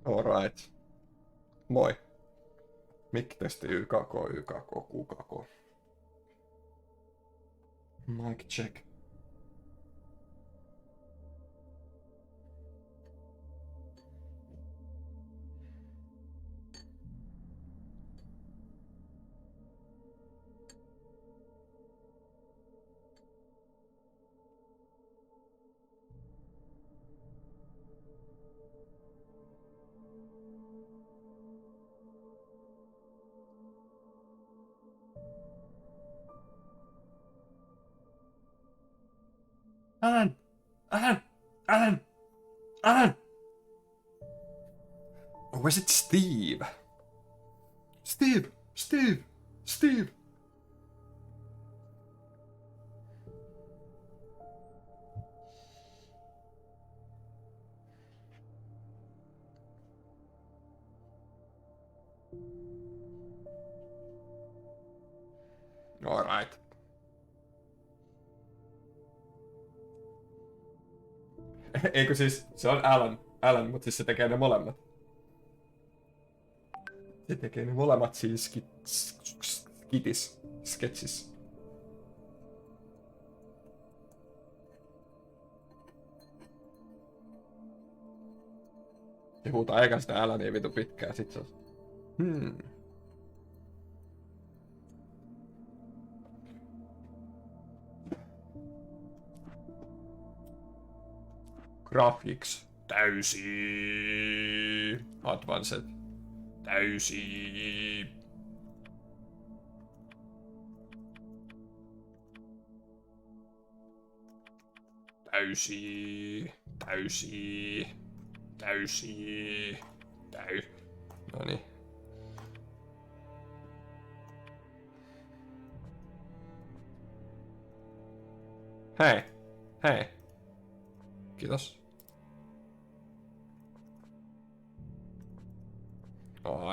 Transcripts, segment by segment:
Alright. Moi. Mic-testi YKK, QKK. Mic check. Alan! Alan! Alan! Alan! Or was it Steve? Steve! Steve! Steve! Alright. Eikö siis, se on Alan, mutta siis se tekee ne molemmat. Se tekee ne molemmat siinä sketsis. Se huutaa eikä sitä Alania vitu pitkään, sit se on... Graphics. Täysi. Advanced. Täysi. Täysi. Täysi. Täysi. Noniin. Hei. Hei. Kiitos.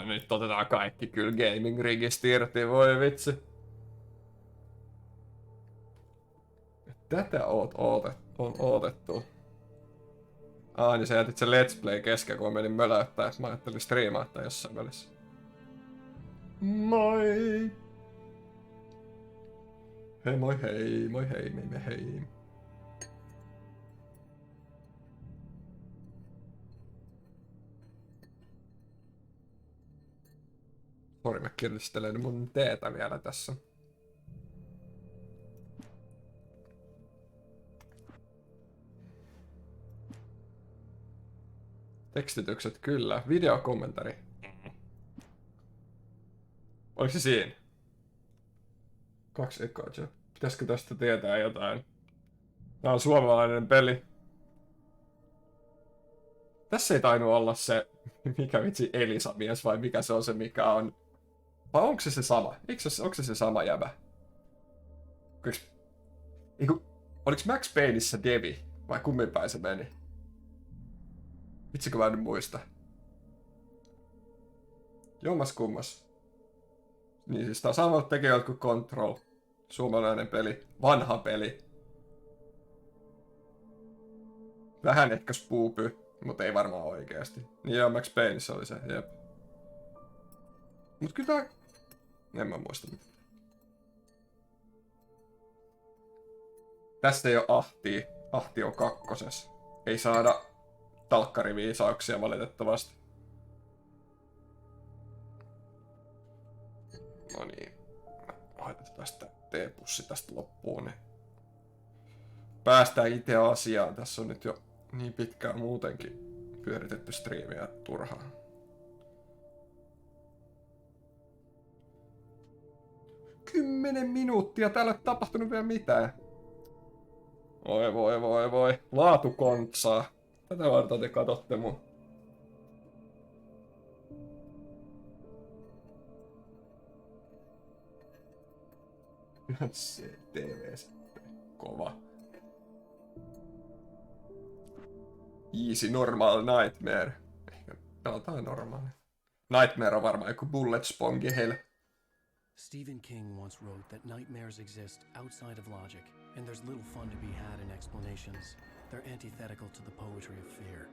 Nyt otetaan kaikki kyllä gaming rigistä irti, voi vitsi. Tätä on odotettu. Niin sä jätit sen Let's Play kesken, kun mä menin möläyttää, että mä ajattelin striimata jossain välissä. Moi! Hei moi hei, moi hei, hei. Sori, mä kiristelen mun teetä vielä tässä. Tekstitykset kyllä. Videokommentari. Oliko se siinä? 2 ekoja. Pitäisikö tästä tietää jotain? Tää on suomalainen peli. Tässä ei tainnut olla se, mikä vitsi Elisa-mies vai mikä se on se, mikä on... Vai onko se sama? Onko se sama jäbä? Oliko Max Payneissa Devi? Vai kummin päin se meni? Vitsikö mä en muista. Jommas kummas. Niin siis tää on samat tekijät kuin Control. Suomalainen peli. Vanha peli. Vähän ehkä spoopy, mutta ei varmaan oikeasti. Niin joo, Max Payneissa oli se, jep. Mut kyllä tää... En mä muista mitään. Tästä ei oo ahtia. Ahti on 2. Ei saada talkkariviisauksia valitettavasti. No niin. Hoitetaan tästä teepussi tästä loppuun, niin päästään itse asiaan. Tässä on nyt jo niin pitkään muutenkin pyöritetty striimiä turhaan. Kymmenen minuuttia, täällä ei ole tapahtunut vielä mitään. Voi. Laatu kontsaa. Tätä varten te katsotte mun. Se TV sitten. Kova. Easy normal nightmare. Ehkä pelataan normaali. Nightmare on varmaan joku bullet spongi heille. Stephen King once wrote that nightmares exist outside of logic, and there's little fun to be had in explanations. They're antithetical to the poetry of fear.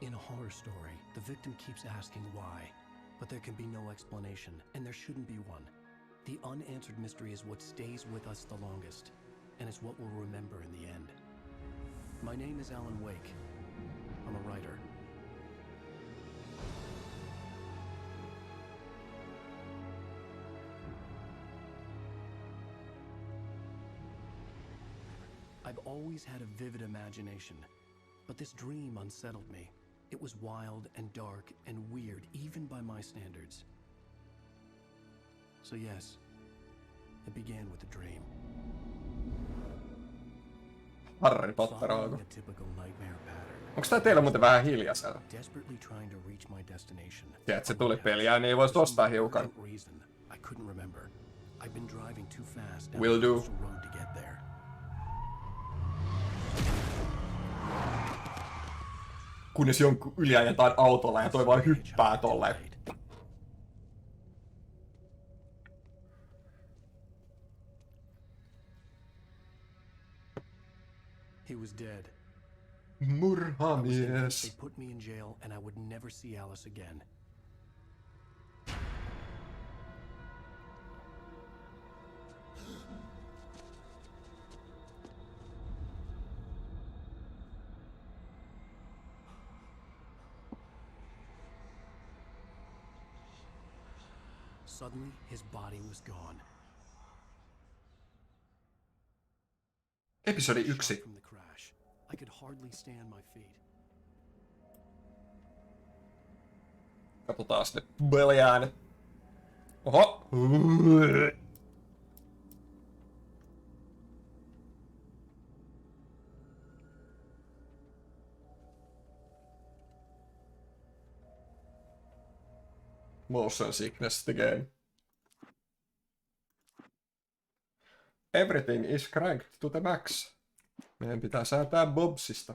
In a horror story, the victim keeps asking why, but there can be no explanation, and there shouldn't be one. The unanswered mystery is what stays with us the longest, and it's what we'll remember in the end. My name is Alan Wake. I'm a writer. I've always had a vivid imagination, but this dream unsettled me. It was wild and dark and weird, even by my standards. So yes, it began with a dream. Harry Potter Following alkoi. a typical nightmare pattern. Onks tää teillä muuten vähän hiljaisella? Desperately trying to reach my destination. Tiedät, se tuli peliä, niin voisi ostaa hiukan. Reason, I couldn't remember. I've been driving too fast down Will the do. coastal road to get there. Kunnes jonkun yli ajetaan autolla ja toi vaan hyppää tolleen. He was dead. Murhamies. They put me in jail and I would never see Alice again. Suddenly, his body was gone. Episodi 1. From the crash, I could hardly stand my feet. Katsotaan ne peliäänet. Oho! Motion sickness the game. Everything is cranked to the max. Meidän pitää säätää Bobsista.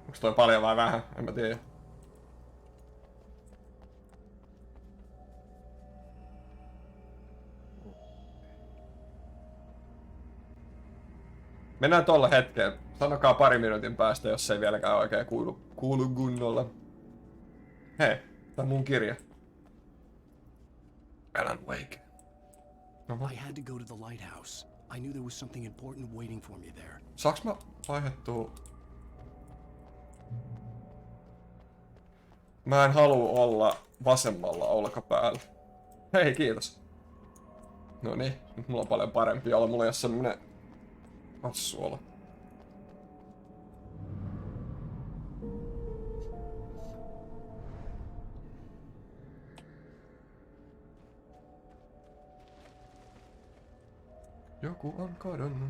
Onks toi paljon vai vähän? En mä tiedä. Mennään tolla hetkeen. Sanokaa pari minuutin päästä, jos ei vieläkään oikein kuulu kunnolla. Hei, tää on mun kirja. Alan Wake. I had to go to the lighthouse. I knew there was something important waiting for me there. Saaks mä vaihdettua? Mä en halua olla vasemmalla olkapäällä. Hei, kiitos. No niin, nyt mulla on paljon parempi olla. Mulla ei oo semmonen assuola. Joku on kadonnut.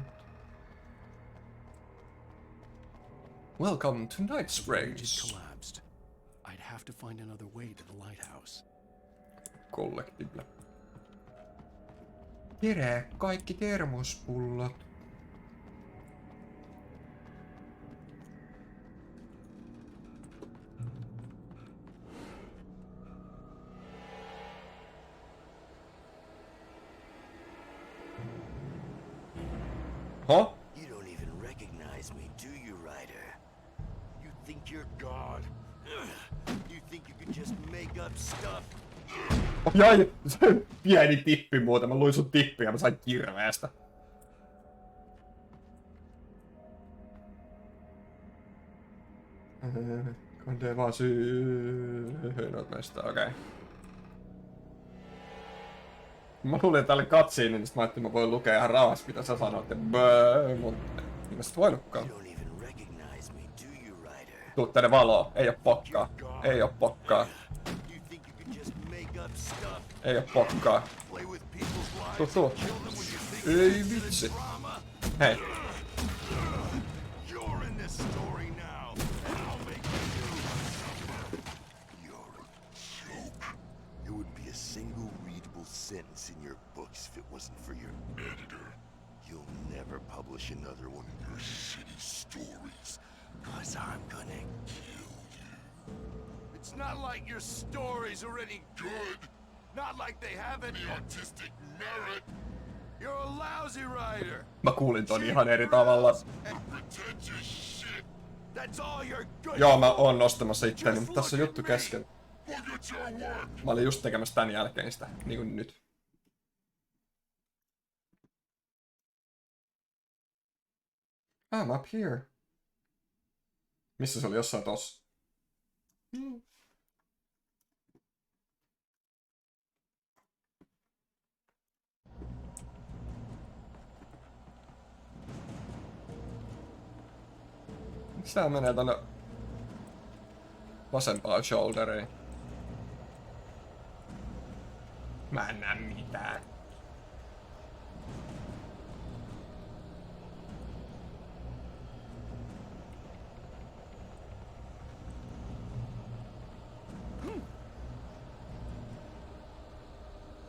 Welcome to Night's The bridge Race. collapsed. I'd have to find another way to the lighthouse. Collectible. Kerää kaikki termospullot. Huh? You don't even recognize me, do you, Ryder? You think you're God? You think you can just make up stuff? Jäi se pieni tippi muuta. Mä luin sun tippiä ja mä sain kirveestä. Kande vaan syynotmeista, okei. Mä luulin, että tää oli cutscene, niin sit mä ajattelin, että mä voin lukea ihan rauhassa, mitä sä sanoit. Mutta en mä sit voinutkaan. You don't even recognize me, do you, Ryder? Tuu tänne valoon. Ei oo pokkaa. Ei oo pokkaa. You think you can just make up stuff? Ei oo pokkaa. Play with people's Tuu, lives? tuu. Kill them when you think Ei vitsi. drama? Hei. You're in this story now, and I'll make you. You're a joke. It would be a single readable sentence in your books if it wasn't for your editor. You'll never publish another one of your shitty stories, 'cause I'm gonna kill you. It's not like your stories are any good. Not like they have any artistic merit. You're a lousy rider. Mä kuulin ton ihan eri tavalla. That's all you're good. Joo, mä oon nostamassa itteeni, mutta tässä on juttu kesken. Mä olin just tekemässä tän jälkeen sitä, niin kuin nyt. I'm up here. Missä se oli? Jossain tossa. Tää menee tonne vasempaan shoulderiin. Mä en näe mitään.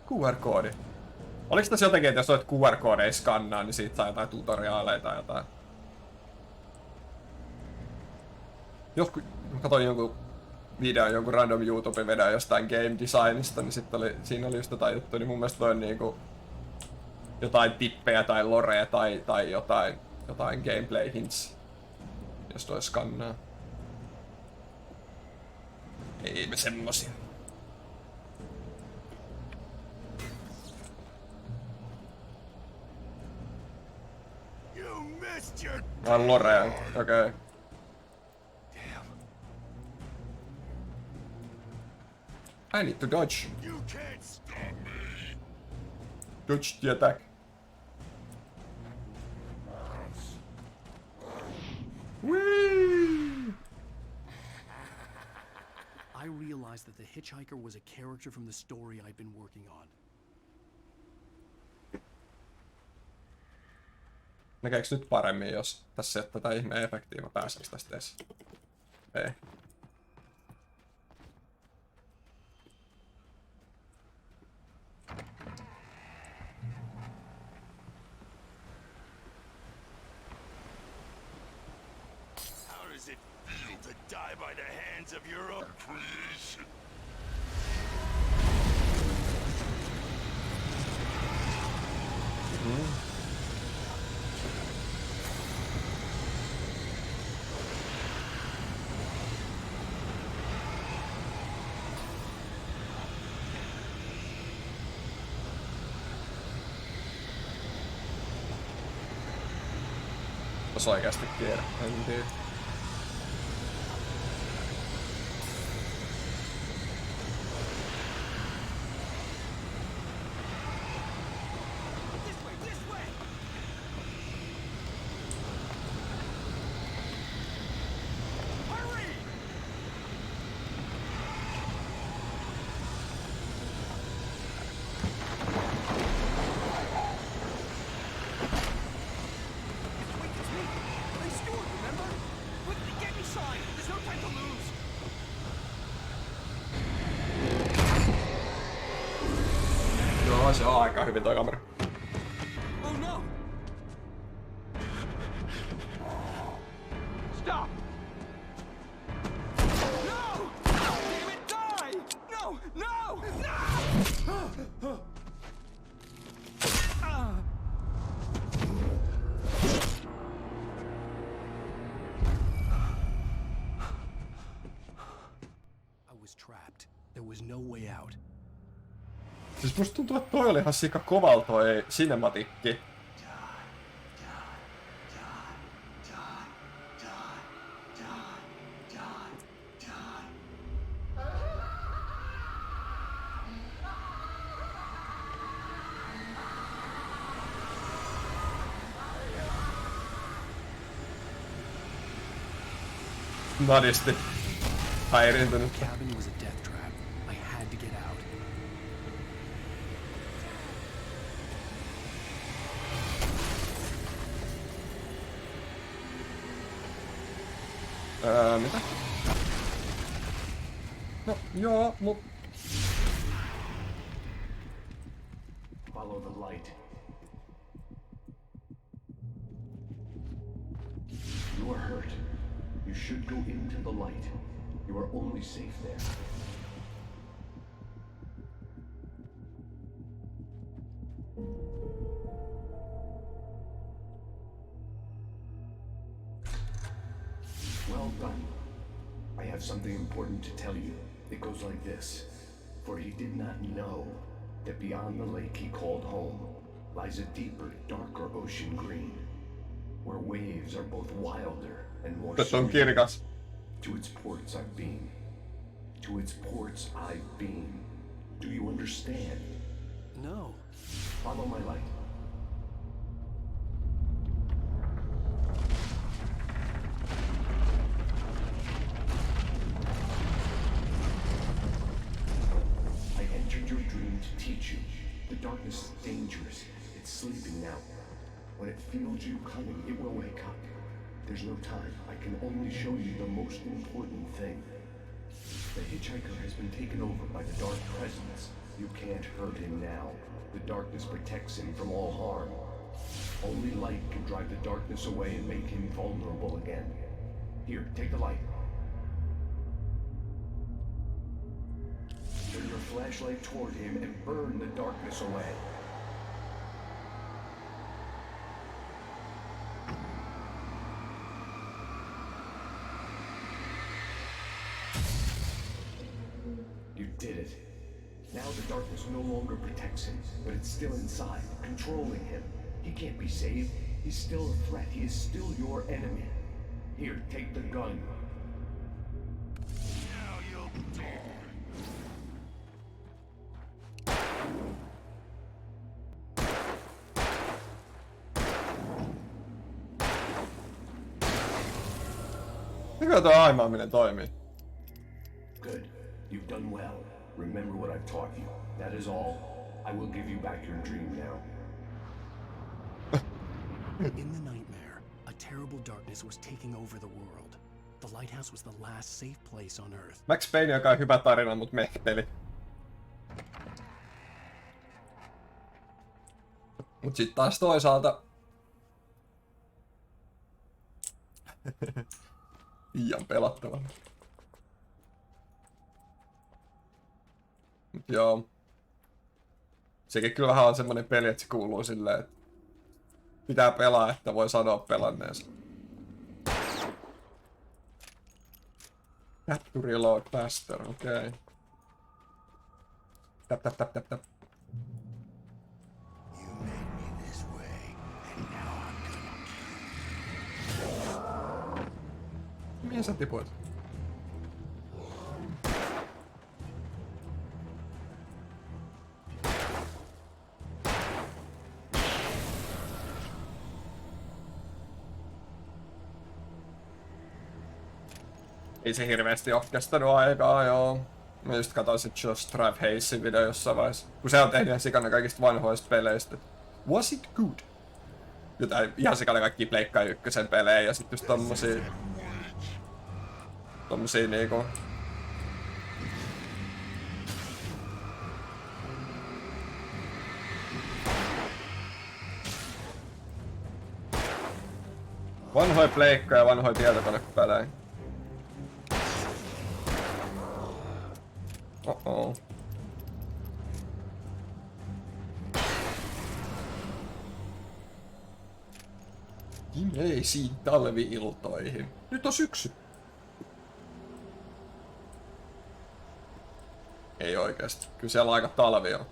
QR-koodi. Oliko tässä jotenkin, että jos olet QR-koodeja skannaa, niin siitä saa jotain tutoriaaleja tai jotain? Joskus katsoin jonkun videon, jonkun random YouTube-videon jostain game designista, niin siinä oli just jotain juttua, niin mun mielestä toi on niinku jotain tippejä tai lorea tai jotain gameplay hints, jos toi skannaa. Ei me semmosia. You missed your Lorea, okei. Okay. I need to dodge. You can't stop me. Dodge the attack. Whee! I realized that the hitchhiker was a character from the story I'd been working on. Näkeekö nyt paremmin, jos tässä ei ole tätä ihmeen efektiä, mä pääseekö tästä edes? Ei. How does it feel to die by the hands of your own creation? Jos oikeasti tiedä, en tiedä. Joo, se on aika hyvin toi kamera. Oh no! Stop! No! Damn it, die! No! No! No! I was trapped. There was no way out. Siis musta tuntuu, että toi oli ihan sika koval toi cinematikki. Nadisti. Häiriintynyt. Cabin was a death trap. I had to get out. Mitä? No, joo, mut... Follow the light. You are hurt. You should go into the light. You are only safe there. Well done. I have something important to tell you. It goes like this. For he did not know that beyond the lake he called home lies a deeper, darker ocean green, where waves are both wilder and more Tässä on serene. kirkas. To its ports I've been. To its ports I've been. Do you understand? No. Follow my light. I entered your dream to teach you. The darkness is dangerous. It's sleeping now. When it feels you coming, it will wake up. There's no time. I can only show you the most important thing. The hitchhiker has been taken over by the dark presence. You can't hurt him now. The darkness protects him from all harm. Only light can drive the darkness away and make him vulnerable again. Here, take the light. Turn your flashlight toward him and burn the darkness away. You did it. Now the darkness no longer protects him, but it's still inside, controlling him. He can't be saved. He's still a threat. He is still your enemy. Here, take the gun. Now you'll die. Mikä tuo aimaaminen toimii? Good. You've done well. Remember what I've taught you. That is all. I will give you back your dream now. In the nightmare, a terrible darkness was taking over the world. The lighthouse was the last safe place on Earth. Max Payne, joka on hyvä tarina, mut mehteli. Mut sit taas toisaalta... Liian pelattava. Mut joo. Sekin kyllähän on semmonen peli, että se kuuluu silleen, että pitää pelaa, että voi sanoa pelanneensa. Tap to reload faster, okei. Okay. Tap tap tap tap tap. You made me this way, and now I'm gonna Mihin sä tipuit? Ei se hirveesti oo kestänyt aikaa, joo. Mä just katsoin sit Just Drive Hazein video jossain vaiheessa. Kun se on tehnyt ihan sikana kaikista vanhoista peleistä. Was it good? Jotain ihan sikana kaikkia Pleikka 1 pelejä ja sit just tommosia niinku... Vanhoja Pleikka ja vanhoja tietokonepelejä. Oh-oh. Pimeisiin talvi-iltoihin. Nyt on syksy. Ei oikeesti. Kyllä siellä aika talvi on.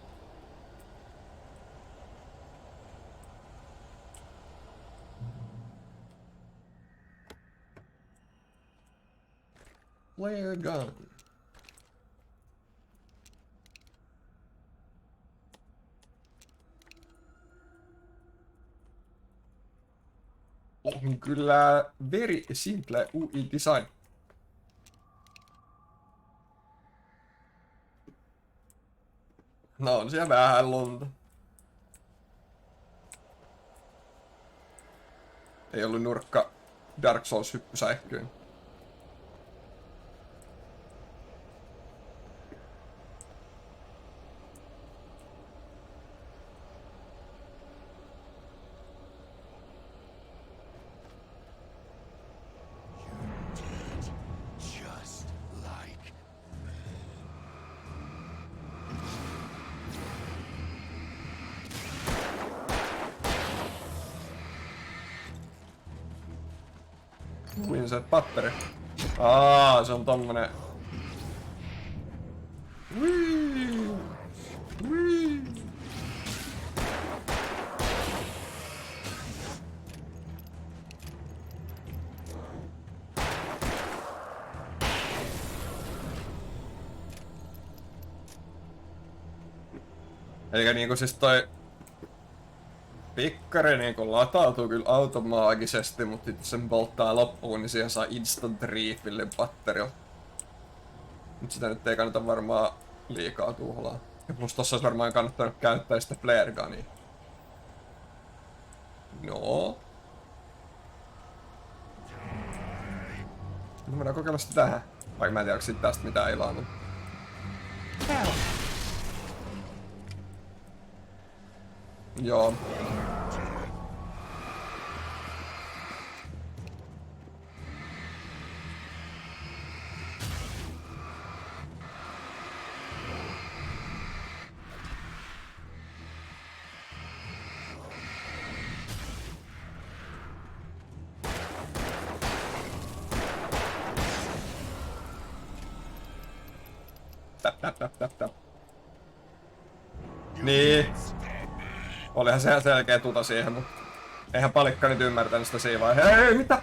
Flare gun. On kyllä very simple UI design. No on siellä vähän lunta. Ei ollut nurkka Dark Souls hyppysäikkyyn. just like Kuin se patteri. Se on tommonen... Whee! Whee! Eli niinku siis toi pikkari niinku latautuu kyllä automaagisesti, mutta sitten sen polttaa loppuun, niin siihen saa instant refillin patterilla. Mut sitä nyt ei kannata varmaan liikaa tuhlaa. Ja plus tossa olisi varmaan kannattanut käyttää sitä flare gunia. No. Me voidaan kokeilla sitä tähän. Vaikka mä en tiedä, onko siitä tästä mitään ilaa, mutta... Joo. Tap. Niin. Olihan se ihan selkeä tuta siihen, mutta eihän palikka nyt ymmärtänyt sitä siinä vaiheessa. Hei, mitä?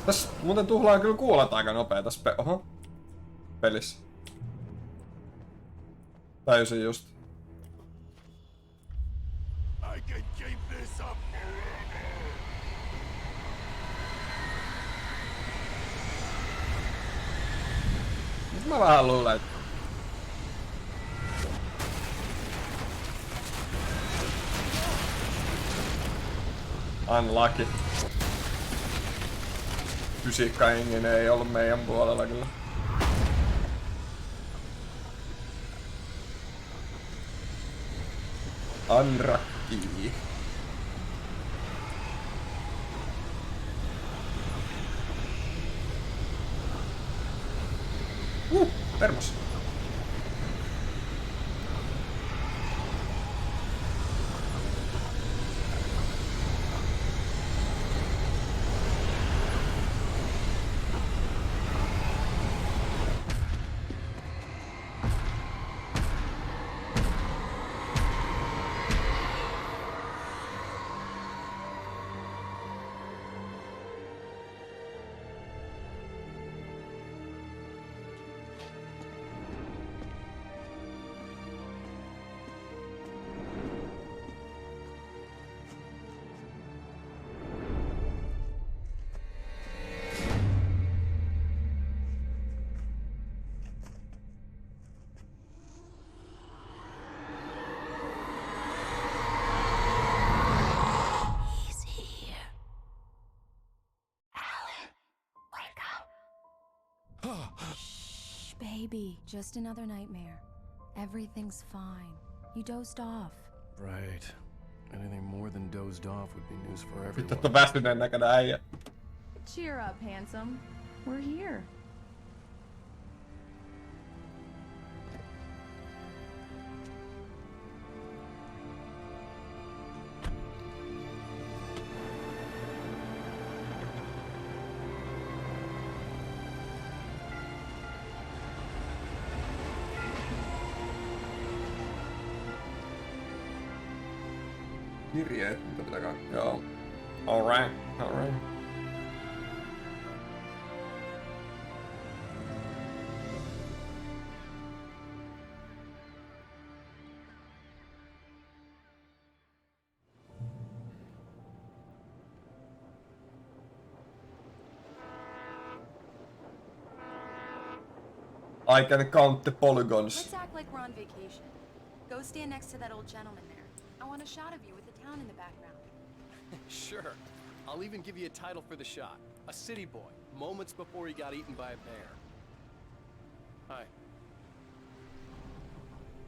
Tässä muuten tuhlaan kyllä kuulet aika nopea tässä pelissä. Täysin just. I can keep this up forever. Nyt mä vähän luulen, että... Unlucky. Fysiikkaengine ei ollut meidän puolella kyllä. Unlucky. Termos. Baby, just another nightmare. Everything's fine. You dozed off. Right. Anything more than dozed off would be news for Vittu, everyone. on väsyneen näköinen äijä. Cheer up, handsome. We're here. Kirjeet, mitä pitääkään. Joo. Alright. I can count the polygons. Let's act like we're on vacation. Go stand next to that old gentleman there. I want a shot of you with the town in the background. Sure. I'll even give you a title for the shot. A city boy, moments before he got eaten by a bear. Hi.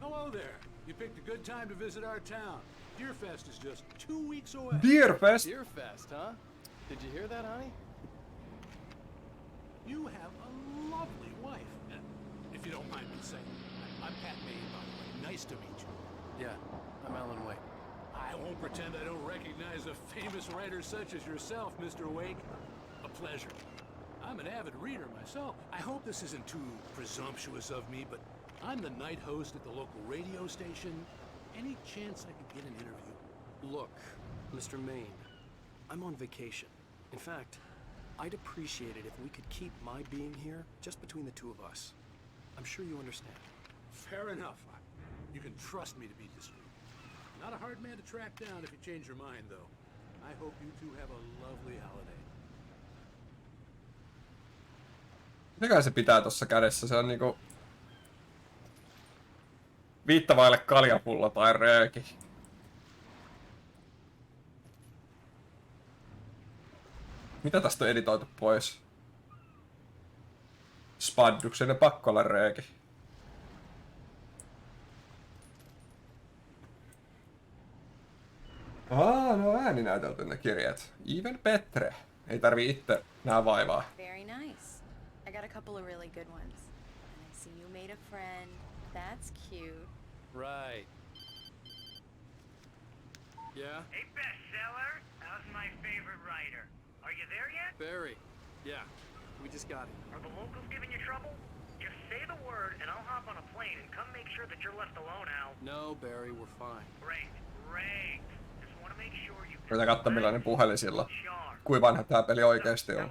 Hello there. You picked a good time to visit our town. Deerfest is just 2 weeks away. Deerfest! Deerfest, huh? Did you hear that, honey? You have a lovely wife. If you don't mind me saying. I'm Pat Maine, by the way. Nice to meet you. Yeah, I'm Alan Wake. I won't pretend I don't recognize a famous writer such as yourself, Mr. Wake. A pleasure. I'm an avid reader myself. I hope this isn't too presumptuous of me, but I'm the night host at the local radio station. Any chance I could get an interview? Look, Mr. Maine, I'm on vacation. In fact, I'd appreciate it if we could keep my being here just between the two of us. I'm sure you understand. Fair enough. You can trust me to be discreet. Not a hard man to track down if you change your mind, though. I hope you two have a lovely holiday. Mitäköhän se pitää tossa kädessä? Se on niinku... viittavaille kaljapullo tai rööki. Mitä tästä on editoitu pois? Spadduksen pakko olla rööki. No ääninäytelty ne kirjat. Even better. Ei tarvii itse nää vaivaa. Very nice. I got a couple of really good ones. And I see you made a friend. That's cute. Right. Yeah? Hey, bestseller. How's my favorite writer? Are you there yet? Barry. Yeah. We just got it. Are the locals giving you trouble? Just say the word and I'll hop on a plane and come make sure that you're left alone, Al. No, Barry, we're fine. Great, great. Just want to make sure you... Yritän katsoa millainen puhelin sillä. Kui vanha tää peli oikeesti on.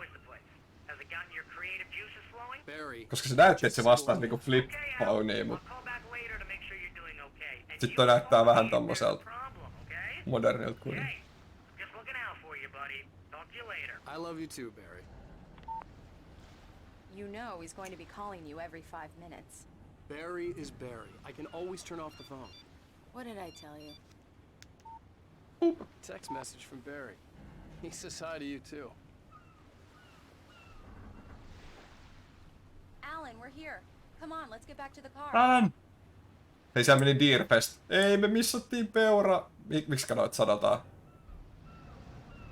Has it gotten your creative juices flowing? Barry. Koska se näytti, että se vastaisi niinku flip phoneen, mut... Sit toi näyttää vähän tommoselta modernilta kuin. I love you too, Barry. You know he's going to be calling you every 5 minutes. Barry is Barry. I can always turn off the phone. What did I tell you? Text message from Barry. He says hi to you too. Alan, we're here. Come on, let's get back to the car. Alan! Hei, sehän meni Deerfest. Ei, me missattiin peura. Miksikä noit sanotaan?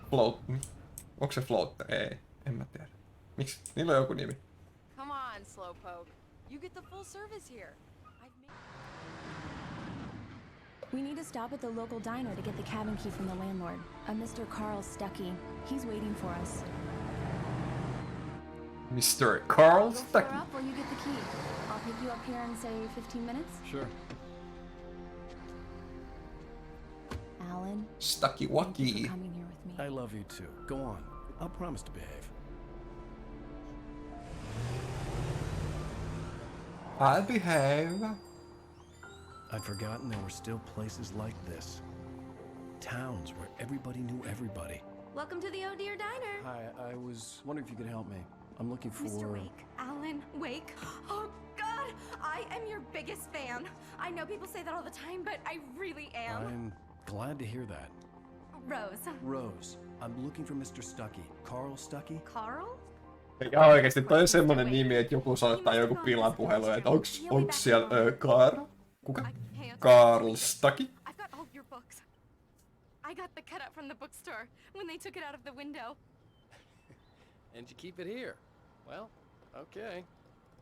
Float. Onko se floater? Ei, en mä tiedä. Miksi? Niillä on joku nimi. Come on, Slowpoke. You get the full service here. We need to stop at the local diner to get the cabin key from the landlord, a Mr. Carl Stuckey. He's waiting for us. Mr. Carl Go Stuckey. up where you get the key. I'll pick you up here in, say, 15 minutes. Sure. Alan, Stucky thank you Wacky. for coming here with me. I love you too. Go on. I'll promise to behave. I'll behave. I'd forgotten there were still places like this. Towns where everybody knew everybody. Welcome to the Oh Dear Diner. Hi, I was wondering if you could help me. I'm looking for... Mr. Wake. Alan Wake. Oh, God! I am your biggest fan. I know people say that all the time, but I really am. I'm glad to hear that. Rose. Rose, I'm looking for Mr. Stuckey. Carl Stuckey? Carl? Ja oikeesti toi on semmonen nimi, että joku soittaa joku pilapuhelu, että onks siellä Kuka? Carl Stuckey? I've got all of your books. I got the cutout from the bookstore when they took it out of the window. And you keep it here. Well, okay.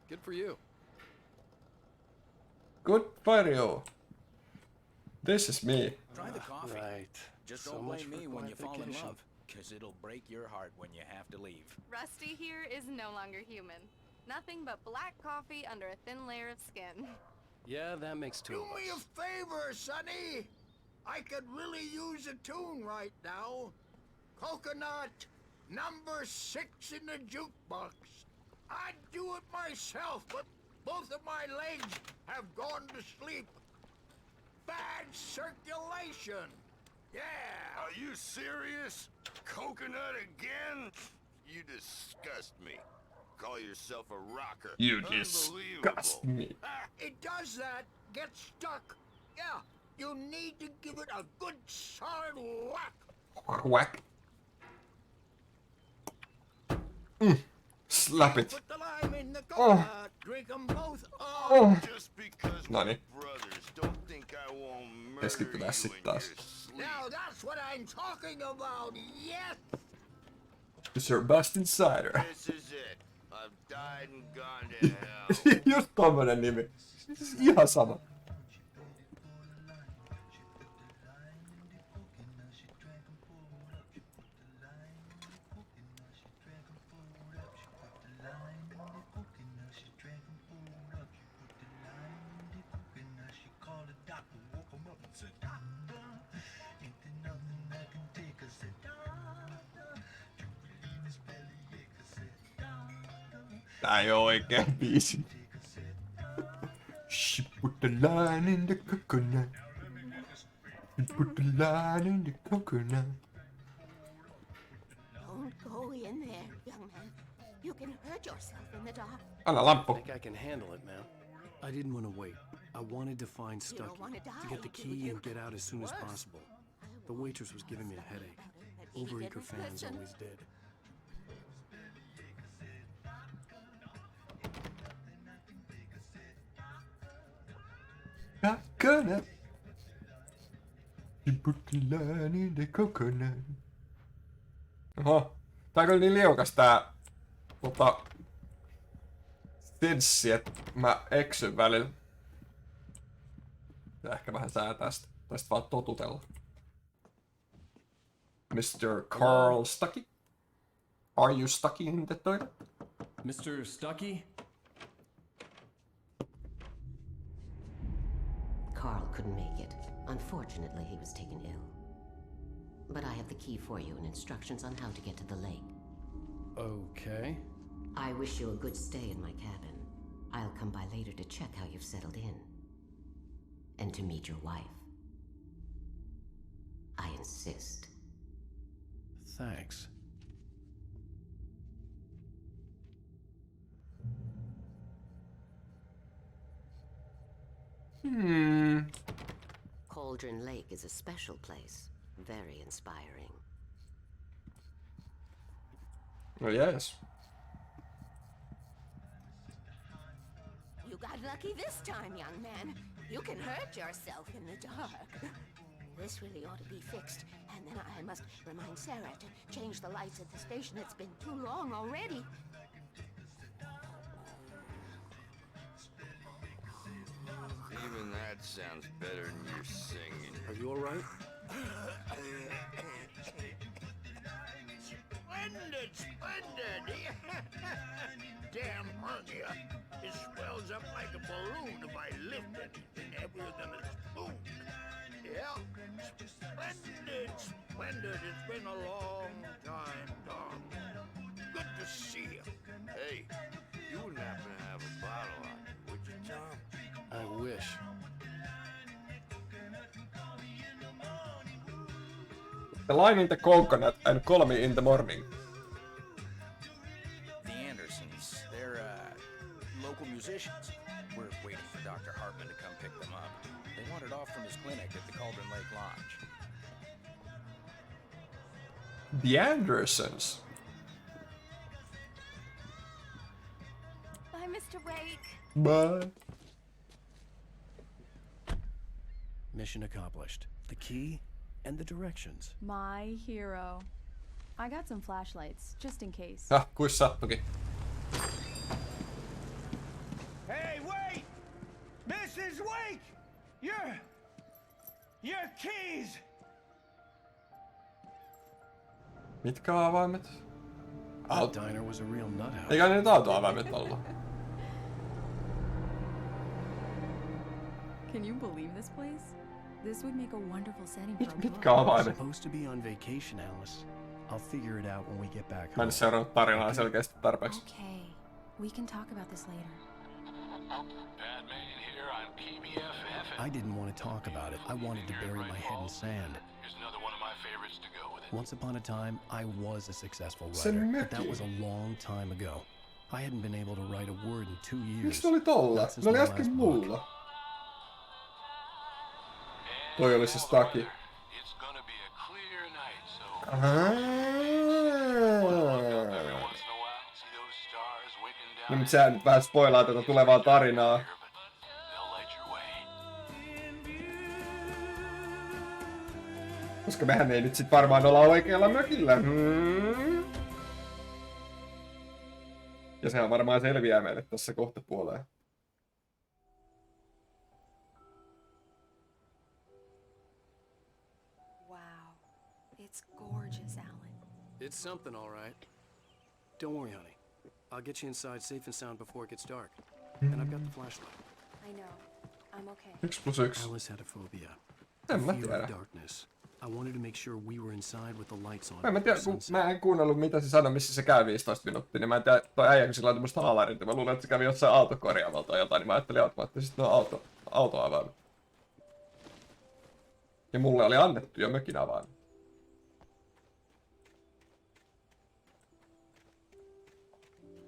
Good for you. Good for you. This is me. Try the coffee. Right. Just So don't much blame for me when you fall in clarification. love, because it'll break your heart when you have to leave. Rusty here is no longer human. Nothing but black coffee under a thin layer of skin. Yeah, that makes two Do of me a us. favor, Sonny. I could really use a tune right now. Coconut, number 6 in the jukebox. I'd do it myself, but both of my legs have gone to sleep. Bad circulation. Yeah. Are you serious? Coconut again? You disgust me. Call yourself a rocker. You disgust me. It does that. Get stuck. Yeah, you need to give it a good solid whack. Whack. Slap it. Put the lime in the coconut. Drink them both. Just because No we're niin. brothers, don't think I won't murder Keskitytään you sit in taas. your sleep. Now that's what I'm talking about. Yes. Sir Boston Cider. This is it. I've died and gone to hell. Just tommonen nimi. Siis ihan sama. Tää ei oo oikea biisi. She put the line in the coconut. She put the line in the coconut. Don't go in there, young man. You can hurt yourself in the dark. Anna I lamppu. think I can handle it, man. I didn't want to wait. I wanted to find Stucky, wanna die, to get the do key you? and get out as soon as possible. The waitress was giving me a headache. Overeager fans always did. Coconut. She put the line in the coconut. Oho. Tää on kyllä niin liukas tää senssi, että mä eksyn välillä. Ja ehkä vähän säätää sitä. Tai sit vaan totutella. Mr. Carl Stucky? Are you stucky in the toilet? Mr. Stucky? Carl couldn't make it. Unfortunately, he was taken ill. But I have the key for you and instructions on how to get to the lake. Okay. I wish you a good stay in my cabin. I'll come by later to check how you've settled in. And to meet your wife. I insist. Thanks. Cauldron Lake is a special place. Very inspiring. Oh yes. You got lucky this time, young man. You can hurt yourself in the dark. This really ought to be fixed. And then I must remind Sarah to change the lights at the station. It's been too long already. Even that sounds better than your singing. Are you alright? Splendid, splendid. Damn hernia. It swells up like a balloon if I lift anything heavier than a spoon. Yeah, splendid, splendid. It's been a long time, Tom. Good to see you. Hey, you wouldn't happen to have a bottle on you, would you, Tom? I wish. The line in the coconut and call me in the morning. The Andersons, they're local musicians. We're waiting for Dr. Hartman to come pick them up. They wandered off from his clinic at the Cauldron Lake Lodge. The Andersons. Bye, Mr. Wake. Bye. Mission accomplished. The key and the directions. My hero. I got some flashlights, just in case. Ah, kuis sattukin. Hey, wait! Mrs. Wake! Your keys! Mitkä avaimet? That diner was a real nut house. Eikä ne nyt autoavaimet ollut. Can you believe this place? This would make a wonderful setting for a book. Mitkä avaimet? Supposed to be on vacation, Alice. I'll figure it out when we get back Mä en home. nyt seurannut tarinaa selkeästi tarpeeksi. Okay, we can talk about this later. Batman here on PBFF. I didn't want to talk about it. I wanted to bury my head in sand. Here's another one of my favorites to go with it. Once upon a time, I was a successful Se writer, but that mökki. was a long time ago. I hadn't been able to write a word in 2 years. Miksi ne oli tolla? Not since Ne oli my äsken last book. mulla. Toi oli se staki. It's gonna be a clear night, so once in a while, see those stars winking down. No, mutta sehän nyt vähän spoilaa tätä tulevaa tarinaa. They'll light your way. Koska mehän ei nyt sit varmaan olla oikealla mökillä. Ja sehän varmaan selviää meille tässä kohtapuoleen. Wow. It's gorgeous, Alan. It's something, all right. Don't worry, honey. I'll get you inside safe and sound before it gets dark. And I've got the flashlight. I know. I'm okay. 1+1. Alice had a phobia. En mä Fear tiedä. of darkness. I wanted to make sure we were inside with the lights on. Mä en tiedä, kun mä en kuunnellut mitä se sanoi, missä se käy 15 minuuttia, niin mä en tiedä, toi äijä kun sillä on tämmöstä haalarit, mä luulen, että se kävi jossain autokorjaavalta tai jotain, niin mä ajattelin automaattisesti nuo autoavaimet. Ja mulle oli annettu jo mökin avaimet.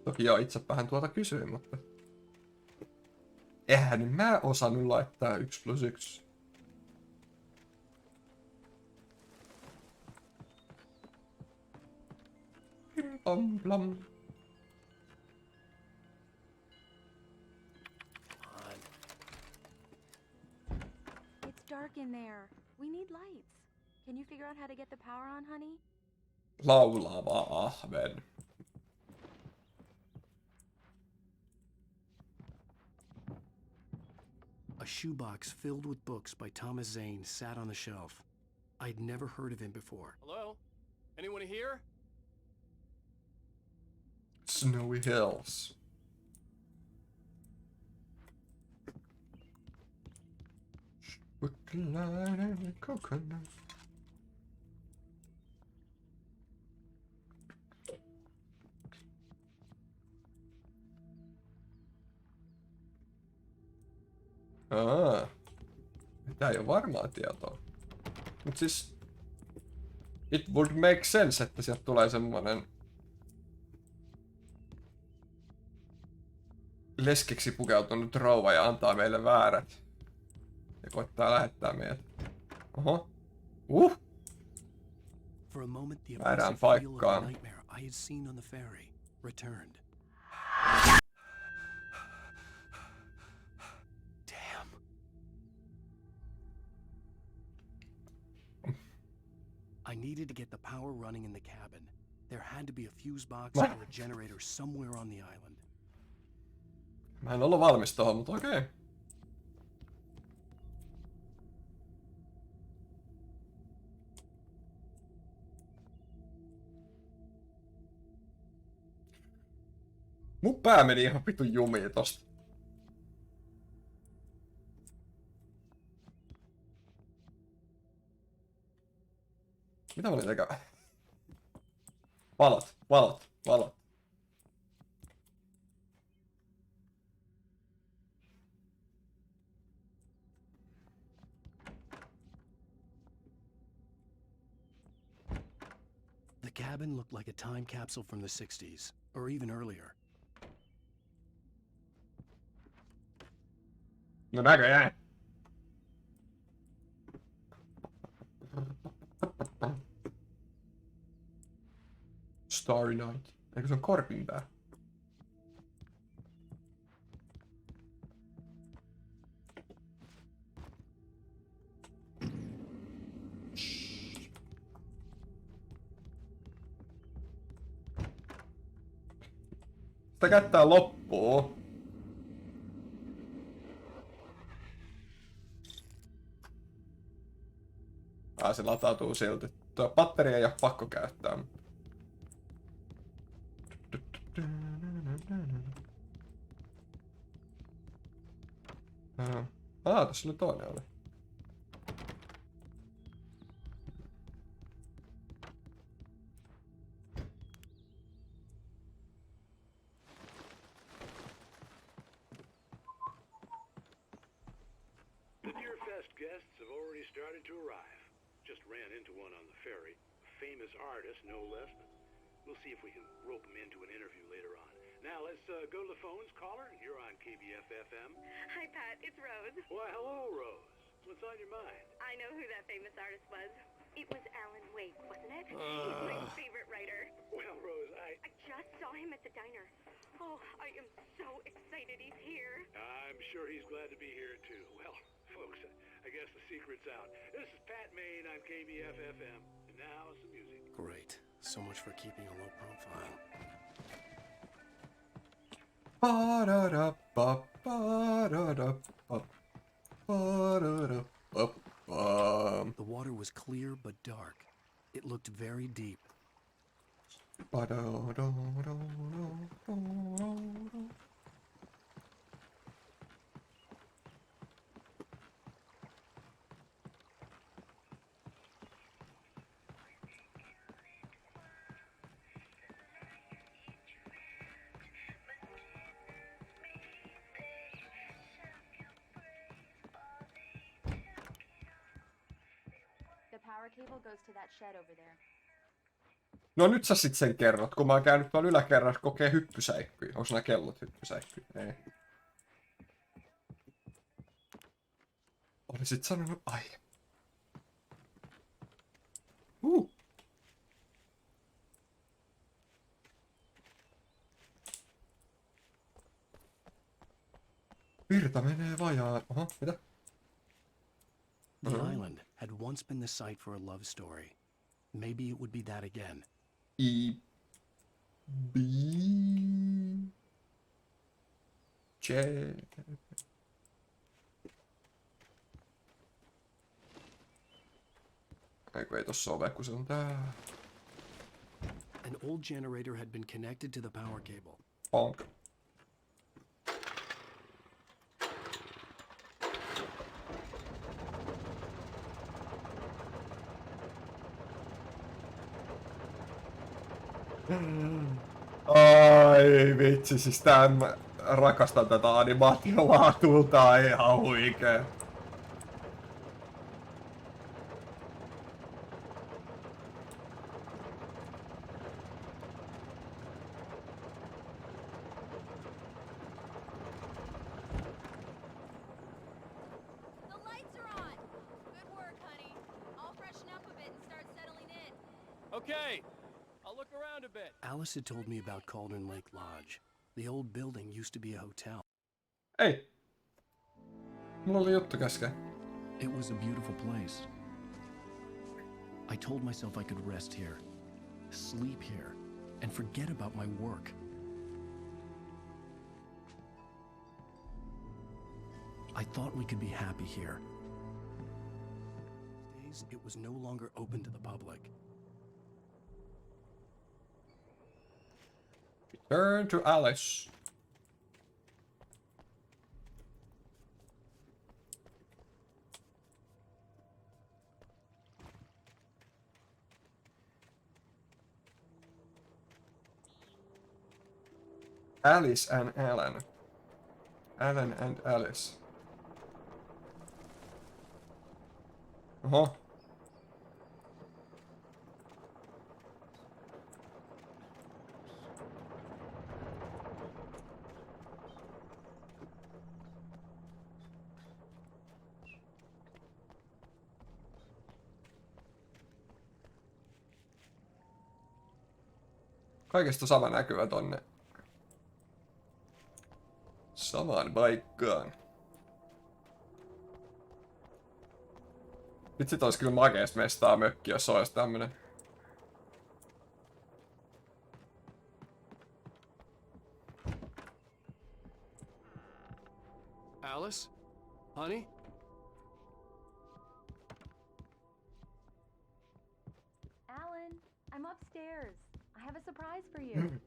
Toki joo, itsepähän tuota kysyin, mutta... Eihän nyt mä osannut laittaa 1+1. Blam blam. It's dark in there. We need lights. Can you figure out how to get the power on, honey? Laulava ahven. A shoebox filled with books by Thomas Zane sat on the shelf. I'd never heard of him before. Hello? Anyone here? Snowy Hills. With the line and the coconut. Tää ei oo varmaa tietoa. Mut siis... It would make sense, että sieltä tulee semmonen... Leskeksi pukeutunut rouva ja antaa meille väärät. Ja koittaa lähettää meidät. Oho. For a moment, the Väärään oppressive feel of the paikkaan. nightmare I had seen on the ferry returned. Damn. I needed to get the power running in the cabin. There had to be a fuse box or a generator somewhere on the island. Mä en ollut valmis tohon, mutta okei. Mun pää meni ihan vitun jumiin tosta. Mitä mä olin tekemään? Valot, valot, valot. The cabin looked like a time capsule from the 60s, or even earlier. No näköjään. Starry Night. Eikö se on korpin pää? Sitä kättää loppuu. Se latautuu silti. Tuo patteri ei ole pakko käyttää. Tässä oli toinen oli. The Deer Fest guests have already started to arrive. Just ran into one on the ferry. A famous artist, no less. We'll see if we can rope him into an interview later on. Now let's go to the phones. Caller, you're on KBF FM. Hi, Pat. It's Rose. Why, hello, Rose. What's on your mind? I know who that famous artist was. It was Alan Wake, wasn't it? He's my favorite writer. Well, Rose, I just saw him at the diner. Oh, I am so excited he's here. I'm sure he's glad to be here, too. Well, folks, I guess the secret's out. This is Pat Maine on KBF-FM. And now some music. Great. So much for keeping a low profile. The water was clear but dark. It looked very deep. The power cable goes to that shed over there. No nyt sä sit sen kerrot, kun mä oon käynyt tuolla yläkerrassa kokee hyppysäikkyjä. Onks nää kellot hyppysäikkyjä? Ei. Olisit sanonut aiemmin. Virta menee vajaan. Oho, mitä? The island had once been the site for a love story. Maybe it would be that again. Eiku ei tossa ove, kun se on tää. An old generator had been connected to the power cable. Honk. Ai vitsi, siis tää mä rakastan tätä animaatiolaatulta, ihan huikee. Okay, I'll look around a bit. Alice had told me about Cauldron Lake Lodge. The old building used to be a hotel. Ei. Mulla oli juttu kesken. It was a beautiful place. I told myself I could rest here, sleep here, and forget about my work. I thought we could be happy here. These days, it was no longer open to the public. Turn to Alice. Alice and Alan. Alan and Alice. Oho. Kaikesta sama näkyvä tonne samaan paikkaan. Vitsi, ois kyllä makeest mestaa mökki, jos ois tämmönen. Alice? Honey? Alan, I'm upstairs. I have a surprise for you.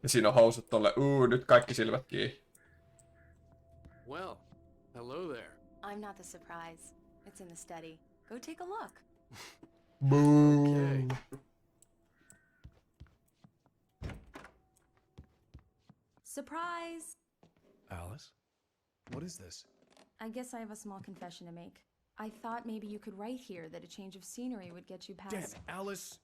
Ja siinä on housut tolle. Nyt kaikki silmät kiinni. Well, hello there. I'm not the surprise. It's in the study. Go take a look. Boo. Surprise! Alice? What is this? I guess I have a small confession to make. I thought maybe you could write here that a change of scenery would get you past... Damn, Alice,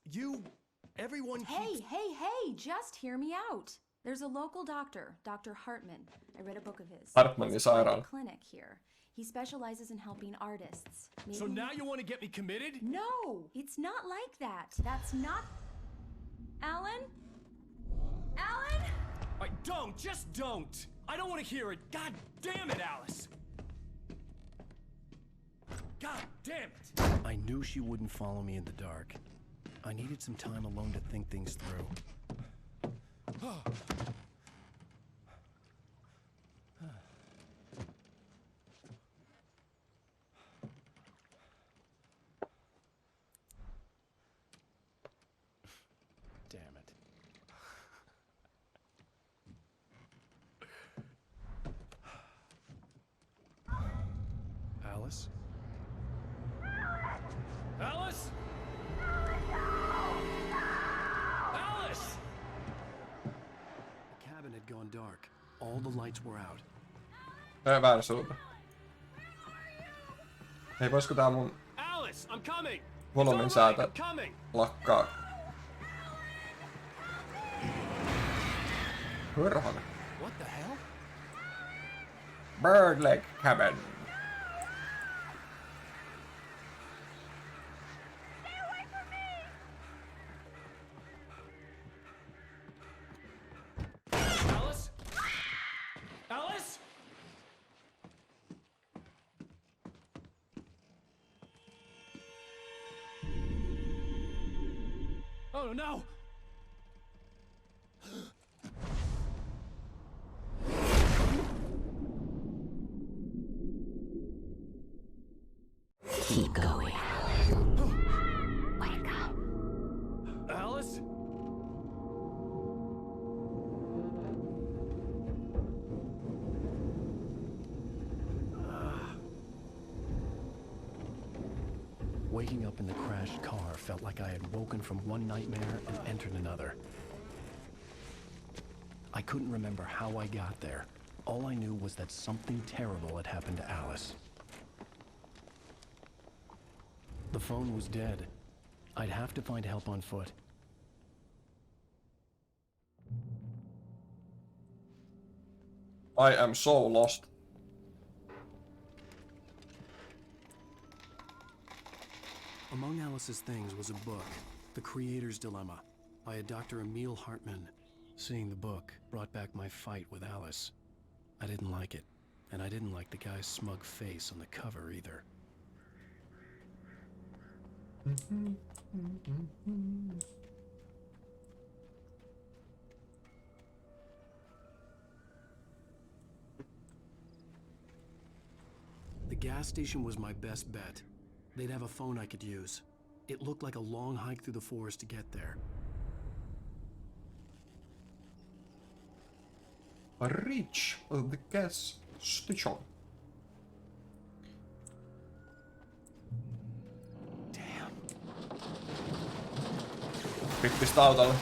everyone Hey, hey, just hear me out. There's a local doctor, Dr. Hartman. I read a book of his. Hartmanin He has a private sairaala. clinic here. He specializes in helping artists. Maybe So now you want to get me committed? No, it's not like that. That's not... Alan? Alan? Don't, just don't! I don't want to hear it. God damn it, Alice! God damn it! I knew she wouldn't follow me in the dark. I needed some time alone to think things through. Damn it. Alice? Alice? Alice! The cabin had gone dark. All the lights were out. Tää on väärä suunta. Hei, voisiko tää mun Alice, I'm coming! volyymin säätä I'm coming! lakkaa? Hörhana. What the hell? Birdleg cabin. Alice? Alice? Oh no! Keep going. Wake up. Alice? Waking up in the crashed car felt like I had woken from one nightmare and entered another. I couldn't remember how I got there. All I knew was that something terrible had happened to Alice. The phone was dead. I'd have to find help on foot. I am so lost. Among Alice's things was a book, The Creator's Dilemma, by a Dr. Emil Hartman. Seeing the book brought back my fight with Alice. I didn't like it, and I didn't like the guy's smug face on the cover either. The gas station was my best bet. They'd have a phone I could use. It looked like a long hike through the forest to get there. Reach the gas station. Damn. Pippistä autolle.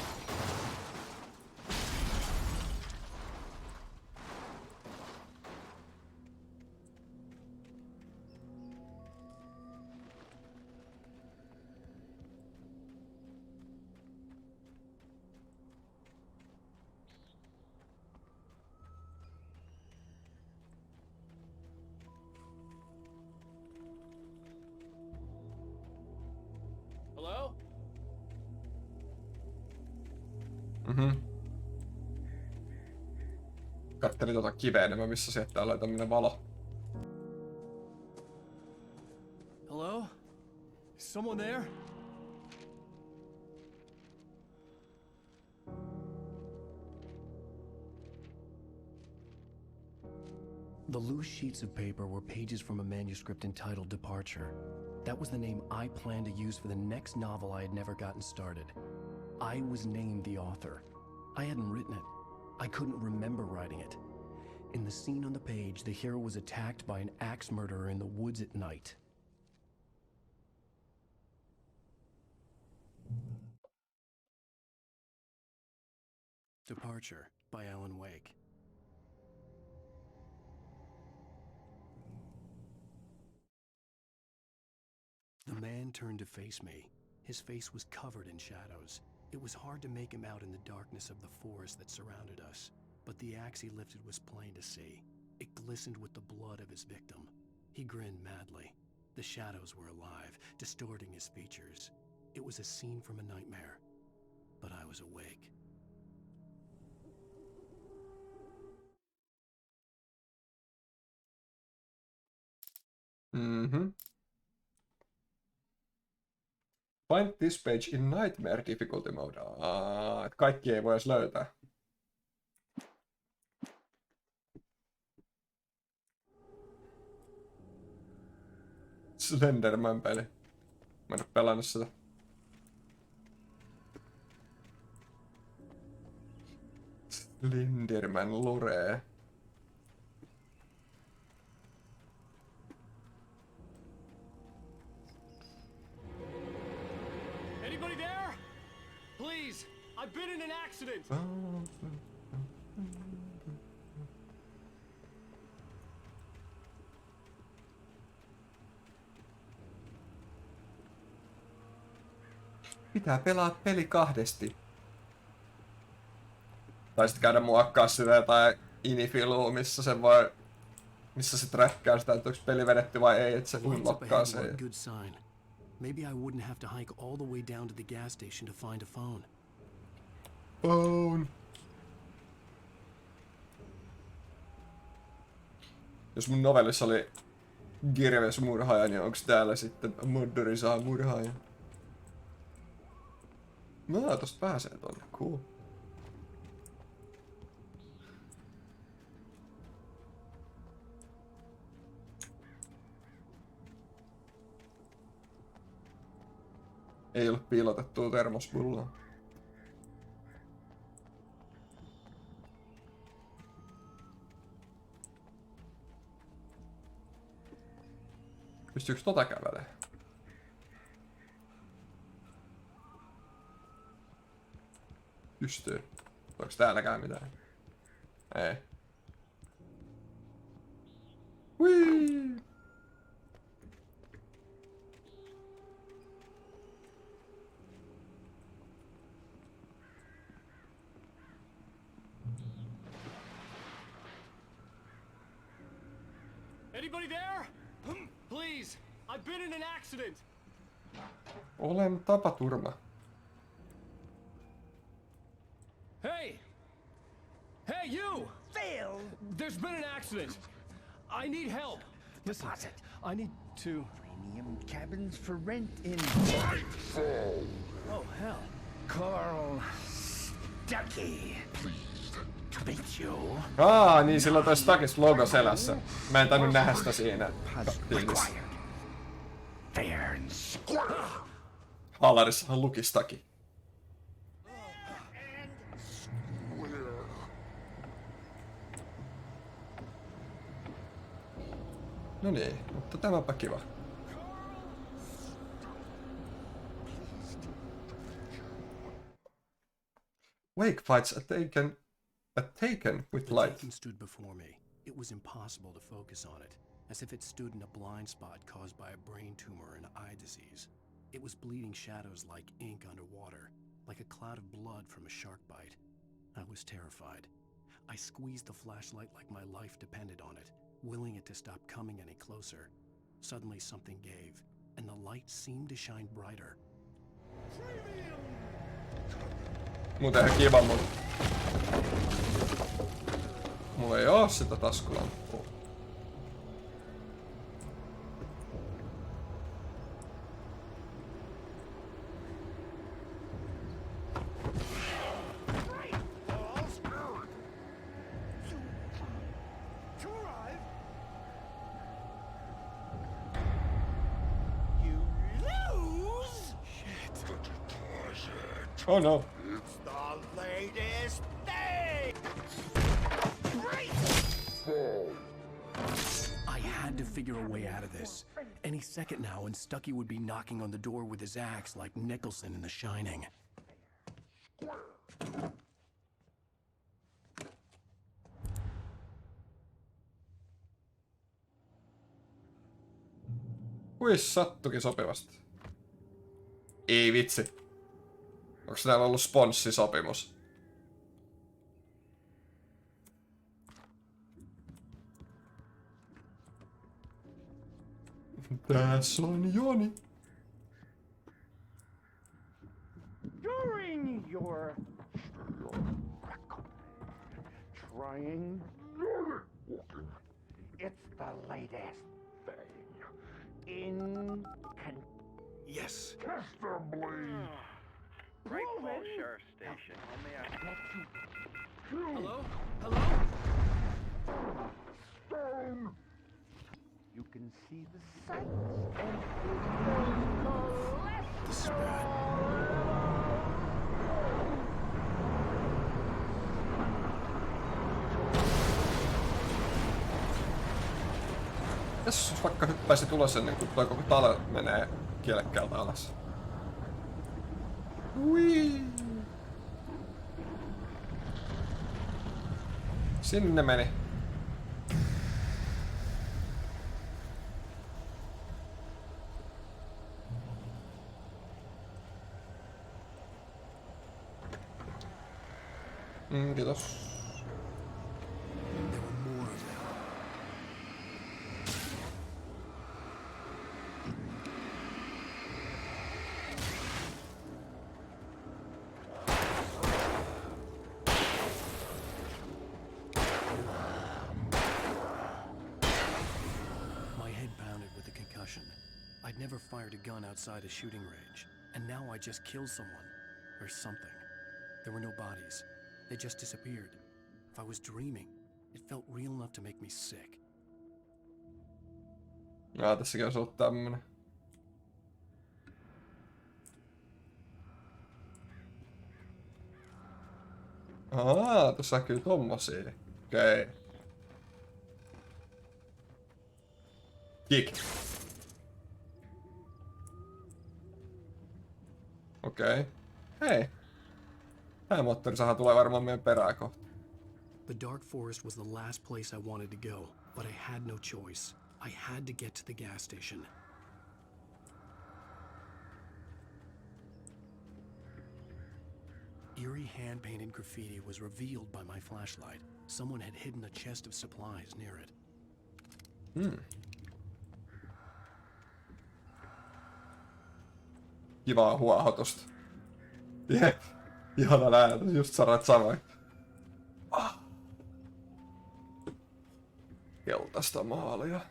Hello? Kattelin tota kiveä, niin mä missä sieltä täällä oli tämmönen valo. Hello? Is someone there? The loose sheets of paper were pages from a manuscript entitled Departure. That was the name I planned to use for the next novel I had never gotten started. I was named the author. I hadn't written it. I couldn't remember writing it. In the scene on the page, the hero was attacked by an axe murderer in the woods at night. Departure by Alan Wake. The man turned to face me. His face was covered in shadows. It was hard to make him out in the darkness of the forest that surrounded us, but the axe he lifted was plain to see. It glistened with the blood of his victim. He grinned madly. The shadows were alive, distorting his features. It was a scene from a nightmare, but I was awake. Find this page in nightmare difficulty mode. Kaikki ei voi edes löytää. Slenderman peli. Mä en oo pelannut sitä. Slenderman lore. Anybody there? Please, I've been in an accident. Pitää pelaa peli kahdesti. Tai sitten käydä muokkaa sitä jotain inifilua, missä se voi... Missä se trackkaa sitä, että onko peli vedetty vai ei, että se unlockkaa sen. Maybe I wouldn't have to hike all the way down to the gas station to find a phone. Phone. Jos mun novellissa oli kirves murhaaja, niin onks täällä sitten moddori saa murhaaja? No, tosta pääsee tonne. Cool. Ei ole piilotettua termospullaa. Pystyykö tota kävelee? Pystyy. Onko täälläkään mitään? Ei. Whee! Anybody there? Please, I've been in an accident. Olen tapaturma. Hey! Hey, you! Phil! There's been an accident. I need help. Listen, I need to... Premium cabins for rent in... Oh, hell. Carl Stucky. To meet you. Niin sillä on toi Stuckis logo selässä. Mä en tainnut nähdä sitä siinä tiimissä. Fair and square. Haalarissahan luki Stucky. No niin, mutta tämäpä kiva. Wake fights are taken with light. The stood before me. It was impossible to focus on it, as if it stood in a blind spot caused by a brain tumor and eye disease. It was bleeding shadows like ink underwater, like a cloud of blood from a shark bite. I was terrified. I squeezed the flashlight like my life depended on it, willing it to stop coming any closer. Suddenly something gave, and the light seemed to shine brighter. Muuten ihan kiva, mulla ei oo sitä taskulamppua. Oh no. It's the latest thing! I had to figure a way out of this. Any second now, and Stucky would be knocking on the door with his axe like Nicholson in The Shining. Kuis sattukin sopivasti. Ei vitsi. Onks täällä ollut sponssisopimus? Tässä on Joni. During your trying, it's the latest thing in Yes. contestably Right, Sheriff's Station. Hello? Hello? stone. You can see the sights and This is bad. Jos vaikka hyppäisi tulos ennen kuin toi koko talo menee kielekkäältä alas. Ui. Sinne meni. Kiitos. I'd never fired a gun outside a shooting range, and now I just killed someone. Or something. There were no bodies. They just disappeared. If I was dreaming, it felt real enough to make me sick. Tässäkin olisi ollut tämmönen. Tuossa näkyy tommosia. Okei. Kick. Okei. Hei. Tää moottorisaha tulee varmaan meidän perään kohta. The dark forest was the last place I wanted to go, but I had no choice. I had to get to the gas station. Eerie hand-painted graffiti was revealed by my flashlight. Someone had hidden a chest of supplies near it. Kivaa huohotusta. Jep. Ihana nähdä, just sanoit samoin. Keltaista maalia.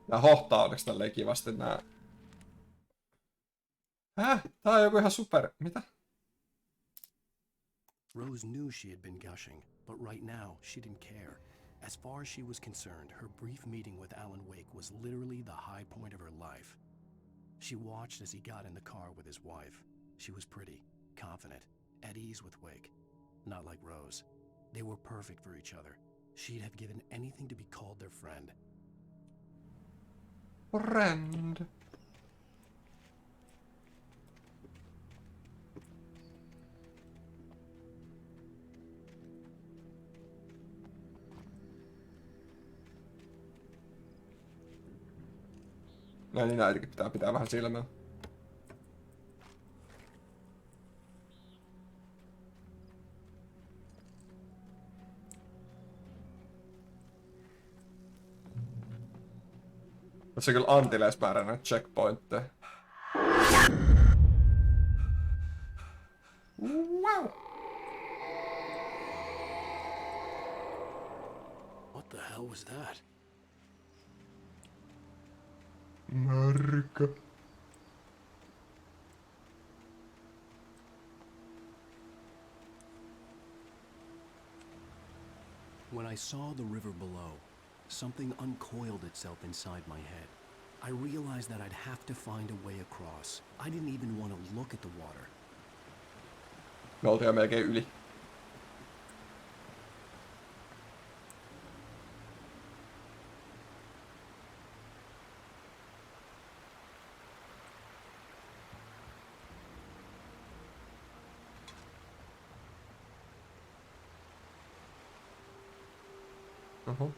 Nää hohtaa onneksi tälleen kivasti nää. Tää on joku ihan super... Mitä? Rose knew she had been gushing, but right now she didn't care. As far as she was concerned, her brief meeting with Alan Wake was literally the high point of her life. She watched as he got in the car with his wife. She was pretty, confident, at ease with Wake. Not like Rose. They were perfect for each other. She'd have given anything to be called their friend. Friend. No niin, näitäkin pitää pitää vähän silmällä. Tässä on kyllä antileesmäärä näitä checkpointteja. Wow! What the hell was that? Mörkö. When I saw the river below, something uncoiled itself inside my head. I realized that I'd have to find a way across. I didn't even want to look at the water. Me oltiin jo melkein yli. Oho.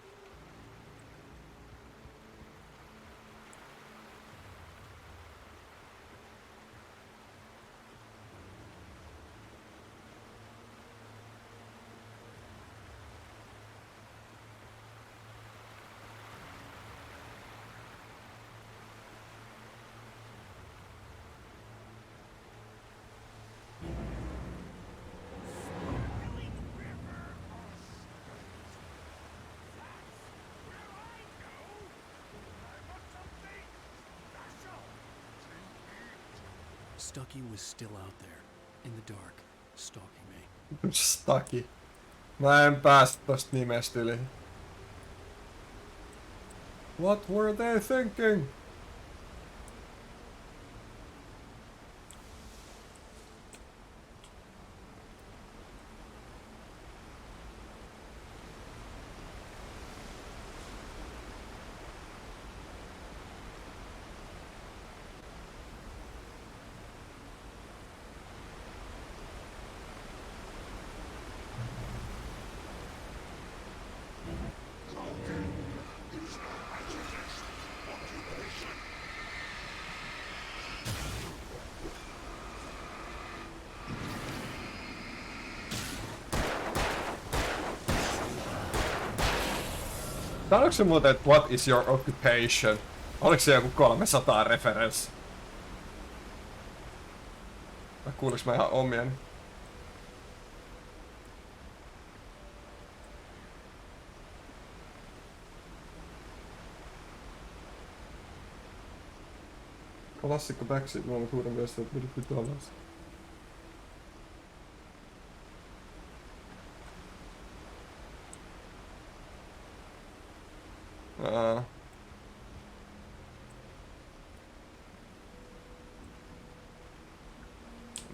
Stucky was still out there, in the dark, stalking me. Stucky. Mä en päästä tosta nimestä yli. What were they thinking? Tää onko se muuten, että what is your occupation? Oliko se joku 300 referenssi? Vai kuuliks mä ihan omieni? Klassikko backseat, mulla on suuren viesti, että vedit vittu alas.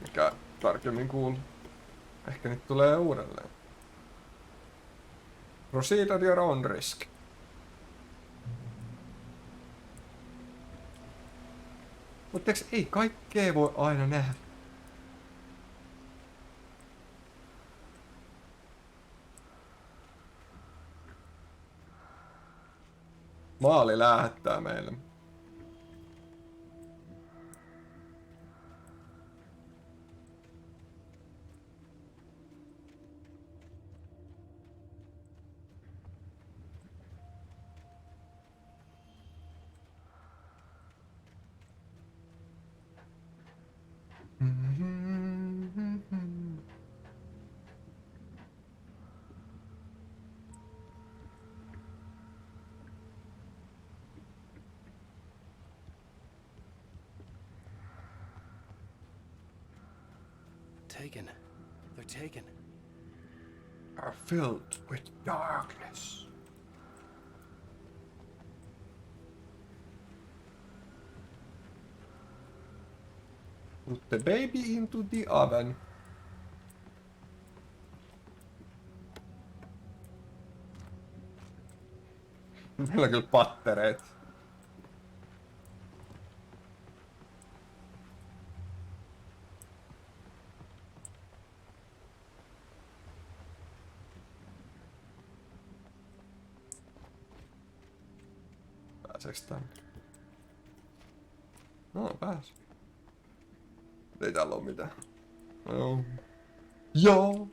Mikä tarkemmin kuuluu. Ehkä nyt tulee uudelleen. Proceed at your own risk. Mutta ei kaikkea voi aina nähdä. Maali lähettää meille. Taken. They're taken. Are filled with darkness. Put the baby into the oven. Meillä on kyllä pattereita. Pääseeks tänne? No, pääs. Ei täällä oo mitään. No. Joo.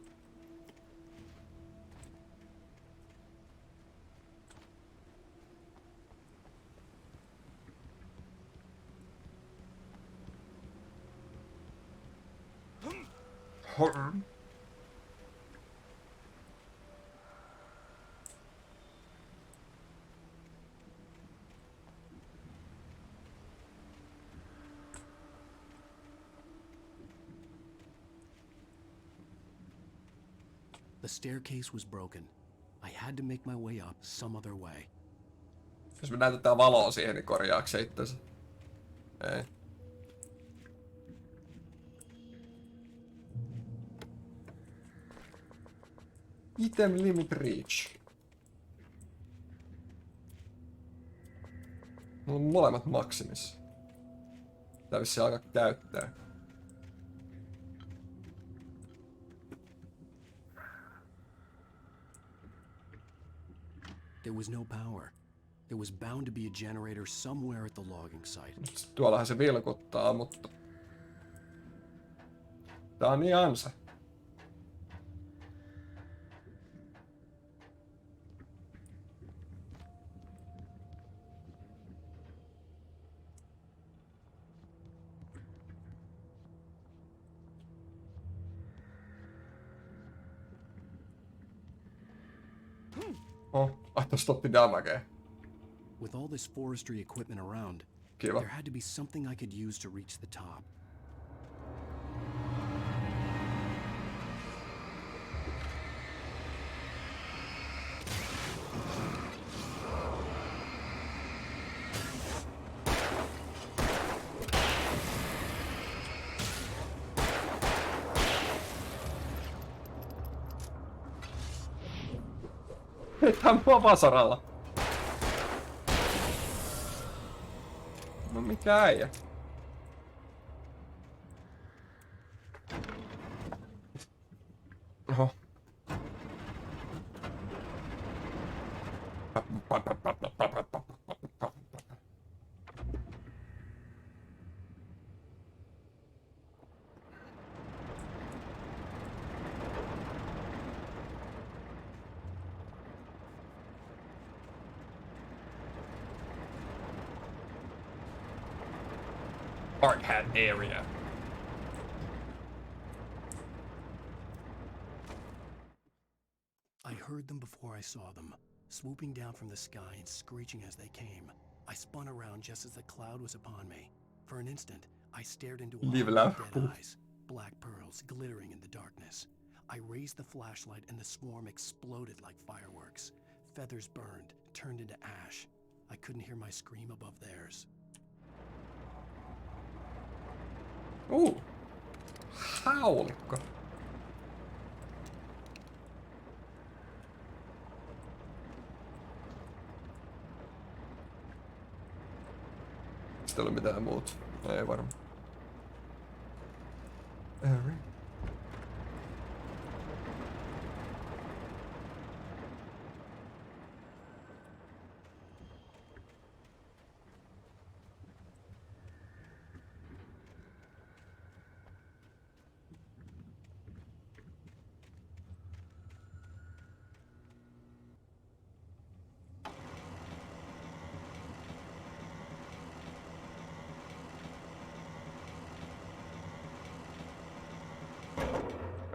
The staircase was broken. I had to make my way up some other way. Jos me näytetään valoa siihen, niin korjaako se itsensä? Ei. Item limit reach. Mulla on molemmat maksimissa. Tää vissiin alkaa käyttää. There was no power. There was bound to be a generator somewhere at the logging site. Tuollahan se vilkuttaa, mutta... Tää on niin ansa. Oh, tosta otti damagea. With all this forestry equipment around, Kiva. there had to be something I could use to reach the top. Heittää mua vasaralla. No mikä äijä? Oho. Hard hat area. I heard them before I saw them, swooping down from the sky and screeching as they came. I spun around just as the cloud was upon me. For an instant, I stared into Live dead laugh. eyes, black pearls glittering in the darkness. I raised the flashlight and the swarm exploded like fireworks. Feathers burned, turned into ash. I couldn't hear my scream above theirs. Haulikko. Sitten ei ole mitään muuta. Ei varmaan.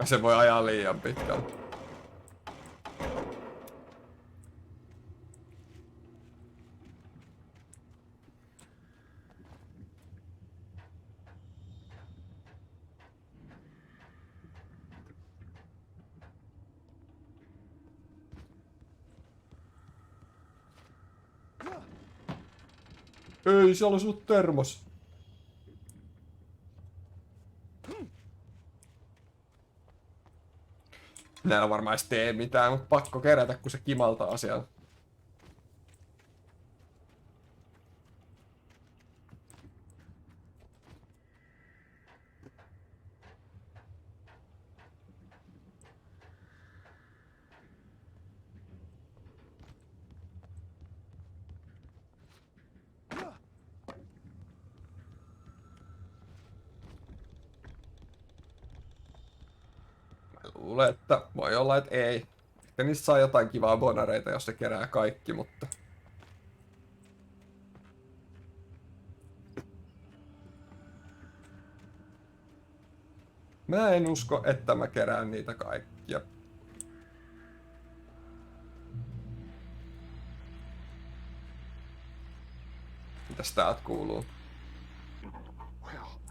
Se voi ajaa liian pitkälle. Ei, se oli sun termos. Näillä varmaan edes tee mitään, mutta pakko kerätä, kun se kimaltaa siellä. Luulen, että voi olla, että ei. Ehkä niistä saa jotain kivaa bonareita, jos se kerää kaikki, mutta... Mä en usko, että mä kerään niitä kaikkia. Mitäs täältä kuuluu?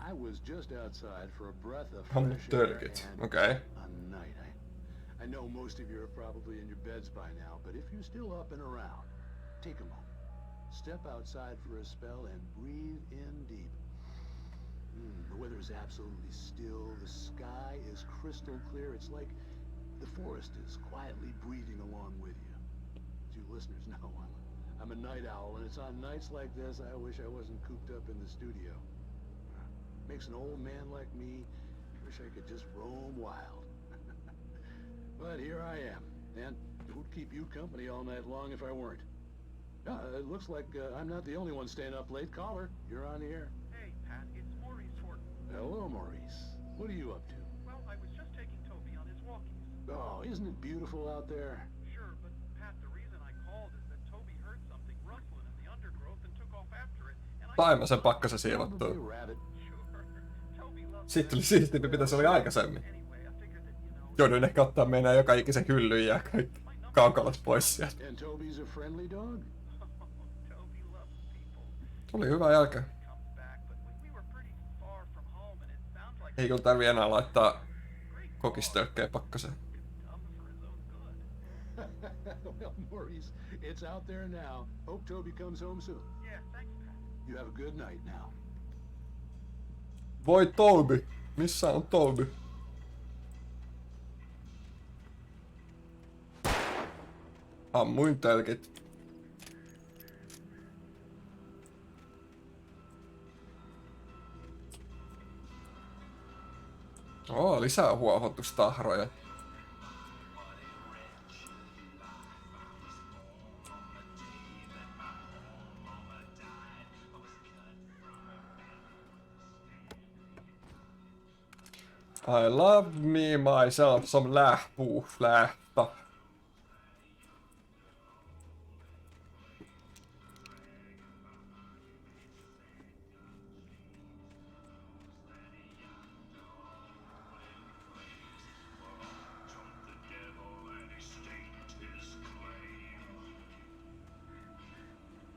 I was just outside for a breath of Hammut fresh air tölkit. and Okay. a night. I know most of you are probably in your beds by now, but if you're still up and around, take a moment. Step outside for a spell and breathe in deep. The weather is absolutely still. The sky is crystal clear. It's like the forest is quietly breathing along with you. As you listeners know, I'm a night owl, and it's on nights like this I wish I wasn't cooped up in the studio. Makes an old man like me wish I could just roam wild. But here I am, and It would keep you company all night long if I weren't. It looks like I'm not the only one staying up late. Caller, you're on the air. Hey, Pat, it's Maurice Horton. Hello, Maurice. What are you up to? Well, I was just taking Toby on his walkies. Oh, isn't it beautiful out there? Sure, but Pat, the reason I called is that Toby heard something rustling in the undergrowth and took off after it. And Saimme sen pakkasen siivottua. Sitten oli siistimpi, mitä se oli aikaisemmin. Jouduin ehkä ottaa meinaa joka ikisen hyllyn ja kaikki kaukalat pois sieltä. And Toby's a friendly dog? Tuli hyvä jälkeen. Ei kun tarvii enää laittaa kokistölkkejä pakkaseen. Well, Maurice, it's out there now. Hope Toby comes home soon. Yeah, thanks, Pat. You have a good night now. Voi Toby! Missä on Toby? Ammuin tölkit. Lisää huohotustahroja. I love me myself some lähtä.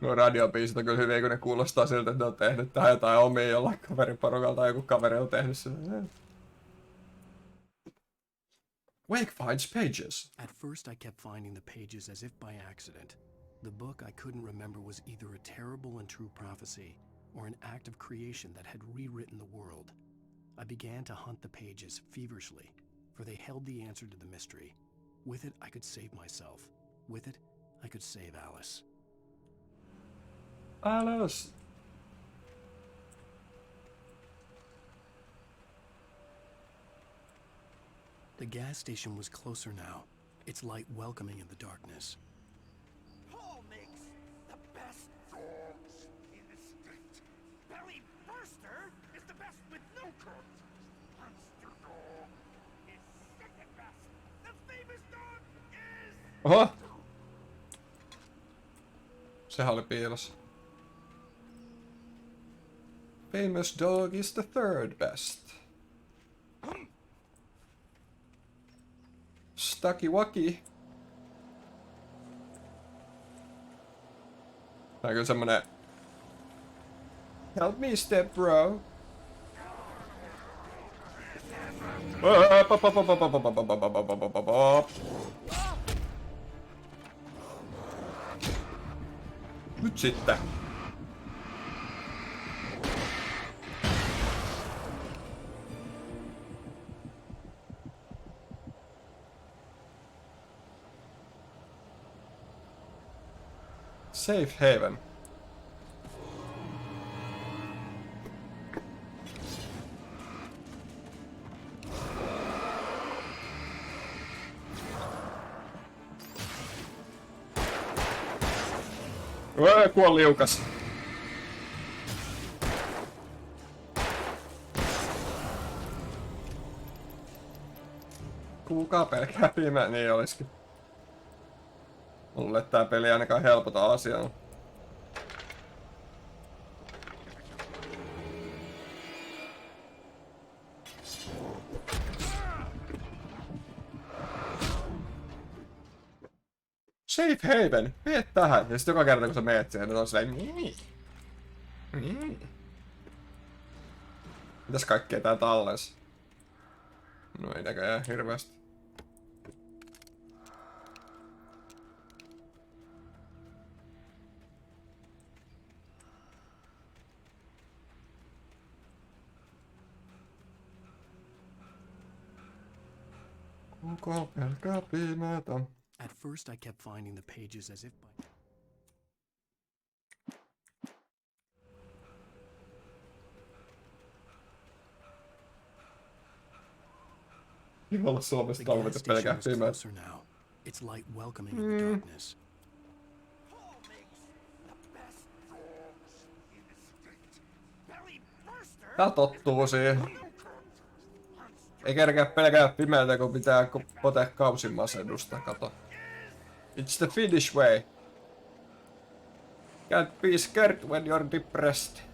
No radiobiisit on kyllä hyviä, kun ne kuulostaa siltä, että ne on tehnyt tähän jotain omia jollain kaveriporukalta tai joku kaveri on tehnyt sen. Wake finds pages. At first I kept finding the pages as if by accident. The book I couldn't remember was either a terrible and true prophecy or an act of creation that had rewritten the world. I began to hunt the pages feverishly, for they held the answer to the mystery. With it, I could save myself. With it, I could save Alice. Alice! The gas station was closer now, its light welcoming in the darkness. Paul makes the best dogs in the state. Belly Burster is the best with no coat. Monster Dog is second best. The famous dog is... Oho! Sehän oli piilossa. Famous dog is the third best. Stucky Waki. Tää on kyllä semmonen... Help me step bro. Nyt sitten. Safe haven. Kuoli liukas. Kuka pelkää pimeä, niin olisikin. Mulle tää peli ainakaan helpota asiaa. Safe haven, meet tähän. Ja sit joka kerta kun sä meet siihen, niin on silleen Mitäs kaikkea tää tallessa? No ei näköjään hirveästi. Kuka pelkää pimeätä? At first I kept finding the pages as if by... Kiva olla Suomessa talvet ja pelkää pimeätä. Now, its light welcoming in the darkness. Tää tottuu siihen. Ei kerkeä pelkää pimeältä, kun pitää potea kausin masennusta, kato. It's the Finnish way. Can't be scared when you're depressed.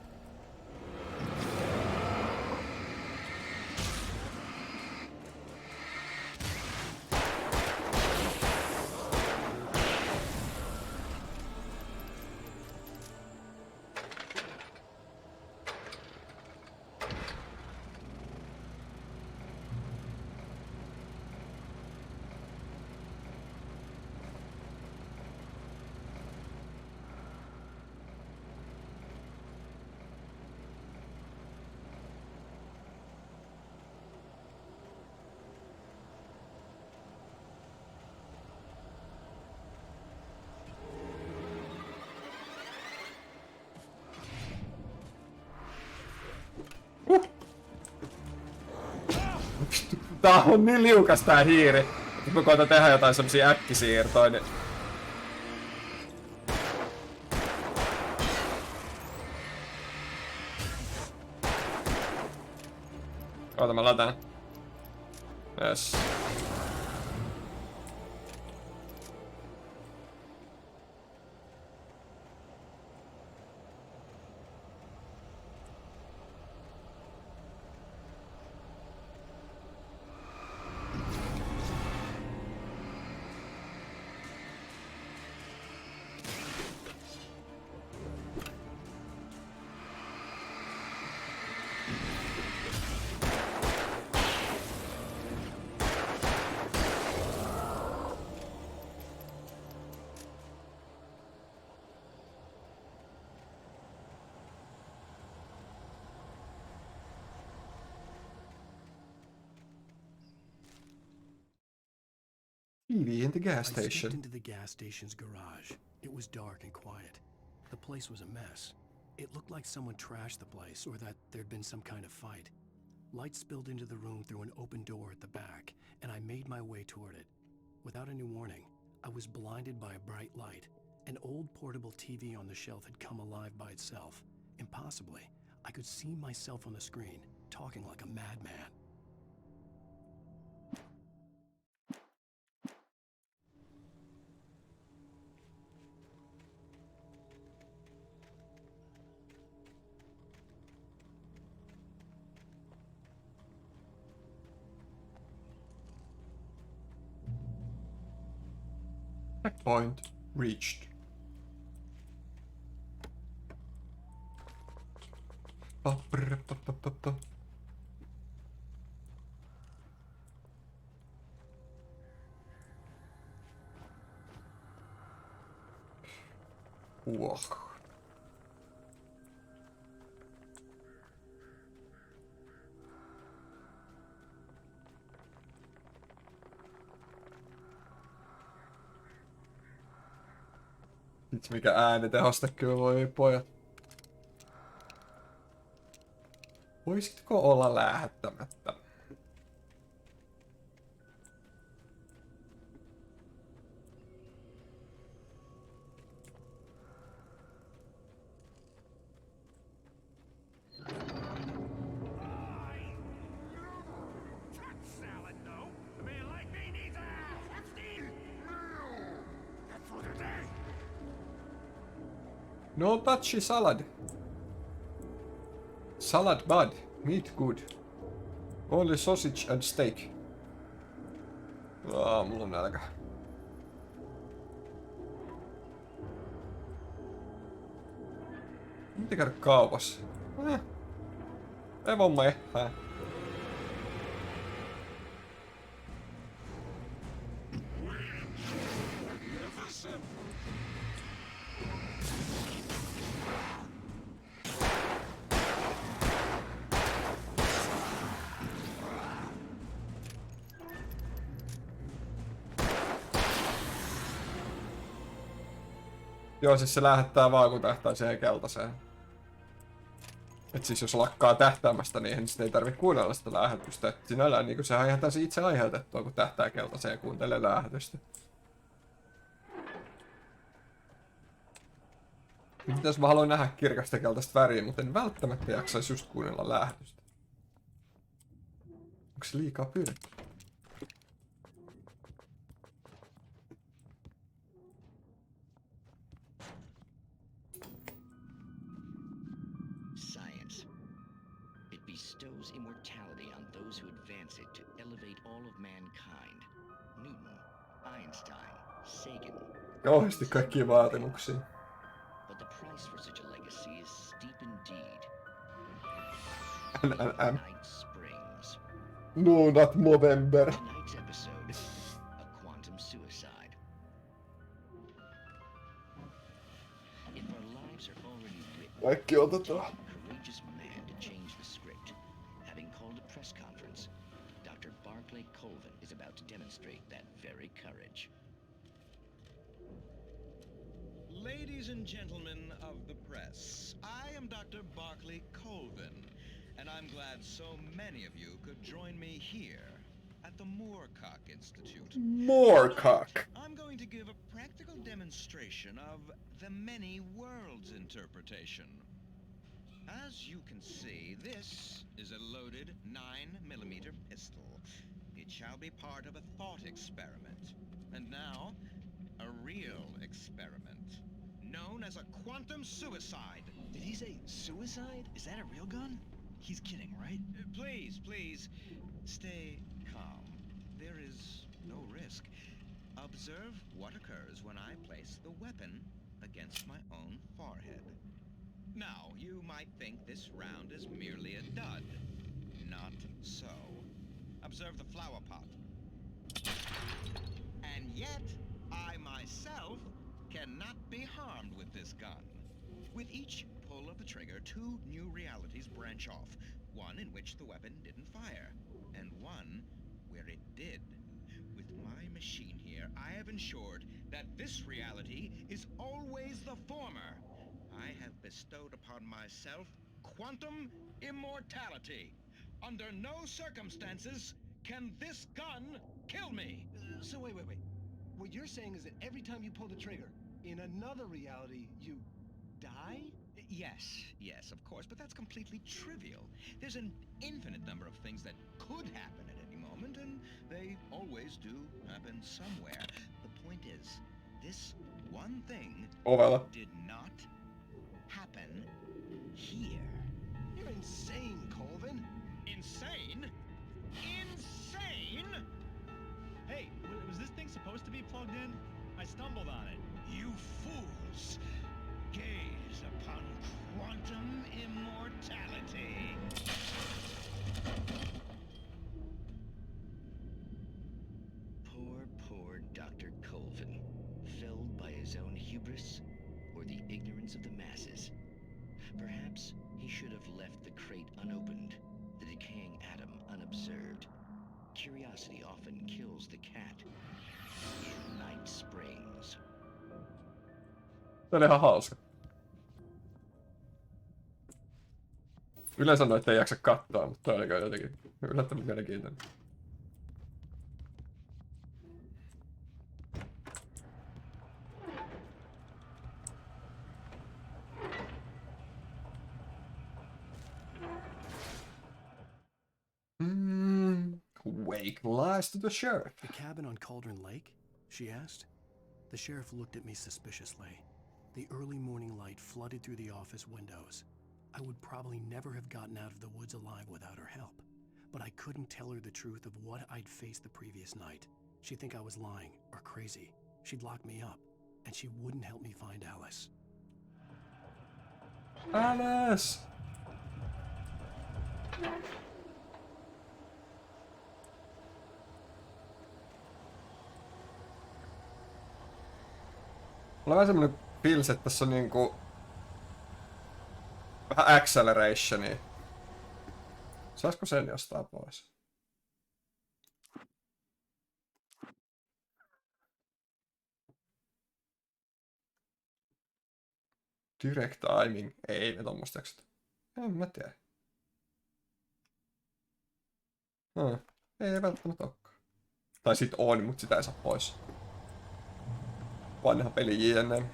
Tää on niin liukas tää hiiri. Nyt mä koitan tehdä jotain semmosia äkkisiirtoja, niin... Oota, mä lataan. Yes. TV in the gas I stepped station. into the gas station's garage. It was dark and quiet. The place was a mess. It looked like someone trashed the place or that there'd been some kind of fight. Light spilled into the room through an open door at the back, and I made my way toward it. Without any warning, I was blinded by a bright light. An old portable TV on the shelf had come alive by itself. Impossibly, I could see myself on the screen, talking like a madman. Checkpoint reached. Whoa. Nyt mikä äänitehoste kyllä, voi pojat. Voisitko olla lähettämättä? No touchy salad. Salad bad. Meat good. Only sausage and steak. Mulla on nälkä. Mitä käydä kaupassa? Ei vaan mehää. Joo, siis se lähettää vaan kun tähtää siihen keltaiseen. Et siis jos lakkaa tähtäämästä niihin, niin sitten ei tarvitse kuunnella sitä lähetystä. Et sinällään niin sehän on ihan täysin itse aiheutettua, kun tähtää keltaiseen ja kuuntelee lähetystä. Jos mä haluan nähdä kirkasta keltaista väriä, mutta en välttämättä jaksaisi just kuunnella lähdystä. Onko se liikaa pyydetty? Science. It bestows immortality on those who advance it to elevate all of mankind. Newton, Einstein, Sagan. Kauheasti kaikkia vaatimuksia. But the price for such a legacy is steep indeed. Night Springs. No, not Movember. Tonight's episode, a quantum suicide. If our lives are already written, Kaikki otetaan. courageous man to change the script. Having called a press conference, Dr. Barclay Colvin is about to demonstrate that very courage. Ladies and gentlemen of the press, I am Dr. Barclay Colvin, and I'm glad so many of you could join me here at the Moorcock Institute. Moorcock. I'm going to give a practical demonstration of the many worlds interpretation. As you can see, this is a loaded 9mm pistol. It shall be part of a thought experiment. And now, a real experiment, known as a quantum suicide. Did he say suicide? Is that a real gun? He's kidding, right? Please, please, stay calm. There is no risk. Observe what occurs when I place the weapon against my own forehead. Now, you might think this round is merely a dud. Not so. Observe the flower pot. And yet, I myself cannot be harmed with this gun. With each pull of the trigger, two new realities branch off. One in which the weapon didn't fire, and one where it did. With my machine here, I have ensured that this reality is always the former. I have bestowed upon myself quantum immortality. Under no circumstances can this gun kill me. So wait. What you're saying is that every time you pull the trigger, in another reality, you die? Yes, of course, but that's completely trivial. There's an infinite number of things that could happen at any moment, and they always do happen somewhere. The point is, this one thing did not happen here. You're insane, Colvin. Insane? Insane? Hey, was this thing supposed to be plugged in? I stumbled on it. You fools! Gaze upon quantum immortality. Poor Dr. Colvin, felled by his own hubris or the ignorance of the masses. Perhaps he should have left the crate unopened, the decaying atom unobserved. Curiosity often kills the cat. In Night Springs. Se oli ihan hauska. Yleensä noita ei jaksa katsoa, mutta toi oli jotenkin yllättävän mielenkiintoinen. Wake lies to the sheriff. The cabin on Cauldron Lake? She asked. The sheriff looked at me suspiciously. The early morning light flooded through the office windows. I would probably never have gotten out of the woods alive without her help, but I couldn't tell her the truth of what I'd faced the previous night. She'd think I was lying or crazy. She'd lock me up, and she wouldn't help me find Alice. Alice! Mulla on vähän semmonen feels, että tässä on niinku vähän accelerationia. Saisiko sen jostain pois? Direct timing. Ei me tommoista jakset. En mä tiedä. Ei välttämättä olekaan. Tai sit on, mut sitä ei saa pois. Vanha peli JNN.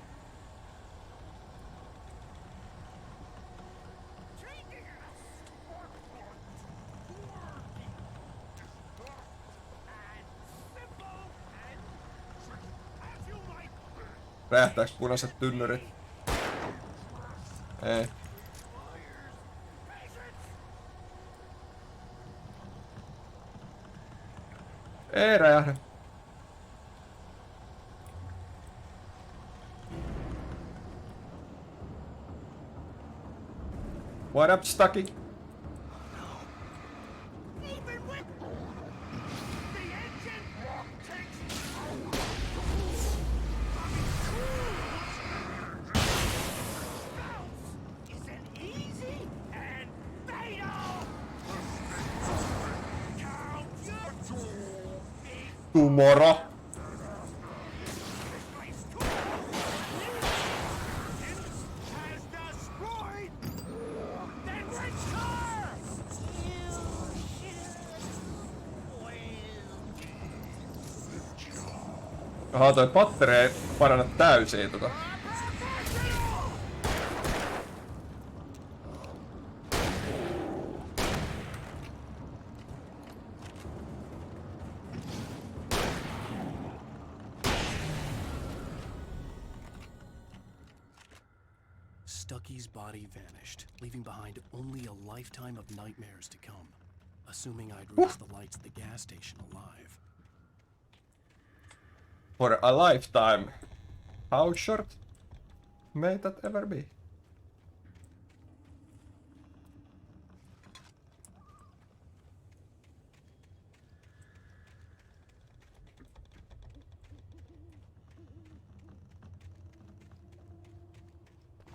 Räjähtääks punaiset tynnyrit? Ei. Ei räjähdä. What up, Stucky? Tomorrow. Aha, toi patteri ei paranna täysin tota. Stucky's body vanished, leaving behind only a lifetime of nightmares to come. Assuming I'd reached the lights at the gas station alive. For a lifetime. How short may that ever be?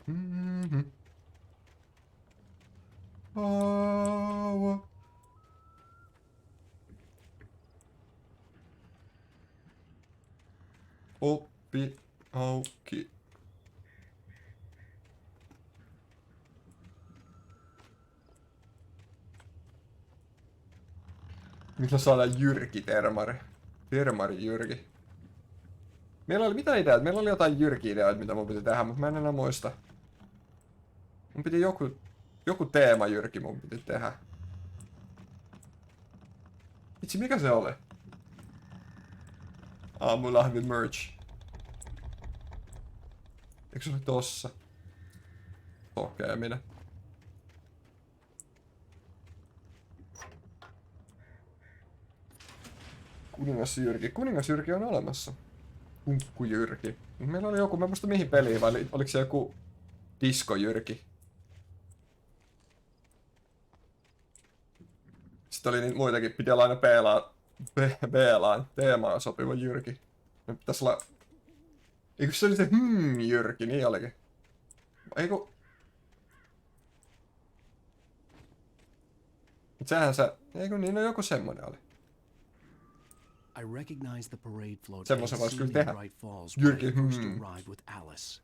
Mm-hmm. Oh. Oppi auki. Millä saadaan Jyrki Termari? Termari Jyrki. Meillä oli mitä ideoita? Meillä oli jotain Jyrki-ideoita, mitä mun piti tehdä, mutta mä en enää muista. Mun piti joku teema Jyrki mun piti tehdä. Itse mikä se oli? Aamulahvi merch. Eikö se oli tossa? Okei, minä. Kuningas Jyrki. Kuningas Jyrki on olemassa. Kunkku Jyrki. Meillä oli joku, mä en muista mihin peliin, vai oliko se joku Disco Jyrki? Sitten oli niitä muitakin, piti olla aina B-laan teemaan sopiva Jyrki. Me pitäis olla... Eikö se oli se Jyrki, niin olikin. Eiku... Mut sehän se... Eiku niin, no joku semmonen oli. I recognized the parade float Semmoisen vois kyllä tehdä. Bright Falls Jyrki, when I first arrived with Alice.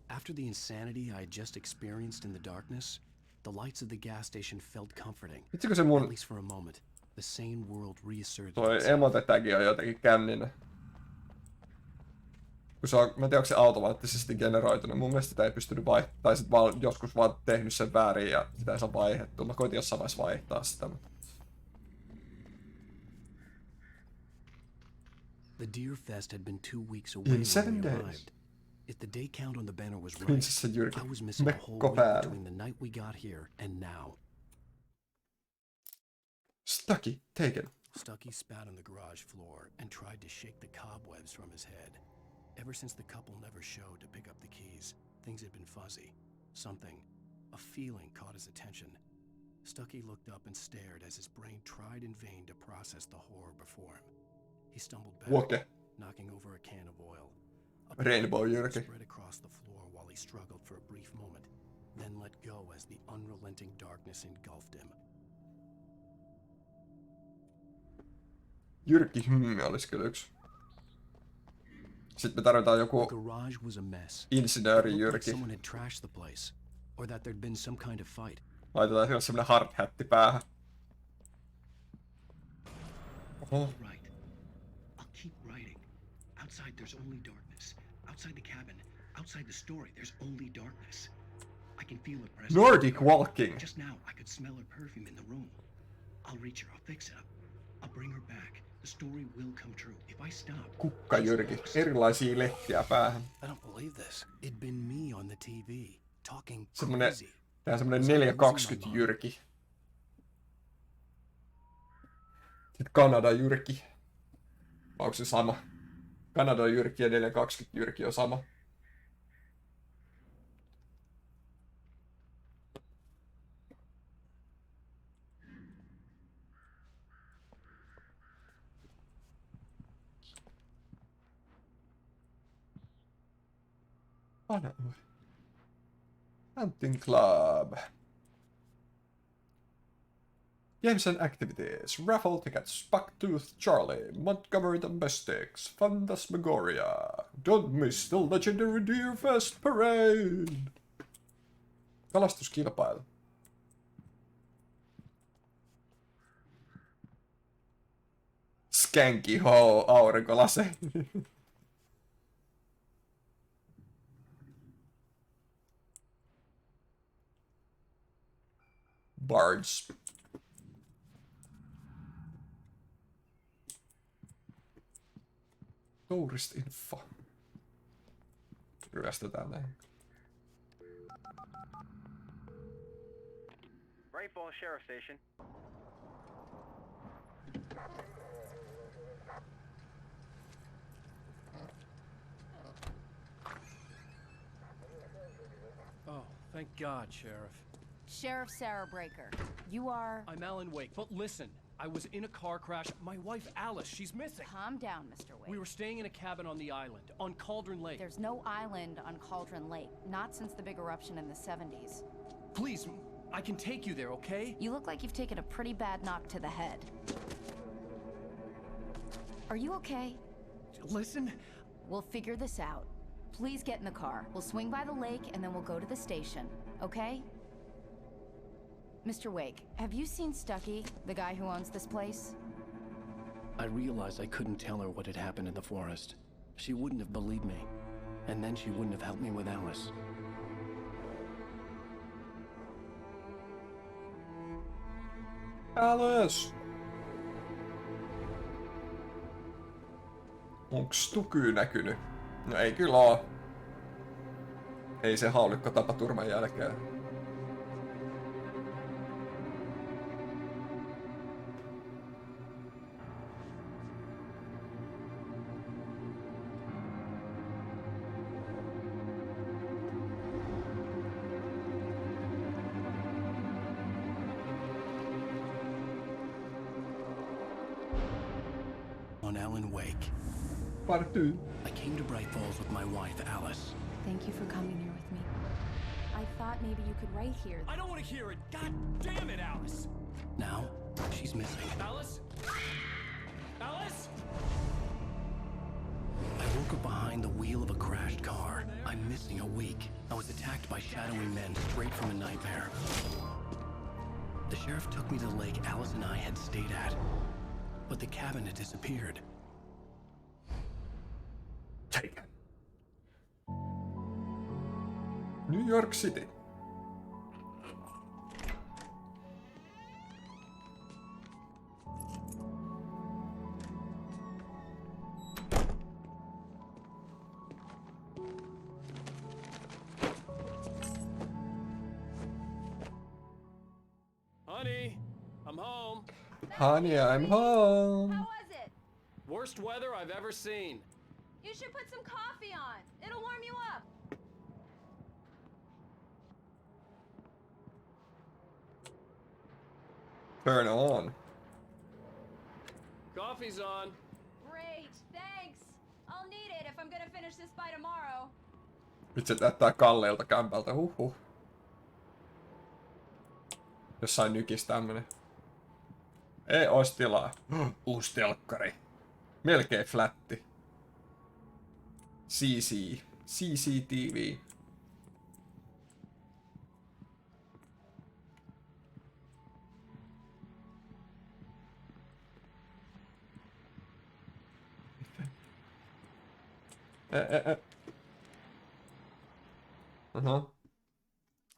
After the insanity I had just experienced in the darkness, the lights of the gas station felt comforting. Vitsikö se mun... At least for a moment, the sane world reasserted Toi emote-tagi on jotenkin känninen. Kun se on, mä en tiedä onko se automaattisesti generoitunut, mun mielestä sitä ei pystynyt vaihtamaan, tai sit vaan joskus vaan tehnyt sen väärin ja sitä ei saa vaihdettua. Mä koitin jossain vaiheessa vaihtaa sitä, mutta... The Deer Fest had been 2 weeks away when we arrived. If the day count on the banner was right, I was missing a whole week between the night we got here and now. Stucky, taken. Stucky spat on the garage floor and tried to shake the cobwebs from his head. Ever since the couple never showed to pick up the keys, things had been fuzzy. Something, a feeling caught his attention. Stucky looked up and stared as his brain tried in vain to process the horror before him. He stumbled back, knocking over a can of oil. Rainbow Jyrki. Spread across the floor while he struggled for a brief moment, then let go as the unrelenting darkness engulfed him. Jyrki olisi kyllä yksi. Sitten me tarvitaan joku insinööri Jyrki. Laitetaan sille semmonen hard hatti päähän. Oho. Outside there's only darkness. Outside the cabin, outside the story, there's only darkness. I can feel it present. Nordic walking. Just now, I could smell her perfume in the room. I'll reach her, I'll fix it up. I'll bring her back, the story will come true if I stop. Kukkajyrki. Erilaisia lehtiä päähän. I don't believe this. It'd been me on the TV, talking Semmonen, crazy. tää semmonen 420 jyrki. Sitten Kanadan jyrki. Onko se sama? Kanadan jyrki ja 420 jyrki on sama. Hunting Club. Games and activities. Raffle tickets. Bucktooth Charlie. Montgomery Domestics. Phantasmagoria. Don't miss the legendary Deer Fest Parade. Kalastuskilpailu. Skanky Ho aurinkolase. Bards. Tourist info. Ryöstetään näin. Bright Falls Sheriff Station. Oh, thank God, Sheriff. Sheriff Sarah Breaker. You are... I'm Alan Wake, but listen. I was in a car crash. My wife, Alice, she's missing. Calm down, Mr. Wake. We were staying in a cabin on the island, on Cauldron Lake. There's no island on Cauldron Lake. Not since the big eruption in the 70s. Please, I can take you there, okay? You look like you've taken a pretty bad knock to the head. Are you okay? Listen. We'll figure this out. Please get in the car. We'll swing by the lake and then we'll go to the station, okay? Mr. Wake, have you seen Stucky, the guy who owns this place? I realized I couldn't tell her what had happened in the forest. She wouldn't have believed me. And then she wouldn't have helped me with Alice. Alice! Onks Tuky näkynyt? No ei kyllä oo. Ei se haulikko tapaturman jälkeen. On Alan Wake. Party. I came to Bright Falls with my wife, Alice. Thank you for coming here with me. I thought maybe you could write here. I don't want to hear it. God damn it, Alice. Now, she's missing. Alice? Alice? I woke up behind the wheel of a crashed car. I'm missing a week. I was attacked by shadowy men straight from a nightmare. The sheriff took me to the lake Alice and I had stayed at. But the cabin had disappeared. Taken. New York City. Honey, I'm home. Honey, I'm home. How was it? Worst weather I've ever seen. You should put some coffee on. It'll warm you up. Turn on. Coffee's on. Great, thanks. I'll need it if I'm gonna finish this by tomorrow. Nyt se näyttää kalleilta kämpältä. Huhhuh. Jossain nykis tämmönen. Ei ois tilaa. Uusi telkkari. Melkein flatti. CCTV.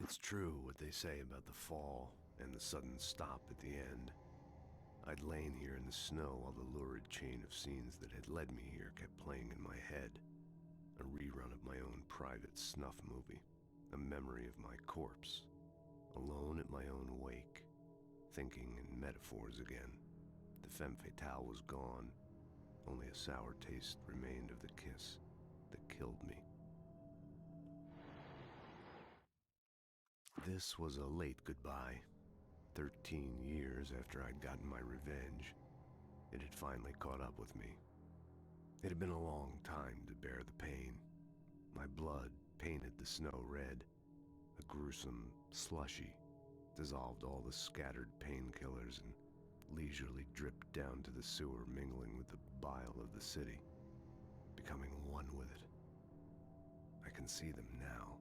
It's true what they say about the fall and the sudden stop at the end. I'd lain here in the snow while the lurid chain of scenes that had led me here kept playing in my head. A rerun of my own private snuff movie. A memory of my corpse. Alone at my own wake. Thinking in metaphors again. The femme fatale was gone. Only a sour taste remained of the kiss that killed me. This was a late goodbye. 13 years after I'd gotten my revenge, it had finally caught up with me. It had been a long time to bear the pain. My blood painted the snow red. A gruesome slushy dissolved all the scattered painkillers and leisurely dripped down to the sewer, mingling with the bile of the city, becoming one with it. I can see them now,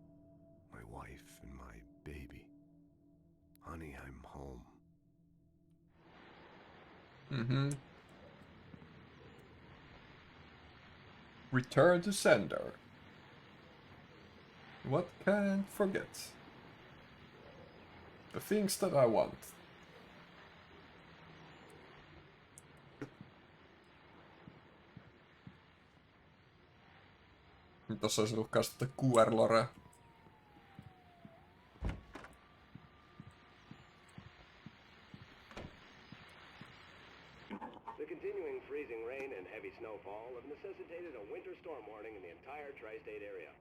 my wife and my baby. Honey, I'm home. Return to sender. What can't forget? The things that I want. Tossa olisi ollut kans tätä QR-lorea. The continuing freezing rain and heavy snowfall have necessitated a winter storm warning in the entire tri-state area.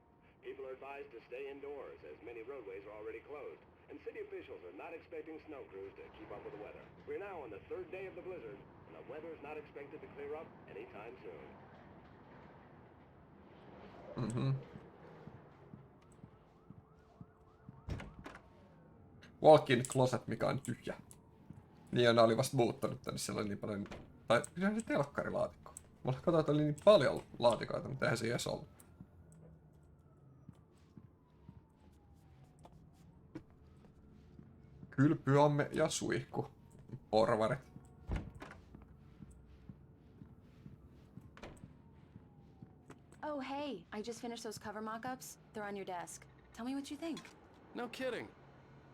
People are advised to stay indoors as many roadways are already closed, and city officials are not expecting snow crews to keep up with the weather. We're now on the third day of the blizzard, and the weather is not expected to clear up anytime soon. Walk-in closet, mikä on tyhjä. Niin ja oli vasta muuttanut tänne, siellä oli niin paljon... Tai kyllä se telkkarilaatikko. Mä katsoin, että oli niin paljon laatikoita, mutta eihän se edes ollut. Kylpyamme ja suihku. Porvarit. Oh, hey, I just finished those cover mock-ups. They're on your desk. Tell me what you think. No kidding.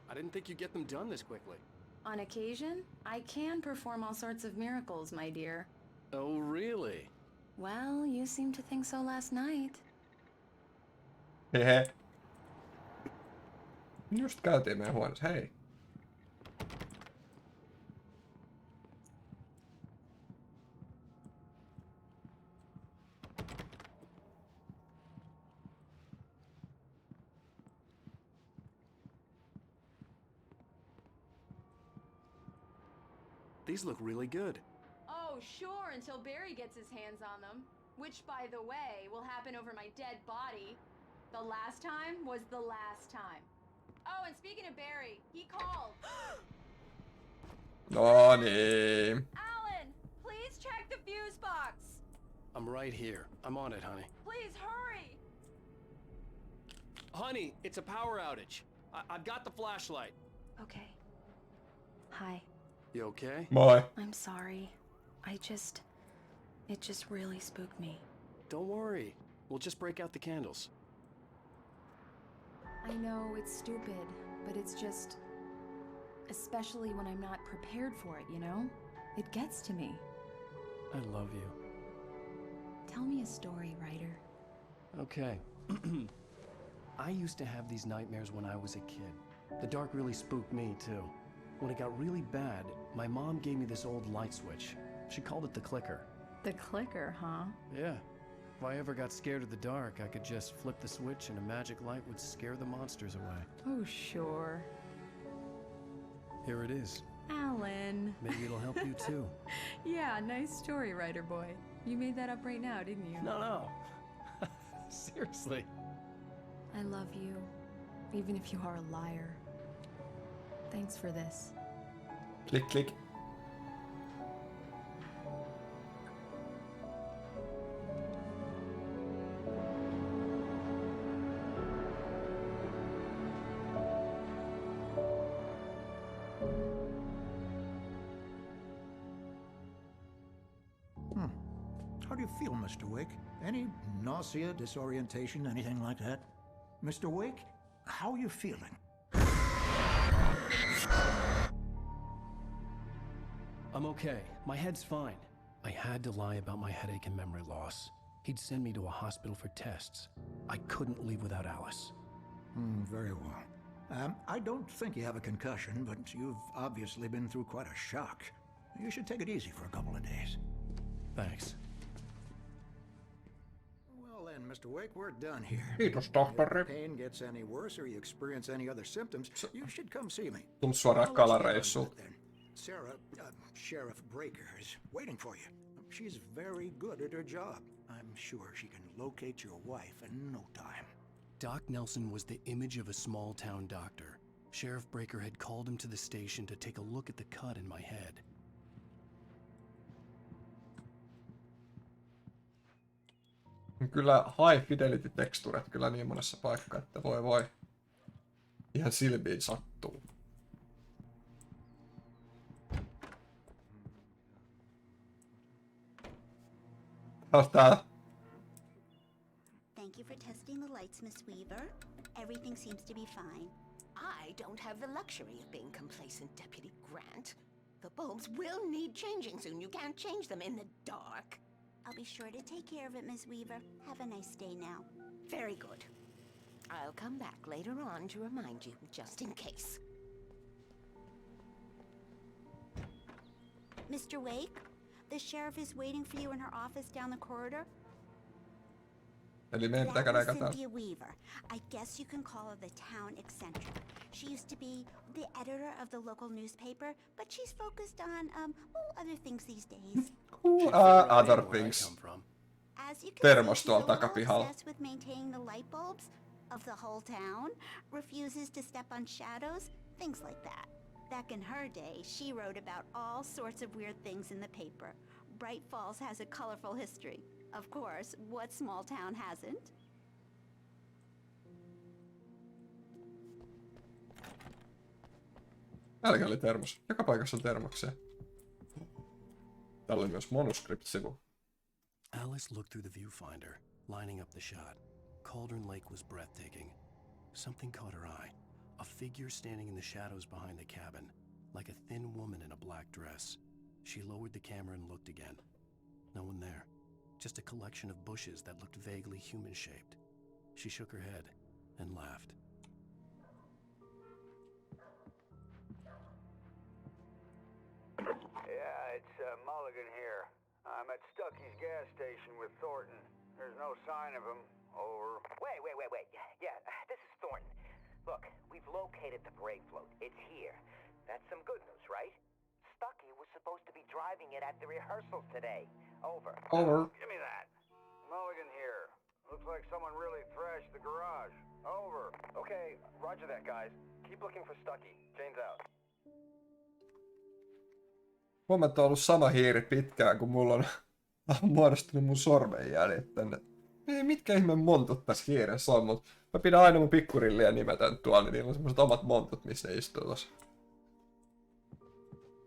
I didn't think you'd get them done this quickly. On occasion, I can perform all sorts of miracles, my dear. Oh, really? Well, you seemed to think so last night. Hehe. Just käytiin meidän huoneessa, hei. These look really good. Oh, sure, until Barry gets his hands on them. Which, by the way, will happen over my dead body. The last time was the last time. Oh, and speaking of Barry, he called. No niin. Alan, please check the fuse box. I'm right here. I'm on it, honey. Please hurry. Honey, it's a power outage. I've got the flashlight. Okay. Hi. You okay? Bye. I'm sorry. It just really spooked me. Don't worry. We'll just break out the candles. I know it's stupid, but it's just... Especially when I'm not prepared for it, you know? It gets to me. I love you. Tell me a story, writer. Okay. I used to have these nightmares when I was a kid. The dark really spooked me, too. When it got really bad, my mom gave me this old light switch. She called it the clicker. The clicker, huh? Yeah. If I ever got scared of the dark, I could just flip the switch and a magic light would scare the monsters away. Oh, sure. Here it is. Alan. Maybe it'll help you too. Yeah, nice story, writer boy. You made that up right now, didn't you? No. Seriously. I love you, even if you are a liar. Thanks for this. Click, click. How do you feel, Mr. Wake? Any nausea, disorientation, anything like that? Mr. Wake, how are you feeling? I'm okay. My head's fine. I had to lie about my headache and memory loss. He'd send me to a hospital for tests. I couldn't leave without Alice. Very well. I don't think you have a concussion, but you've obviously been through quite a shock. You should take it easy for a couple of days. Thanks. Well then, Mr. Wake, we're done here. Kiitos, If tohtori. the pain gets any worse or you experience any other symptoms, you should come see me. Tum suoraan kalareissulta. Sarah, Sheriff Breaker, is waiting for you. She's very good at her job. I'm sure she can locate your wife in no time. Doc Nelson was the image of a small-town doctor. Sheriff Breaker had called him to the station to take a look at the cut in my head. Kyllä high fidelity teksturet kyllä niin monessa paikkaa, että voi. Ihan silmiin sattuu. Tää. Thank you for testing the lights, Miss Weaver. Everything seems to be fine. I don't have the luxury of being complacent, Deputy Grant. The bulbs will need changing soon. You can't change them in the dark. I'll be sure to take care of it, Miss Weaver. Have a nice day now. Very good. I'll come back later on to remind you, just in case. Mr. Wake, the sheriff is waiting for you in her office down the corridor. Eli meidän That pitää was käydä Cynthia Weaver. I guess you can call her the town eccentric. She used to be the editor of the local newspaper, but she's focused on, other things these days. Other things. As you can Termos see, she's tuolla a little takapihalla. obsessed with maintaining the light bulbs of the whole town, refuses to step on shadows, things like that. Back in her day, she wrote about all sorts of weird things in the paper. Bright Falls has a colorful history. Of course, what small town hasn't? Täälläkin oli termos. Joka paikassa on termoksia. Täällä oli myös manuscript-sivu. Alice looked through the viewfinder, lining up the shot. Cauldron Lake was breathtaking. Something caught her eye. A figure standing in the shadows behind the cabin, like a thin woman in a black dress. She lowered the camera and looked again. No one there. Just a collection of bushes that looked vaguely human-shaped. She shook her head and laughed. Yeah, it's Mulligan here. I'm at Stucky's gas station with Thornton. There's no sign of him. Over. Wait. Yeah, this is Thornton. Look, we've located the brake float. It's here. That's some good news, right? Stucky was supposed to be driving it at the rehearsals today. Over. Over. Give me that. Mulligan here. Looks like someone really thrashed the garage. Over. Okay, roger that, guys. Keep looking for Stucky. Jane's out. Huomaat, että on ollut sama hiiri pitkään, kun mulla on muodostunut mun sormenjäljet tänne. Mitkä ihmeen montut tässä hiiressä on, mutta mä pidän aina mun pikkurilliä nimetön tuolla, niin niillä on semmoset omat montut, missä ne istuu tossa.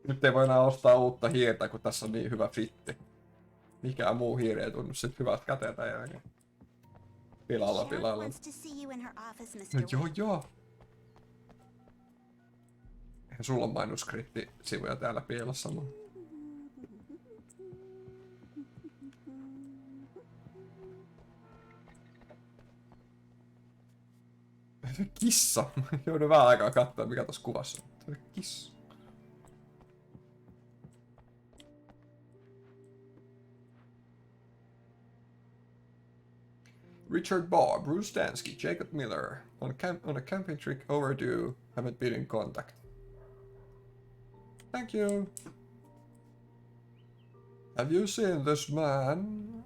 Nyt ei voi enää ostaa uutta hiirtä, kun tässä on niin hyvä fitti. Mikään muu hiiri ei tunnu sit hyvältä käteeltä jälkeen. Pilalla. Joo. Eihän sulla on manuskriptisivuja täällä piilossa, mutta... Kissa! Joudun vähän aikaa katsoa, mikä tossa kuvassa on. Kissa. Richard Barr, Bruce Dansky, Jacob Miller. On a camping trip overdue. Haven't been in contact. Thank you. Have you seen this man?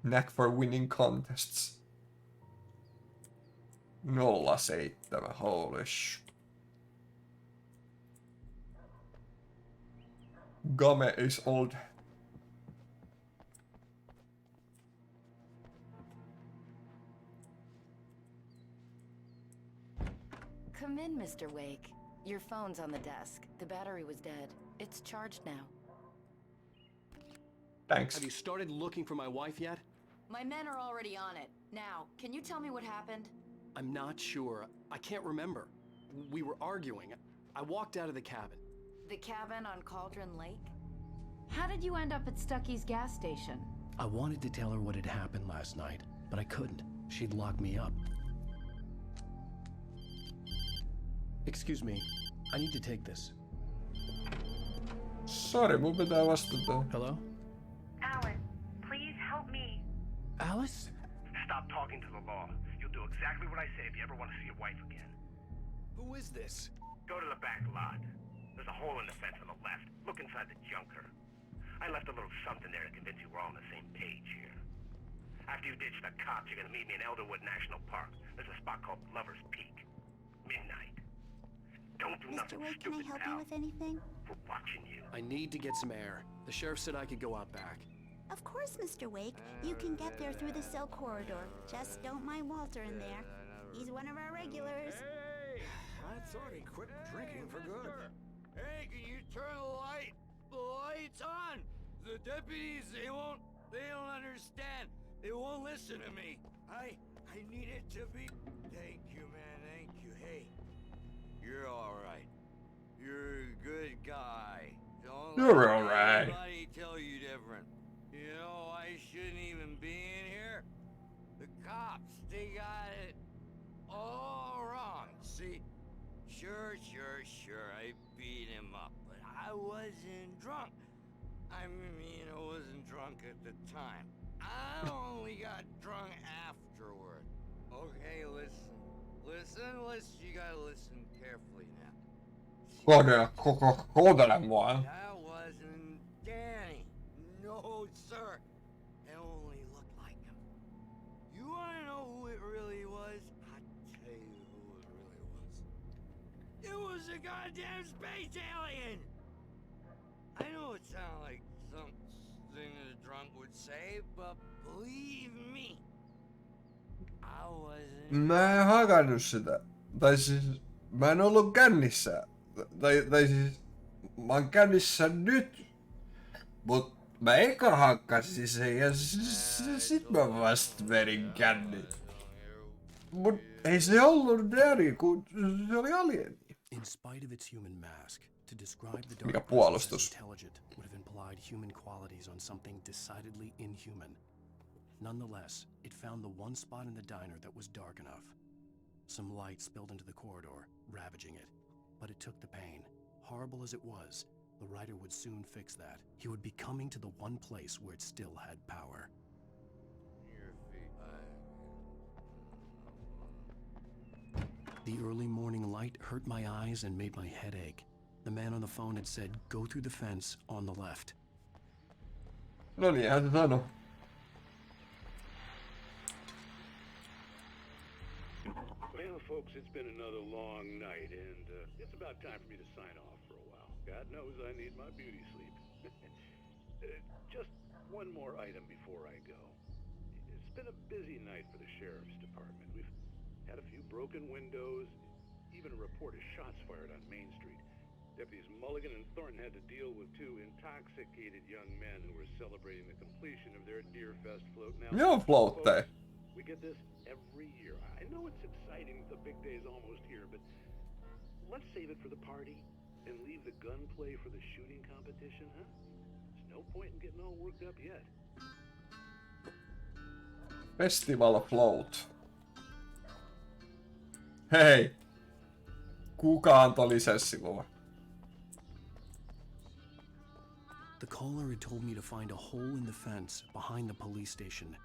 Knack for winning contests. 07. Holy sh... Game is old. Come in, Mr. Wake. Your phone's on the desk. The battery was dead. It's charged now. Thanks. Have you started looking for my wife yet? My men are already on it. Now, can you tell me what happened? I'm not sure. I can't remember. We were arguing. I walked out of the cabin. The cabin on Cauldron Lake? How did you end up at Stucky's gas station? I wanted to tell her what had happened last night, but I couldn't. She'd lock me up. Excuse me, I need to take this. Sorry, mun pitää vastata. Hello? Alan, please help me. Alice? Stop talking to the law. You'll do exactly what I say if you ever want to see your wife again. Who is this? Go to the back lot. There's a hole in the fence on the left. Look inside the junker. I left a little something there to convince you we're all on the same page here. After you ditch the cops, you're gonna meet me in Elderwood National Park. There's a spot called Lover's Peak. Midnight. Don't do Mr. nothing Wake, can I stupid, help pal. you with anything? We're watching you. I need to get some air. The sheriff said I could go out back. Of course, Mr. Wake. You can get there through the cell corridor. Just don't mind Walter in there. He's one of our regulars. Hey! I thought he quit drinking for good. Hey, can you turn the light? The light's on! The deputies, they don't understand. They won't listen to me. I need it to be... Thank you, man, thank you. Hey, you're alright. You're a good guy. Don't You're let alright. anybody tell you different. You know, I shouldn't even be in here. The cops, they got it all wrong. See, sure, I beat him up, but I wasn't drunk. I mean, I wasn't drunk at the time. I only got drunk afterward. Okay, listen. You gotta listen carefully now. Kuuntele mua. That wasn't Danny. No, sir. It only looked like him. You wanna know who it really was? I'll tell you who it really was. It was a goddamn space alien! I know it sounds like something a drunk would say, but believe me, I wasn't... Mä en hakannut sitä. Tai siis, mä en ollut kännissä. Tai siis, mä oon kännissä nyt. Mut mä eka hakkasin sen ja sit mä vasta vedin känni. Mut ei se ollut Danny, kun se oli alieni. In spite of its human mask, to describe the Mikä dark puolustus? as intelligent would have implied human qualities on something decidedly inhuman. Nonetheless, it found the one spot in the diner that was dark enough. Some light spilled into the corridor, ravaging it. But it took the pain. Horrible as it was, the writer would soon fix that. He would be coming to the one place where it still had power. The early morning light hurt my eyes and made my head ache. The man on the phone had said, go through the fence on the left. No niin, hän se sanoi. Well, folks, it's been another long night, and it's about time for me to sign off for a while. God knows I need my beauty sleep. Just one more item before I go. It's been a busy night for the Sheriff's Department. We've had a few broken windows, even a report of shots fired on Main Street. Deputies Mulligan and Thornton had to deal with two intoxicated young men who were celebrating the completion of their Deerfest float. Now, Joo, floatte. we get this every year. I know it's exciting, the big day is almost here, but let's save it for the party and leave the gunplay for the shooting competition, huh? There's no point in getting all worked up yet. Festival float. Hei! Kuka antoi lisenssiluvan? The caller had told me to find a hole in the fence behind the police station.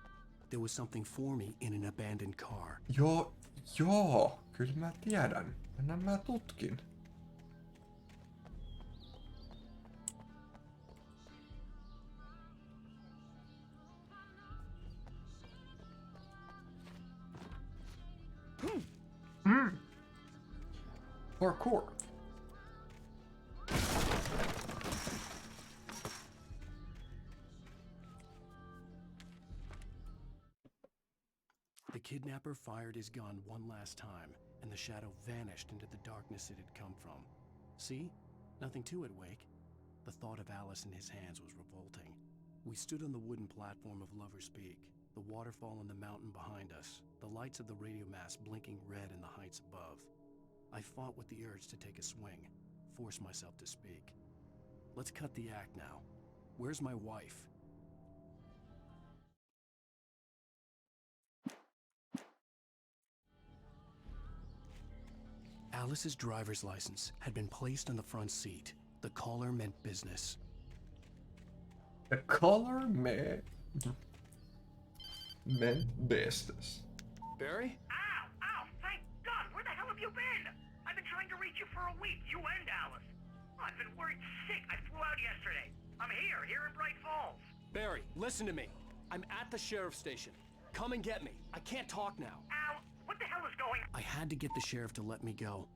There was something for me in an abandoned car. Joo, kyllä mä tiedän. Mennään mä tutkin. Parkour. The kidnapper fired his gun one last time, and the shadow vanished into the darkness it had come from. See? Nothing to it, Wake. The thought of Alice in his hands was revolting. We stood on the wooden platform of Lover's Peak, the waterfall on the mountain behind us, the lights of the radio mast blinking red in the heights above. I fought with the urge to take a swing, force myself to speak. Let's cut the act now. Where's my wife? Alice's driver's license had been placed on the front seat. The collar meant business. The collar meant business. Barry? Ow! Ow! Thank God! Where the hell have you been? I've been trying to reach you for a week, you and Alice. I've been worried sick. I flew out yesterday. I'm here in Bright Falls. Barry, listen to me. I'm at the sheriff's station. Come and get me. I can't talk now. Al, what the hell is going on? I had to get the sheriff to let me go.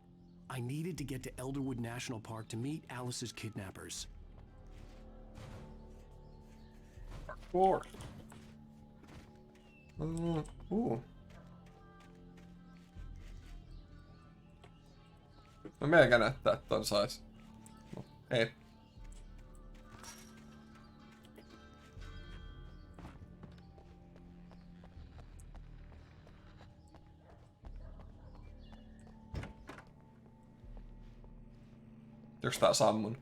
I needed to get to Elderwood National Park to meet Alice's kidnappers. Or ooh. No meikä näyttää, että ton sais. No, ei. Onks tää sammun?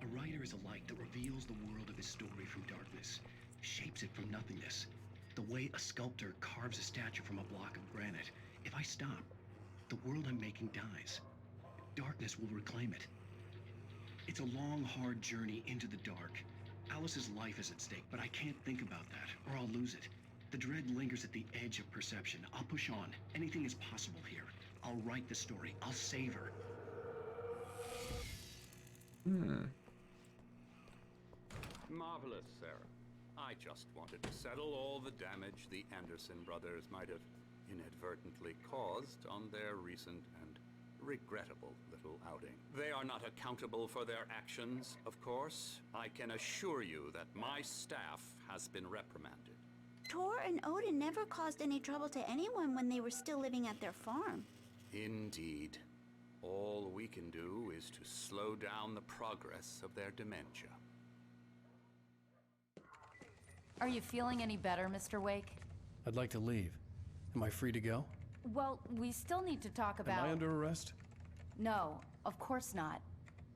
A writer is a light that reveals the world of his story from darkness, shapes it from nothingness. The way a sculptor carves a statue from a block of granite. If I stop, the world I'm making dies. Darkness will reclaim it. It's a long, hard journey into the dark. Alice's life is at stake, but I can't think about that, or I'll lose it. The dread lingers at the edge of perception. I'll push on. Anything is possible here. I'll write the story. I'll save her. Marvelous, Sarah. I just wanted to settle all the damage the Anderson brothers might have inadvertently caused on their recent and regrettable little outing. They are not accountable for their actions, of course. I can assure you that my staff has been reprimanded. Tor and Odin never caused any trouble to anyone when they were still living at their farm. Indeed. All we can do is to slow down the progress of their dementia. Are you feeling any better, Mr. Wake? I'd like to leave. Am I free to go? Well, we still need to talk about... Am I under arrest? No, of course not.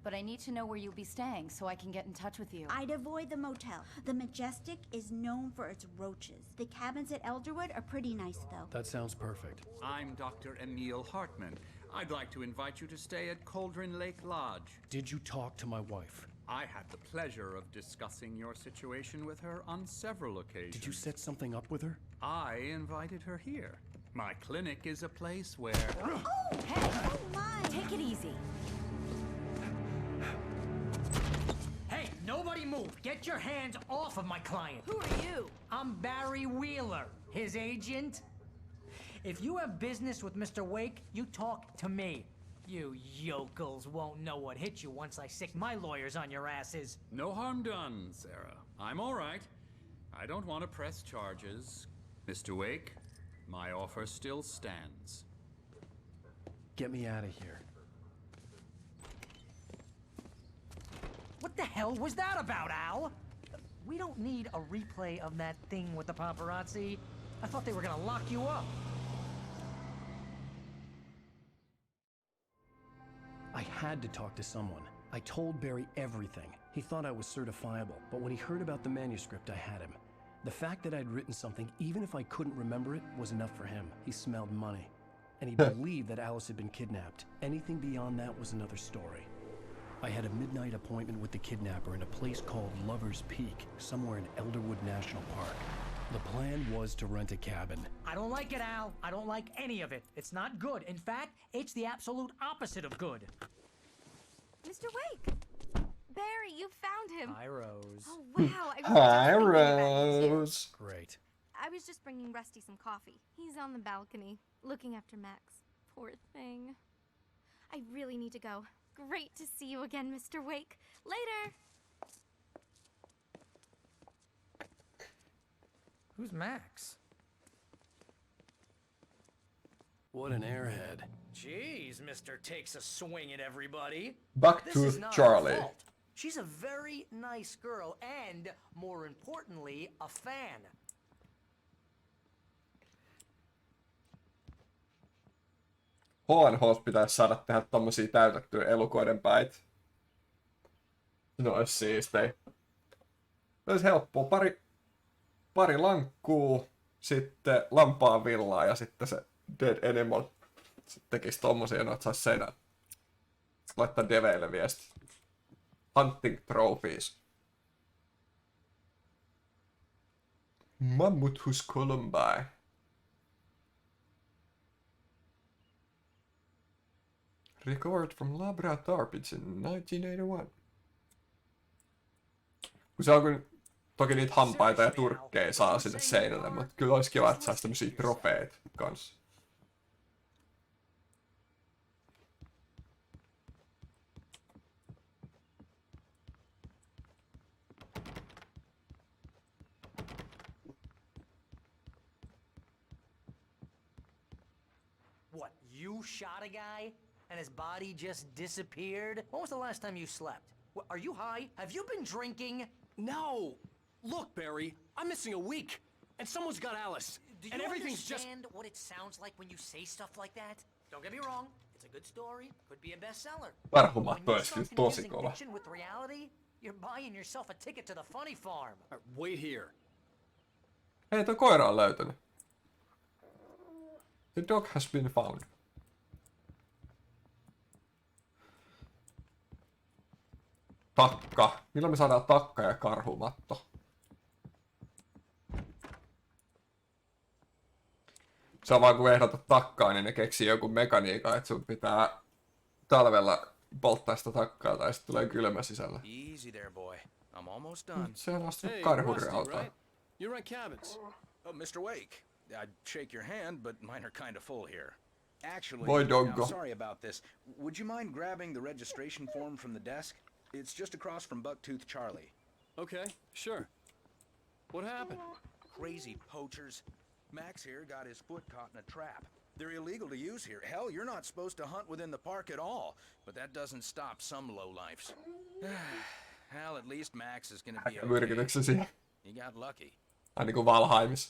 But I need to know where you'll be staying so I can get in touch with you. I'd avoid the motel. The Majestic is known for its roaches. The cabins at Elderwood are pretty nice, though. That sounds perfect. I'm Dr. Emil Hartman. I'd like to invite you to stay at Cauldron Lake Lodge. Did you talk to my wife? I had the pleasure of discussing your situation with her on several occasions. Did you set something up with her? I invited her here. My clinic is a place where... Oh, hey! Oh, my! Take it easy. Hey, nobody move! Get your hands off of my client! Who are you? I'm Barry Wheeler, his agent. If you have business with Mr. Wake, you talk to me. You yokels won't know what hit you once I sick my lawyers on your asses. No harm done, Sarah. I'm all right. I don't want to press charges. Mr. Wake, my offer still stands. Get me out of here. What the hell was that about, Al? We don't need a replay of that thing with the paparazzi. I thought they were gonna lock you up. I had to talk to someone. I told Barry everything. He thought I was certifiable, but when he heard about the manuscript, I had him. The fact that I'd written something, even if I couldn't remember it, was enough for him. He smelled money. And he believed that Alice had been kidnapped. Anything beyond that was another story. I had a midnight appointment with the kidnapper in a place called Lover's Peak, somewhere in Elderwood National Park. The plan was to rent a cabin. I don't like it, Al. I don't like any of it. It's not good. In fact, it's the absolute opposite of good. Mr. Wake! Barry, you found him. Hi, Rose. Oh, wow. Hi, Rose. Great. I was just bringing Rusty some coffee. He's on the balcony, looking after Max. Poor thing. I really need to go. Great to see you again, Mr. Wake. Later! Who's Max? What an airhead. Jeez, Mr. Takes a swing at everybody. Bucktooth This is not Charlie. her fault. She's a very nice girl and, more importantly, a fan. HNH pitäisi saada tehdä tommosia täytettyjä elukoiden päitä. No ois siistei. Olisi helppoa. Pari lankkuu, sitten lampaan villaa ja sitten se Dead Animal. Sitten tekisi tommosia, noita sais seinään. Laittaa deveille viesti. Hunting trophies. Mammuthus Columbi. Recovered from laboratories in 1981. Kun se on kun toki niitä hampaita ja turkkeja saa sinne seinälle, mutta kyllä olisi kiva, että saisi tämmösiä trofeita kanssa. What, you shot a guy and his body just disappeared? When was the last time you slept? What, are you high? Have you been drinking? No! Look, Barry, I'm missing a week, and someone's got Alice. Do you and everything's just... understand what it sounds like when you say stuff like that? Don't get me wrong, it's a good story, could be a bestseller. Karhumatto olisi kyllä tosi kova. Fiction with reality, you're buying yourself a ticket to the funny farm. Wait here. Hei, toi koira on löytänyt. The dog has been found. Takka. Milloin me saadaan takka ja karhumatto? Se on vaan kun ehdotat takkaa, niin ne keksii joku mekaniikan, että sun pitää talvella polttaa sitä takkaa tai sitten tulee kylmä sisällä. Easy there, boy. I'm almost done. Se on astunut karhurautaan. You rent cabins. Oh, Mr. Wake. I'd shake your hand, but mine are kind of full here. Actually, Boy, doggo. I'm sorry about this. Would you mind grabbing the registration form from the desk? It's just across from Bucktooth Charlie. Okay, sure. What happened? Crazy poachers. Max here got his foot caught in a trap. They're illegal to use here. Hell, you're not supposed to hunt within the park at all. But that doesn't stop some lowlifes. Hell, at least Max is gonna be okay. He got lucky. Aina kuin Valheimissa.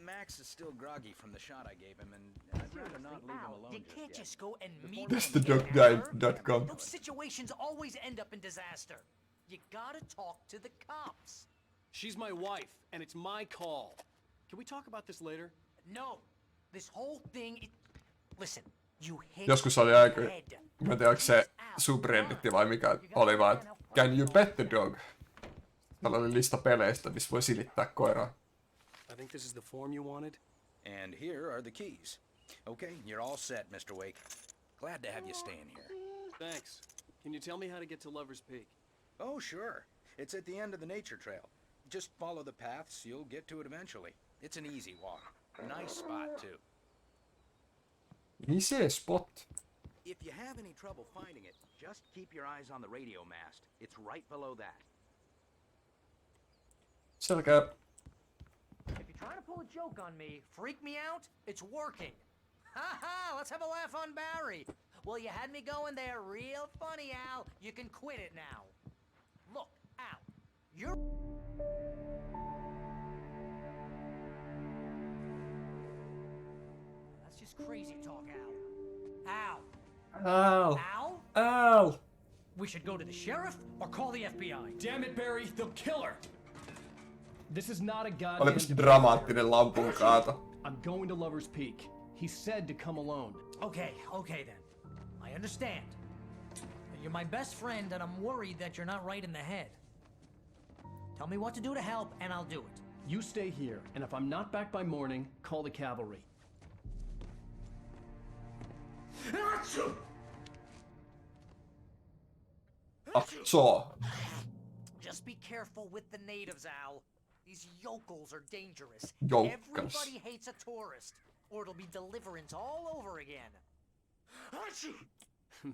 Max is still groggy from the shot I gave him, and I'd rather not leave him alone You can't just just go and meet TheDogGuide.com. Those situations always end up in disaster. You gotta talk to the cops. She's my wife, and it's my call. Can we talk about this later? No. This whole thing... Listen, you hit Joskus oli aika... Mä en tiedä, onko se subredditti vai mikä oli vaan, että can you pet the dog? Täällä oli lista peleistä, missä voi silittää koiraa. I think this is the form you wanted. And here are the keys. Okay, you're all set, Mr. Wake. Glad to have you staying here. Thanks. Can you tell me how to get to Lover's Peak? Oh, sure. It's at the end of the nature trail. Just follow the paths, you'll get to it eventually. It's an easy walk. Nice spot, too. Missä spot? If you have any trouble finding it, just keep your eyes on the radio mast. It's right below that. Selkeä. If you're trying to pull a joke on me, freak me out, it's working. Ha ha, let's have a laugh on Barry. Well, you had me going there real funny, Al. You can quit it now. Look, Al, you're... That's just crazy talk, Al. Al. Al? Al. We should go to the sheriff or call the FBI. Damn it, Barry, they'll kill her. This is not a goddamn... Olipas dramaattinen lampun kaato. I'm going to Lover's Peak. He said to come alone. Okay then. I understand. You're my best friend and I'm worried that you're not right in the head. Tell me what to do to help and I'll do it. You stay here, and if I'm not back by morning, call the cavalry. So. Just be careful with the natives, Al. These yokels are dangerous. Yokels. Everybody hates a tourist, or it'll be deliverance all over again.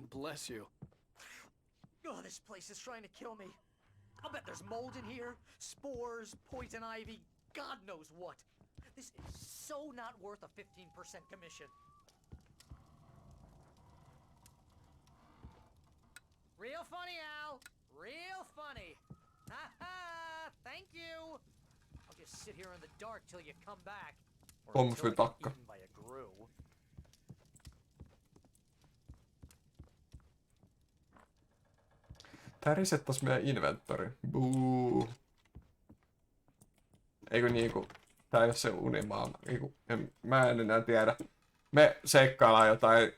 Bless you. Oh, this place is trying to kill me. I'll bet there's mold in here, spores, poison ivy, God knows what. This is so not worth a 15% commission. Real funny, Al. Real funny. Ha ha! Thank you. I'll just sit here in the dark till you come back. Or until I get eaten by a grue. Tää resettas meidän inventori. Buu. Eikö niinku... Tää ei oo se unimaailma. Mä en enää tiedä. Me seikkaillaan jotain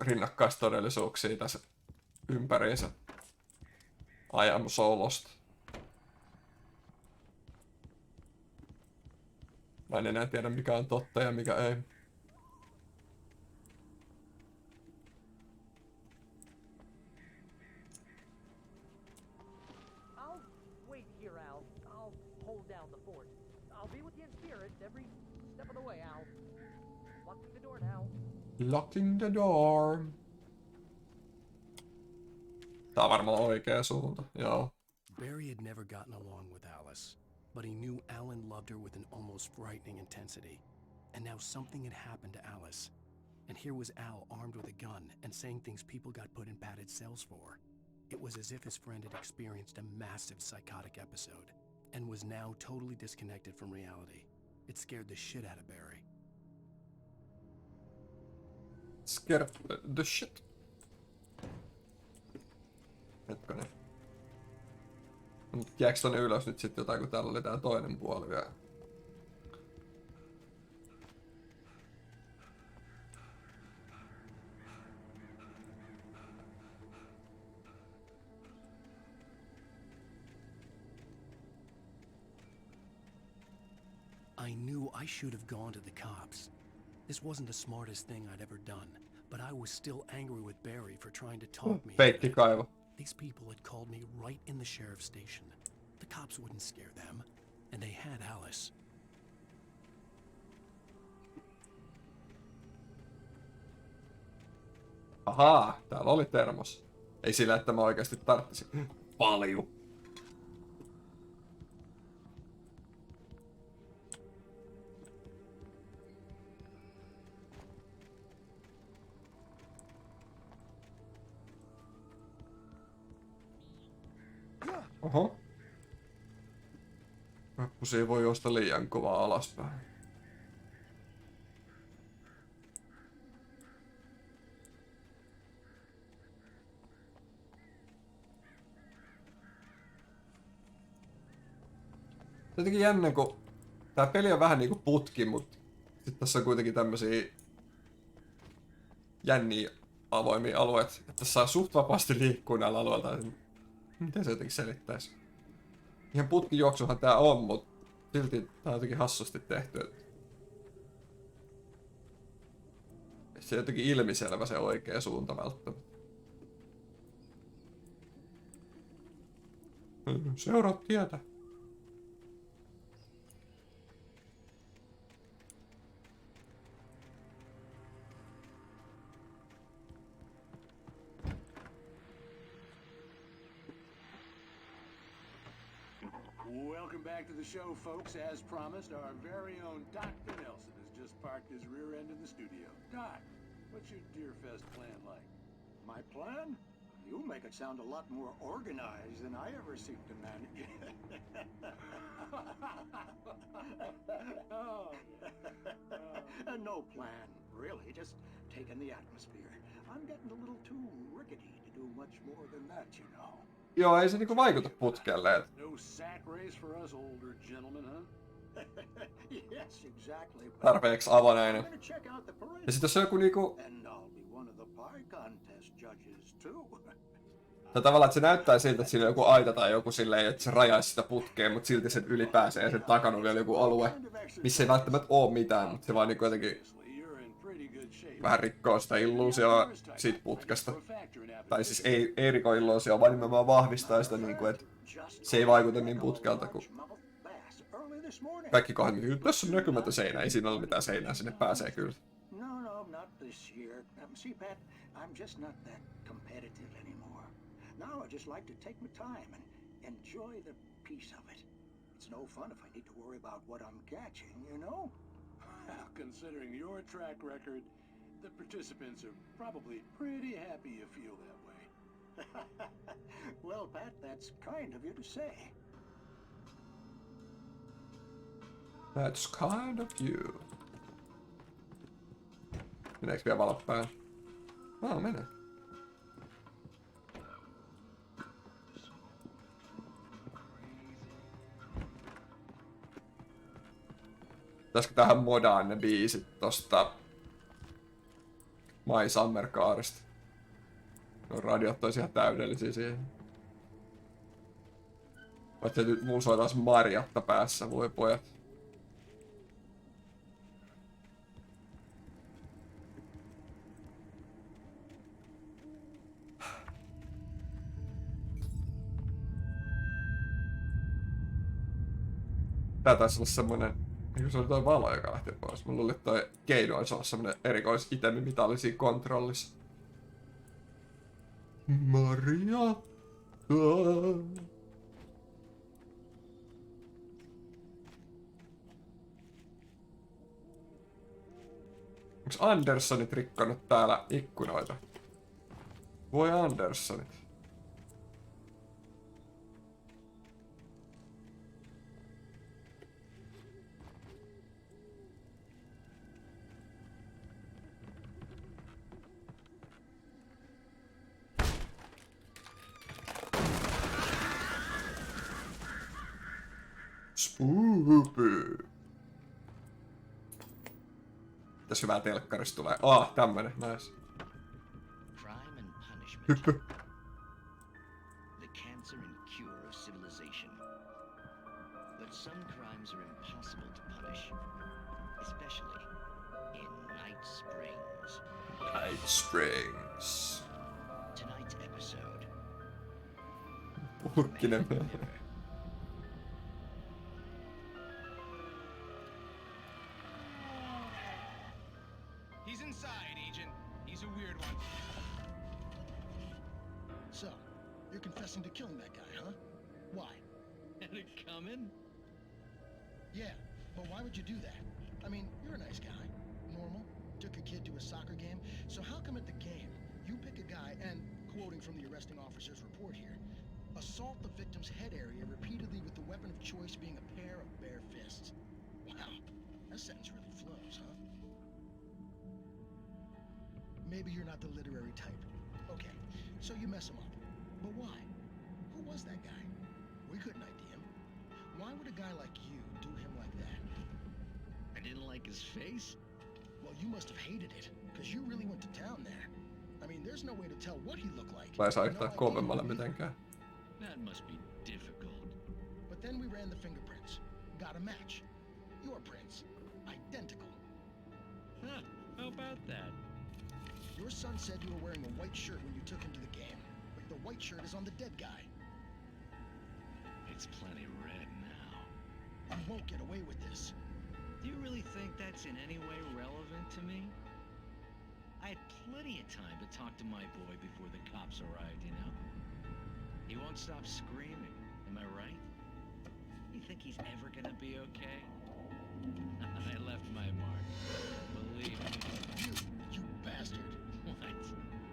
rinnakkaistodellisuuksia tässä ympäriinsä. I am so lost. Mä en enää tiedä mikä on totta ja mikä ei. I'll wait here, Al. I'll hold down the fort. I'll be with you in spirit every step of the way, Al. Locking the door now. Locking the door. Tää on varmaan oikea suunta, joo. Barry had never gotten along with Alice, but he knew Alan loved her with an almost frightening intensity. And now something had happened to Alice. And here was Al armed with a gun and saying things people got put in padded cells for. It was as if his friend had experienced a massive psychotic episode and was now totally disconnected from reality. It scared the shit out of Barry. Scared the shit. Hetkonen. Jääks tonne ylös nyt sit jotain, kun täällä oli tää toinen puoli vielä? I knew I should have gone to the cops. This wasn't the smartest thing I'd ever done, but I was still angry with Barry for trying to talk me. Feikkikaivo. These people had called me right in the sheriff's station. The cops wouldn't scare them, and they had Alice. Ahaa, täällä oli termos. Ei sillä, että mä oikeasti tarttisin. Paljon. Oho. Rappusia voi juosta liian kovaa alaspäin. Jotenkin jännä, kun tää peli on vähän niinku putki, mut sit tässä on kuitenkin tämmösiä jänniä avoimia alueita, että tässä saa suht vapaasti liikkua näillä alueilla. Miten se jotenkin selittäisi? Ihan putkijuoksuhan tää on, mut silti tää on jotenkin hassusti tehty. Se on jotenkin ilmiselvä se oikea suunta välttämättä. Seuraa tietä. Welcome back to the show, folks. As promised, our very own Dr. Nelson has just parked his rear end in the studio. Doc, what's your Deerfest plan like? My plan? You make it sound a lot more organized than I ever seem to manage. No plan, really. Just taking the atmosphere. I'm getting a little too rickety to do much more than that, you know. Joo, ei se niinku vaikuta putkelle. No sack race for us older gentlemen, huh? Yes, exactly. Tarpeeksi avonainen. Ja sit jos on joku niinku... Tai tavallaan, että se näyttää siltä, että siinä on joku aita tai joku silleen, että se rajaisi sitä putkea, mutta silti sen yli pääsee ja sen takana on vielä joku alue, missä ei välttämättä oo mitään, mutta se vaan niinku jotenkin vähän rikkoo sitä illuusioa siitä putkesta. Tai siis ei riko illuusioa, vaan nimenomaan vahvistaa sitä niinku, että se ei vaikuta niin putkelta kuin kaikki kohdat. Tässä on näkymätön seinä, ei siinä ole mitään seinää, sinne pääsee kyllä. No, not this year. See, Pat, I'm just not that competitive anymore. Now I just like to take my time and enjoy the peace of it. It's no fun if I need to worry about what I'm catching, you know? Considering your track record, the participants are probably pretty happy you feel that way. Well, Pat, that's kind of you to say. That's kind of you. Meneekö vielä valot päälle? Menee. Pitäisikö tähän modaan ne biisit tosta My Summer-kaarista? No radiot ois ihan täydellisiä siihen. Vaikka nyt mulla soi taas Marjatta päässä, voi pojat. Tää taisi olla semmonen... Eikö se oli toi valo, joka lähti pois? Mulla oli toi keino olisi olla semmonen erikoisitemi, mitä oli siinä kontrollissa. Marjatta. Onks Anderssonit rikkonut täällä ikkunoita? Voi Anderssonit. Spoopy. Mitäs hyvää telkkarista tulee? Tämmönen, nice. Crime and punishment. The cancer and cure of civilization. But some crimes are impossible to punish, especially in Night Springs. Night Springs. Tonight's episode. Purkkinen. He's inside, Agent. He's a weird one. So, you're confessing to killing that guy, huh? Why? Had it coming? Yeah, but why would you do that? I mean, you're a nice guy. Normal. Took a kid to a soccer game. So how come at the game, you pick a guy and, quoting from the arresting officer's report here, assault the victim's head area repeatedly with the weapon of choice being a pair of bare fists? Wow, that sentence really flows, huh? Maybe you're not the literary type. Okay, so you mess him up. But why? Who was that guy? We couldn't ID him. Why would a guy like you do him like that? I didn't like his face? Well, you must have hated it, because you really went to town there. I mean, there's no way to tell what he looked like. Tai saa yhtään kovemmalle mitenkään. That must be difficult. But then we ran the fingerprints. Got a match. Your prints. Identical. Huh, how about that? Your son said you were wearing a white shirt when you took him to the game, but the white shirt is on the dead guy. It's plenty red now. You won't get away with this. Do you really think that's in any way relevant to me? I had plenty of time to talk to my boy before the cops arrived, you know? He won't stop screaming, am I right? You think he's ever gonna be okay? I left my mark. Believe me. You bastard. What?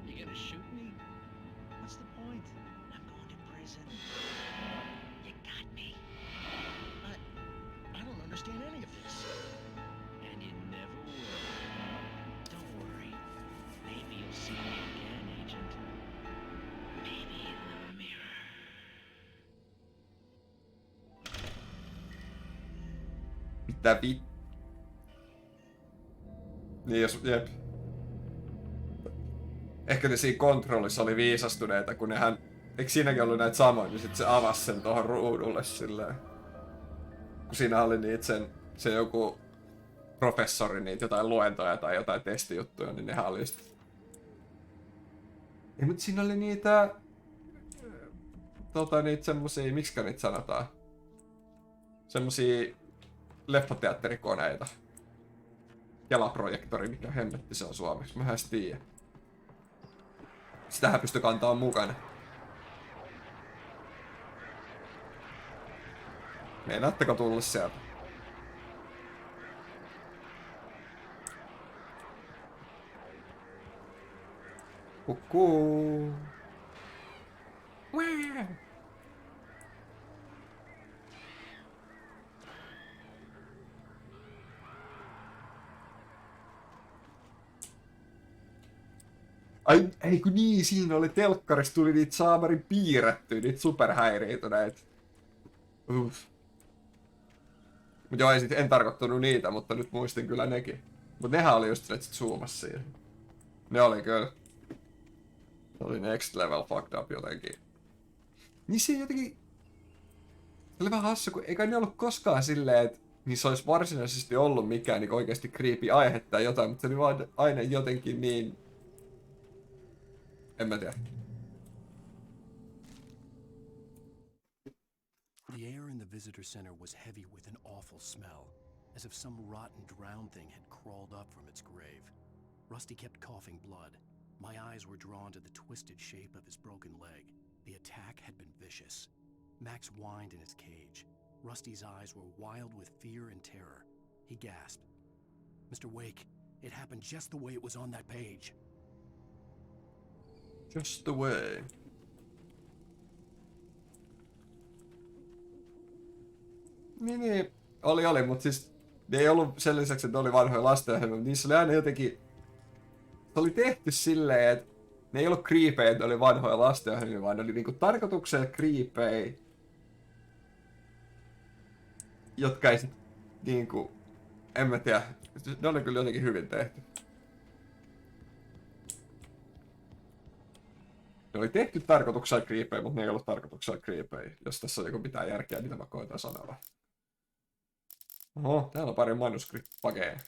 You gonna shoot me? What's the point? I'm going to prison. You got me. I don't understand any of this. And you never will. Don't worry. Maybe you'll see me again, Agent. Maybe in the mirror. Mitä Niin jos, jep. Ehkä ne siinä kontrollissa oli viisastuneita, kun nehän... Eikö siinäkin ollut näitä samoja, niin sit se avasi sen tohon ruudulle silleen. Kun siinä oli niitä se joku professori niitä jotain luentoja tai jotain testijuttuja, niin nehän oli just... Ei, mut siinä oli niitä... niitä semmosia, miksikä niitä sanotaan? Semmosia leffateatterikoneita. Kelaprojektori, mikä hemmetti se on suomeksi, mä en tiedä. Sitähän pystyi kantamaan mukana. Meinaatteko tulla sieltä? Kukkuu. Ai, ei kun niin, siinä oli telkkarissa tuli niitä saamarin piirrettyä, niitä superhäiriöitä näitä. Mut joo, en tarkoittanut niitä, mutta nyt muistin kyllä nekin. Mut nehän oli just, että sit zoomas siihen. Ne oli kyllä. Ne oli next level fucked up jotenkin. Niin se jotenkin... Se oli vähän hassu, kun eikä ne ollut koskaan silleen, että niissä olisi varsinaisesti ollut mikään niin oikeasti creepy aihe tai jotain, mutta se oli vaan aina jotenkin niin... En mä tiedä. The air in the visitor center was heavy with an awful smell, as if some rotten drowned thing had crawled up from its grave. Rusty kept coughing blood. My eyes were drawn to the twisted shape of his broken leg. The attack had been vicious. Max whined in his cage. Rusty's eyes were wild with fear and terror. He gasped. Mr. Wake, it happened just the way it was on that page. Just the way. Niin, oli, mutta siis ne ei ollut sen lisäksi, että ne oli vanhoja lastenohjelmia, mutta niissä oli aina jotenkin... Se oli tehty silleen, että ne ei ollut creepejä, että ne oli vanhoja lastenohjelmia, vaan ne oli niinku tarkoituksella creepejä, jotka ei sit niinku... En mä tiedä, ne oli kyllä jotenkin hyvin tehty. Ne oli tehty tarkoituksella creepejä, mutta ne ei ollut tarkoituksella creepejä, jos tässä on joku mitään järkeä, mitä mä koitan sanoa. Oho, täällä on pari manuskriptpakeja.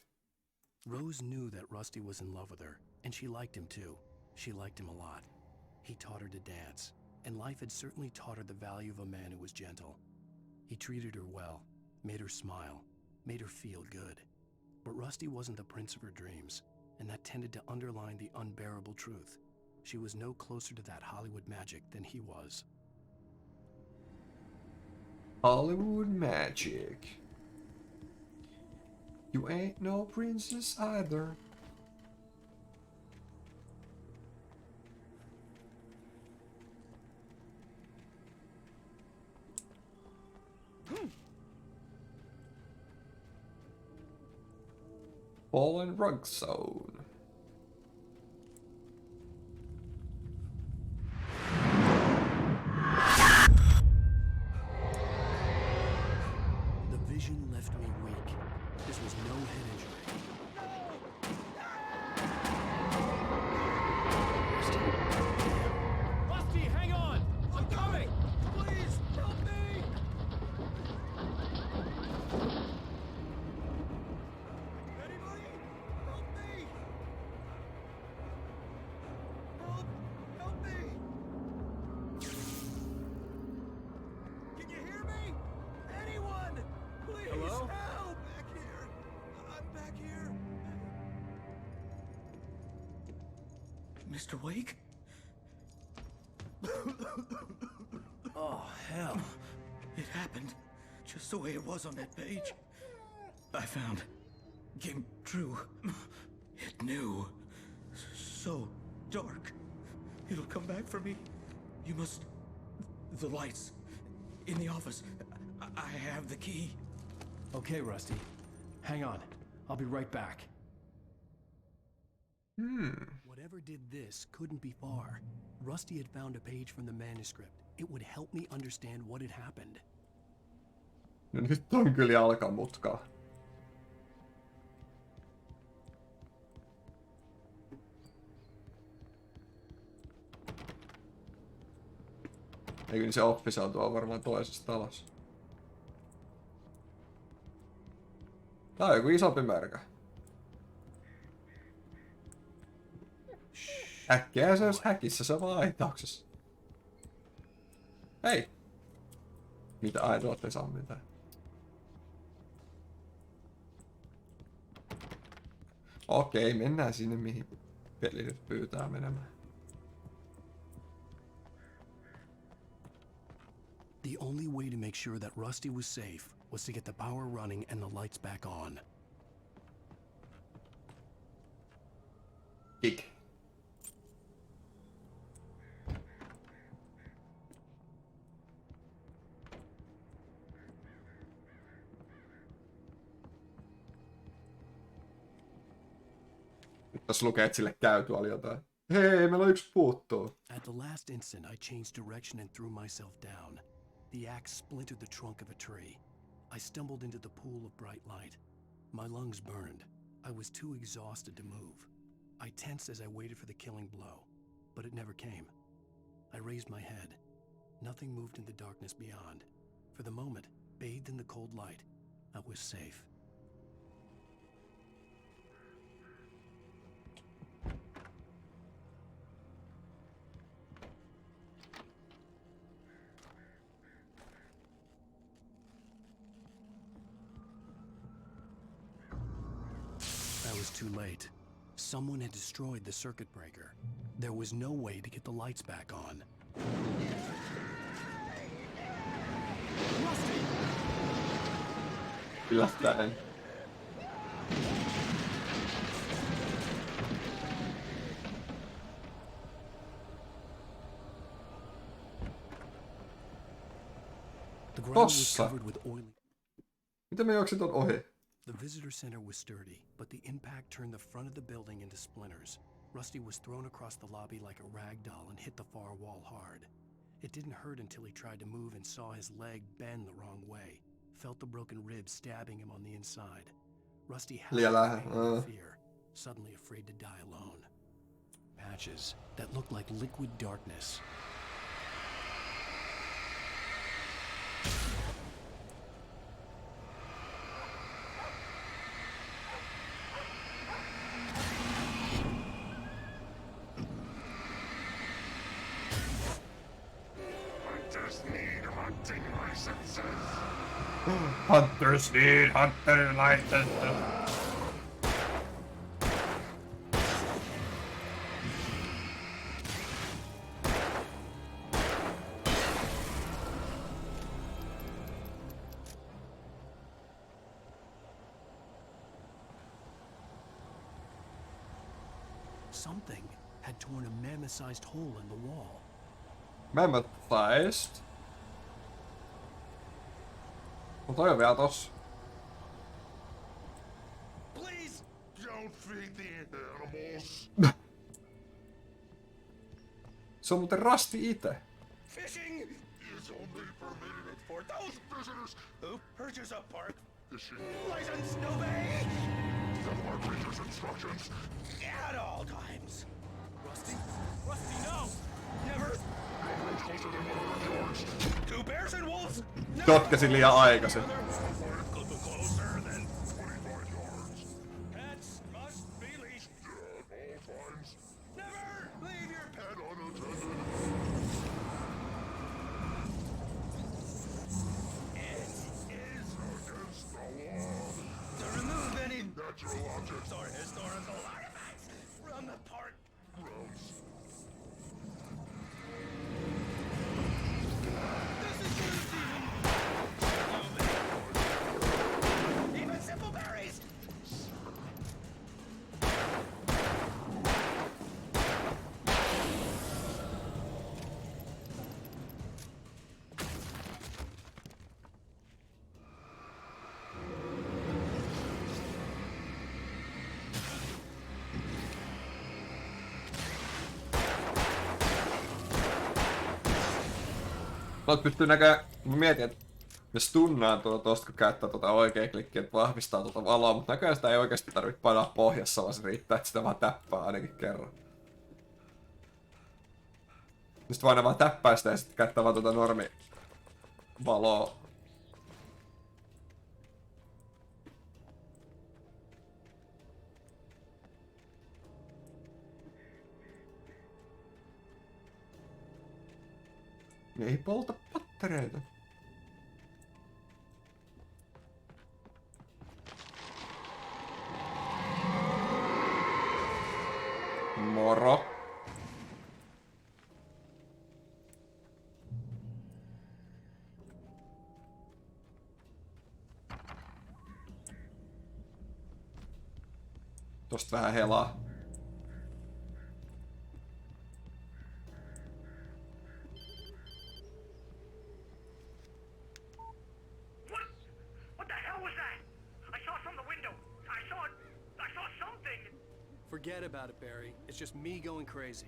Rose knew that Rusty was in love with her, and she liked him too. She liked him a lot. He taught her to dance, and life had certainly taught her the value of a man who was gentle. He treated her well, made her smile, made her feel good. But Rusty wasn't the prince of her dreams, and that tended to underline the unbearable truth. She was no closer to that Hollywood magic than he was. Hollywood magic. You ain't no princess either. Fallen Rug Zone. The vision left me weak. This was no head injury. Rusty, hang on! I'm coming! Please, help me! Anybody? Help me! Help me! Can you hear me? Anyone? Please, Hello? help! Back here! I'm back here! Mr. Wake? Oh, hell. It happened just the way it was on that page. I found. Came true. It knew. So dark. It'll come back for me. You must... The lights. In the office. I have the key. Okay, Rusty. Hang on. I'll be right back. Whatever did this couldn't be far. Rusty had found a page from the manuscript. It would help me understand what had happened. No nyt on kyllä jalkamutkaa. Eikö niin se office on tuolla varmaan toisessa talossa. Tää on joku isompi märkä. Äkkiä se olisi häkissä, se on vaan aitauksessa. Hei! Mitä? Ai, tuolta ei saa mitään. Okei, mennään sinne mihin peli nyt pyytää menemään. The only way to make sure that Rusty was safe was to get the power running and the lights back on. Kick. Tässä lukee, että sille käy tuolla jotain. Hei, meillä on yksi puuttuu. At the last instant, I changed direction and threw myself down. The axe splintered the trunk of a tree. I stumbled into the pool of bright light. My lungs burned. I was too exhausted to move. I tensed as I waited for the killing blow, but it never came. I raised my head. Nothing moved in the darkness beyond. For the moment, bathed in the cold light, I was safe. I was too late. Someone had destroyed the circuit breaker. There was no way to get the lights back on. Yllättäen. The ground was Tossa. covered with oily. Miten me juoksin ton ohi? The visitor center was sturdy, but the impact turned the front of the building into splinters. Rusty was thrown across the lobby like a rag doll and hit the far wall hard. It didn't hurt until he tried to move and saw his leg bend the wrong way. Felt the broken ribs stabbing him on the inside. Rusty howled in fear, suddenly afraid to die alone. Patches that looked like liquid darkness. Hunters need hunter licenses. Something had torn a mammoth-sized hole in the wall. Mammoth-sized? No toi on vielä tossa. Please don't feed the animals. Se on muuten Rasti ite. Fishing is only permitted for those visitors who purchase a park fishing license. Obey the park ranger's instructions at all times. Rusty? Rusty, no! Never! Two bears and wolves? Totkasin liian aikaisin. Closer than 25 yards. Pets must be leashed at all times. Never leave your pet unattended. It is against the law to remove any natural objects or historical artifacts from the park grounds. Even simple berries! Tuolta pystyy näkään, mä mietin, että me stunnaan tosta kun käyttää oikea klikkiä, että vahvistaa valoa, mutta näköjään sitä ei oikeasti tarvitse painaa pohjassa, vaan se riittää, että sitä vaan täppää ainakin kerran. Sitten voi aina vaan täppää sitä ja sitten käyttää vaan normi valoa. Ei polta pattereita. Moro. Tosta vähän helaa. Forget about it, Barry. It's just me going crazy.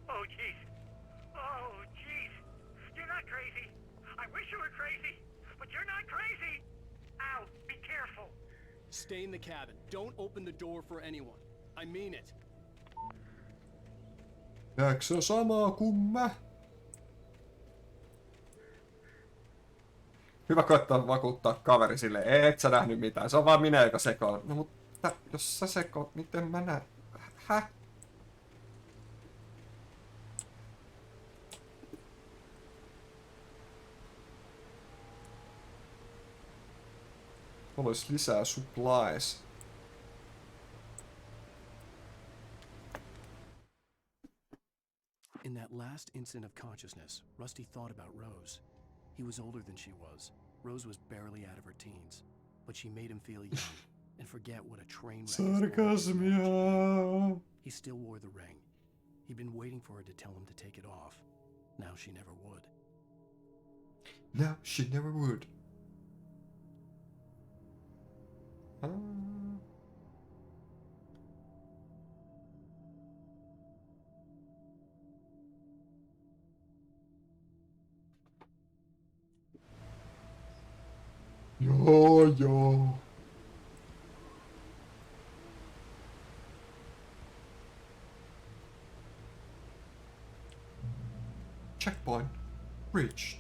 Oh, jeez. Oh, jeez. You're not crazy. I wish you were crazy, but you're not crazy. Ow! Be careful! Stay in the cabin. Don't open the door for anyone. I mean it. Eikö se samaa kuin mä? Hyvä koittaa vakuuttaa kaveri silleen, et sä nähnyt mitään, se on vaan minä, joka sekoon. No mutta jos sä sekoot, miten mä näen? Häh? Olisi lisää supplies. In that last instant of consciousness, Rusty thought about Rose. He was older than she was. Rose was barely out of her teens, but she made him feel young and forget what a train wreck Sarkasmia. He still wore the ring. He'd been waiting for her to tell him to take it off. Now she never would. Now she never would. Joo. Checkpoint reached.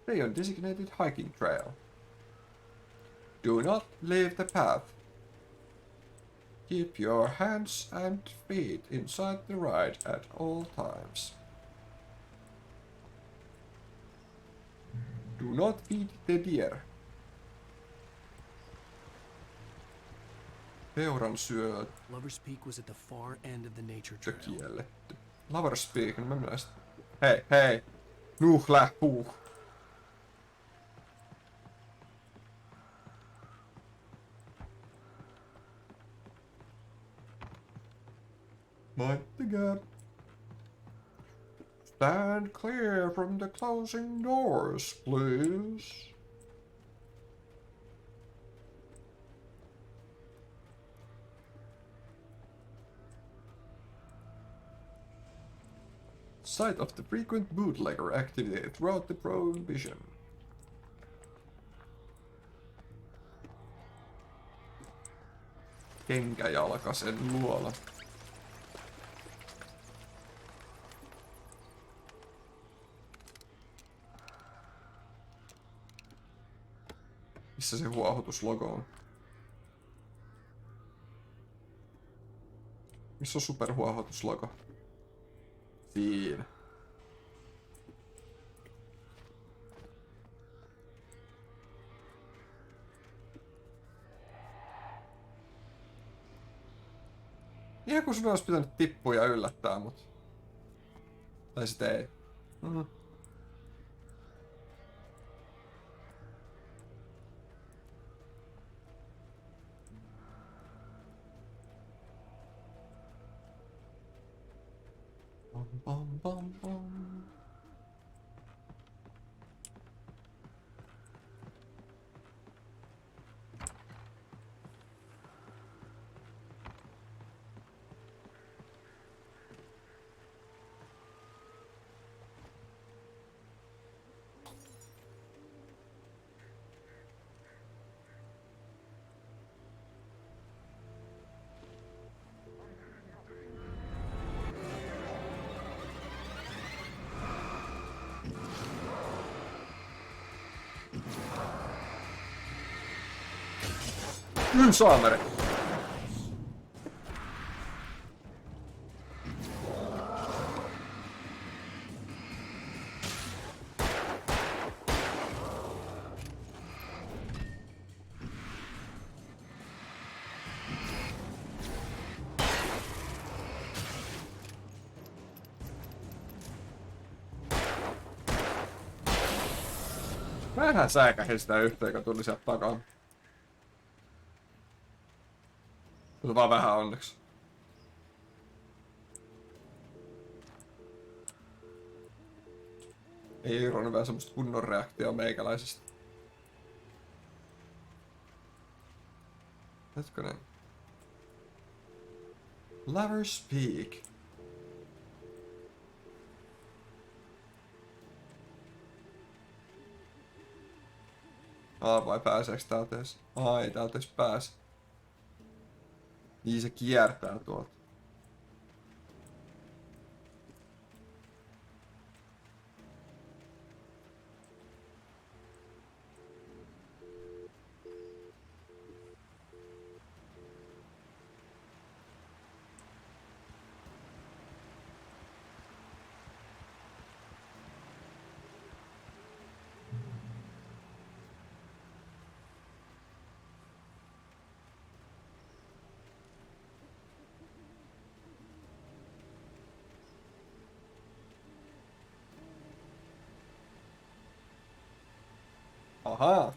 Stay on designated hiking trail. Do not leave the path. Keep your hands and feet inside the ride at all times. Do not feed the deer. Peuran syö Lover's Peak was at the far end of the nature trail. kielletty. Lover's Peak, no mä mielestä. Hei. Nuh puh. Mind the gap. Stand clear from the closing doors, please. Site of the frequent bootlegger activity throughout the Prohibition. Kenkäjalkasen luola. Missä se huohotuslogo on? Missä on superhuohotuslogo? Siinä. Ihan kun sun olisi pitänyt tippua ja yllättää mut. Tai sit ei. Bum. Saamere. Vähän säikähin sitä yhteen, joka tuli sieltä takaa. Mutta vaan vähän onneksi. Ei irronnut vielä semmoista kunnon reaktioa meikäläisestä. Hetkonen. Lover speak. Vai pääseekö täältä edes? Ei täältä edes pääse. Niin se kiertää tuolta. Aha.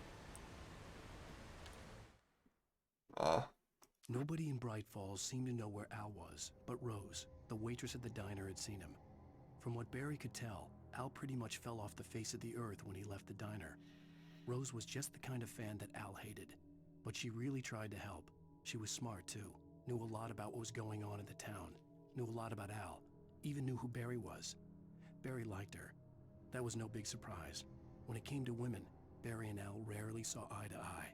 Nobody in Bright Falls seemed to know where Al was, but Rose, the waitress at the diner, had seen him. From what Barry could tell, Al pretty much fell off the face of the earth when he left the diner. Rose was just the kind of fan that Al hated, but she really tried to help. She was smart too, knew a lot about what was going on in the town, knew a lot about Al, even knew who Barry was. Barry liked her. That was no big surprise. When it came to women, Barry and Al rarely saw eye to eye.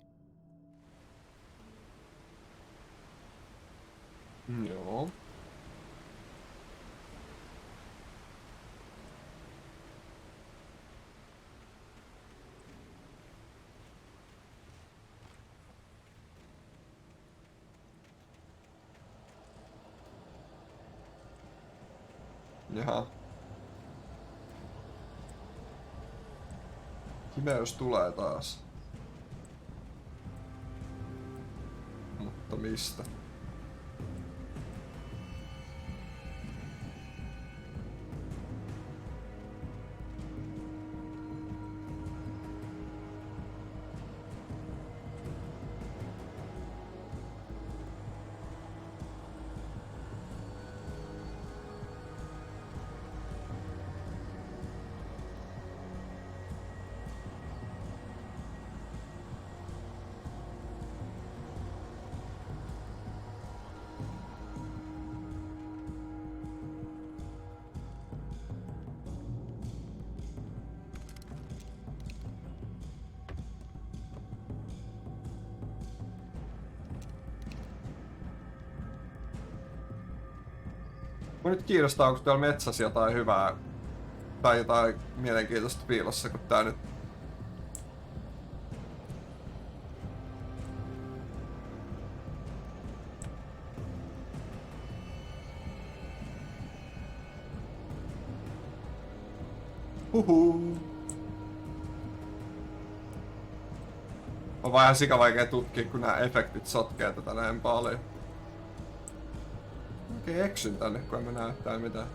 Joo. Jaha. Pimeys tulee taas. Mutta mistä? Mua nyt kiinnostaa, onko täällä metsässä jotain hyvää tai jotain mielenkiintoista piilossa, kun tää nyt... Huhuu. On vaan ihan sikavaikea tutkia, kun nämä efektit sotkee tätä näin paljon. Okei, eksyn tänne, kun en mä näe täällä mitään.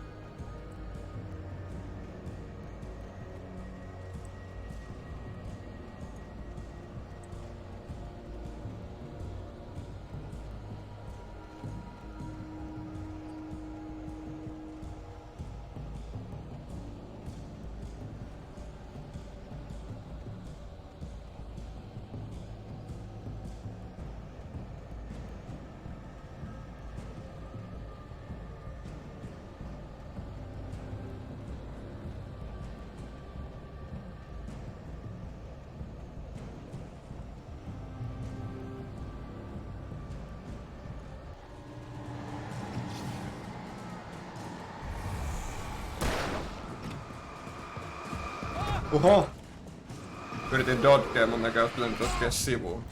Oho! Yritin dodgea, mun näköistä nyt dodgea sivuun.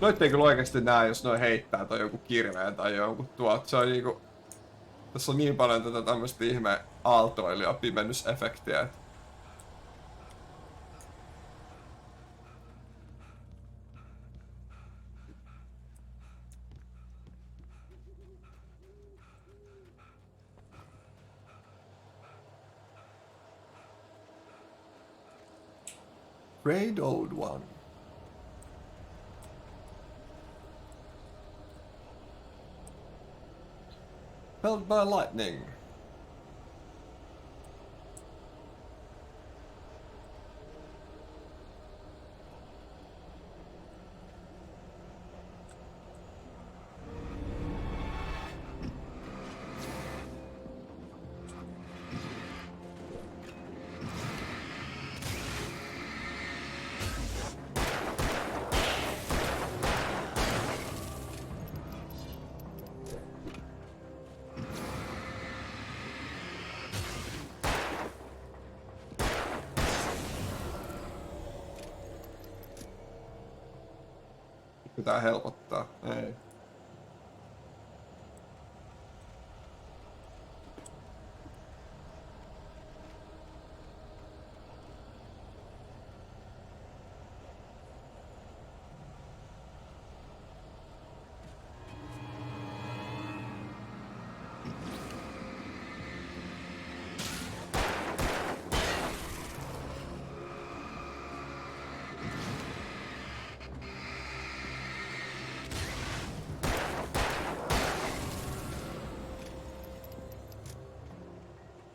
Noit ei kyllä oikeesti näe, jos noi heittää tai joku kirveen tai jonkun tuolta. Se on niinku... Tässä on niin paljon tätä tämmöstä ihme aaltoilua pimennysefektiä. Afraid old one. Felled by lightning. Pitää helpottaa. Ei.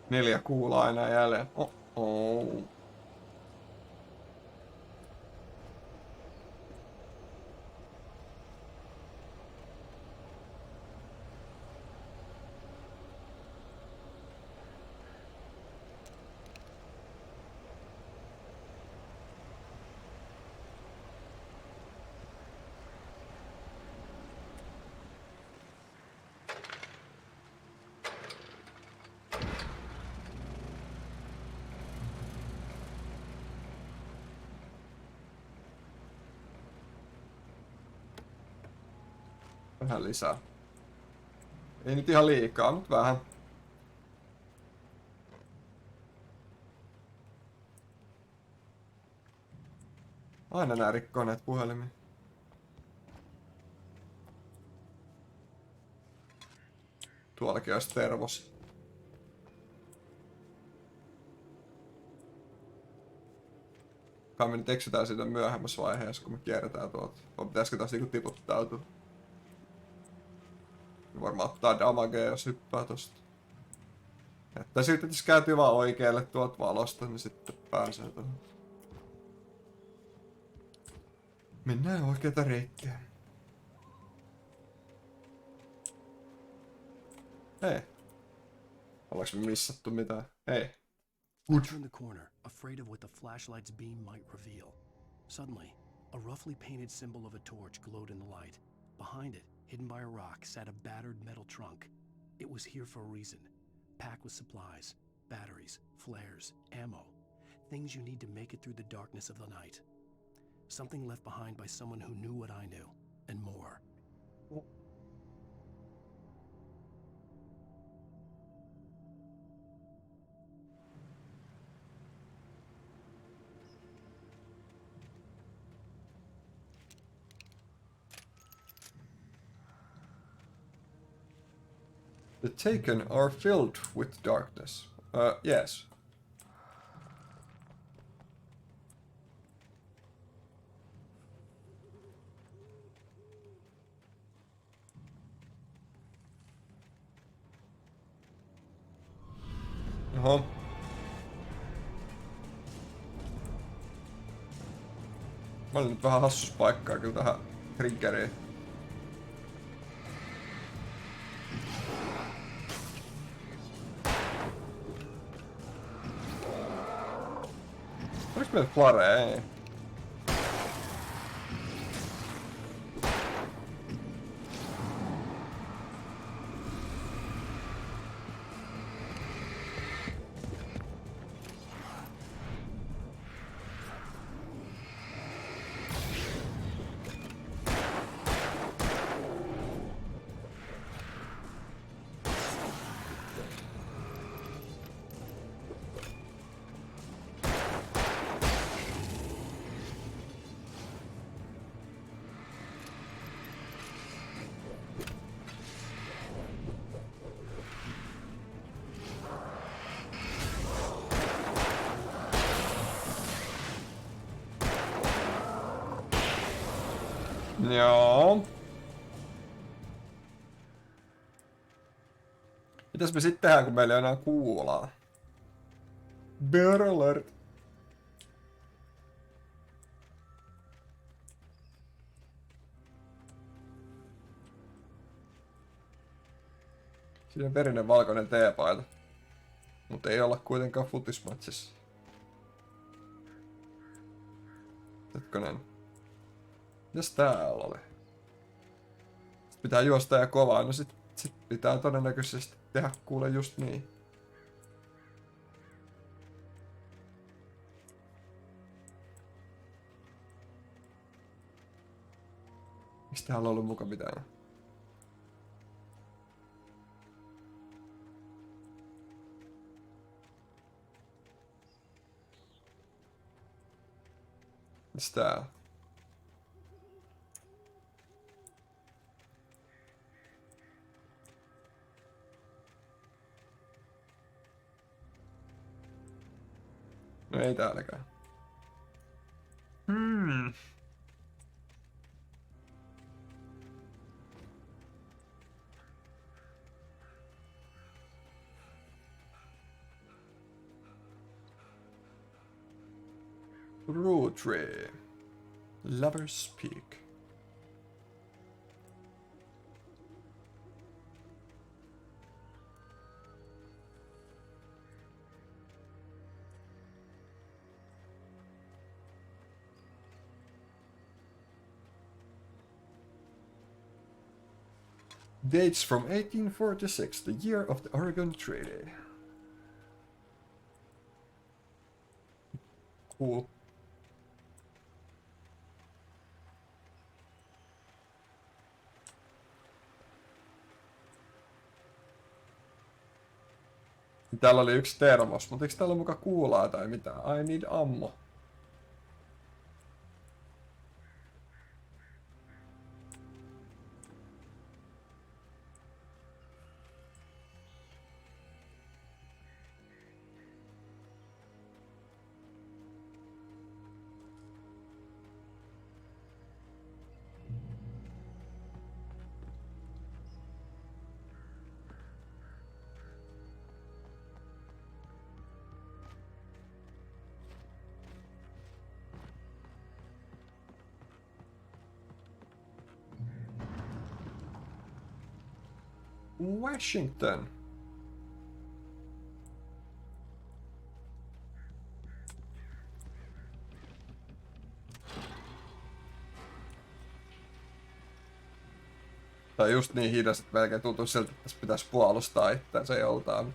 Neljä kuulaa enää jälleen. Oh. Vähän lisää. Ei nyt ihan liikaa, mutta vähän. Aina nää rikkoo näitä puhelimia. Tuollakin olisi tervos. Kai me nyt eksytään siitä myöhemmässä vaiheessa, kun me kierretään tuolta. Vai pitäisikö taas niinku tiputtautua? Varmaan ottaa damagea, jos hyppää tosta. Että sitten jos kääntyy vaan oikealle tuolta valosta, niin sitten pääsee tuohon. Mennään oikeata reittiä. Ei. Ollaanko me missattu mitään? Ei. I turned the corner, afraid of what the flashlight's beam might reveal. Suddenly, a roughly painted symbol of a torch glowed in the light. Behind it, hidden by a rock, sat a battered metal trunk. It was here for a reason. Packed with supplies, batteries, flares, ammo. Things you need to make it through the darkness of the night. Something left behind by someone who knew what I knew, and more. The Taken are filled with darkness. Yes. Oho. Mä olin nyt vähän hassus paikkaa kyllä tähän triggeriin. Oliko meillä flare? Ei. Joo. Mitäs me sitten tehdään, kun meillä ei enää kuulaa? Bear alert. Siinä on verinen valkoinen teepaita. Mutta ei olla kuitenkaan futismatsissa. Hetkonen. Mitäs täällä oli? Sitten pitää juosta ja kovaa. No sit pitää todennäköisesti tehdä kuule just niin. Miksi täällä on ollut muka mitään? Mitäs täällä? No ei täälläkään. Road tree. Lover's Peak. Dates from 1846, the year of the Oregon Treaty. Cool. Täällä oli yksi termos, mutta eikö täällä ole muka kuulaa tai mitään? I need ammo. Washington. Tää on just niin hidas, että melkein tuntuu siltä, että tässä pitäisi puolustaa itseänsä joltain.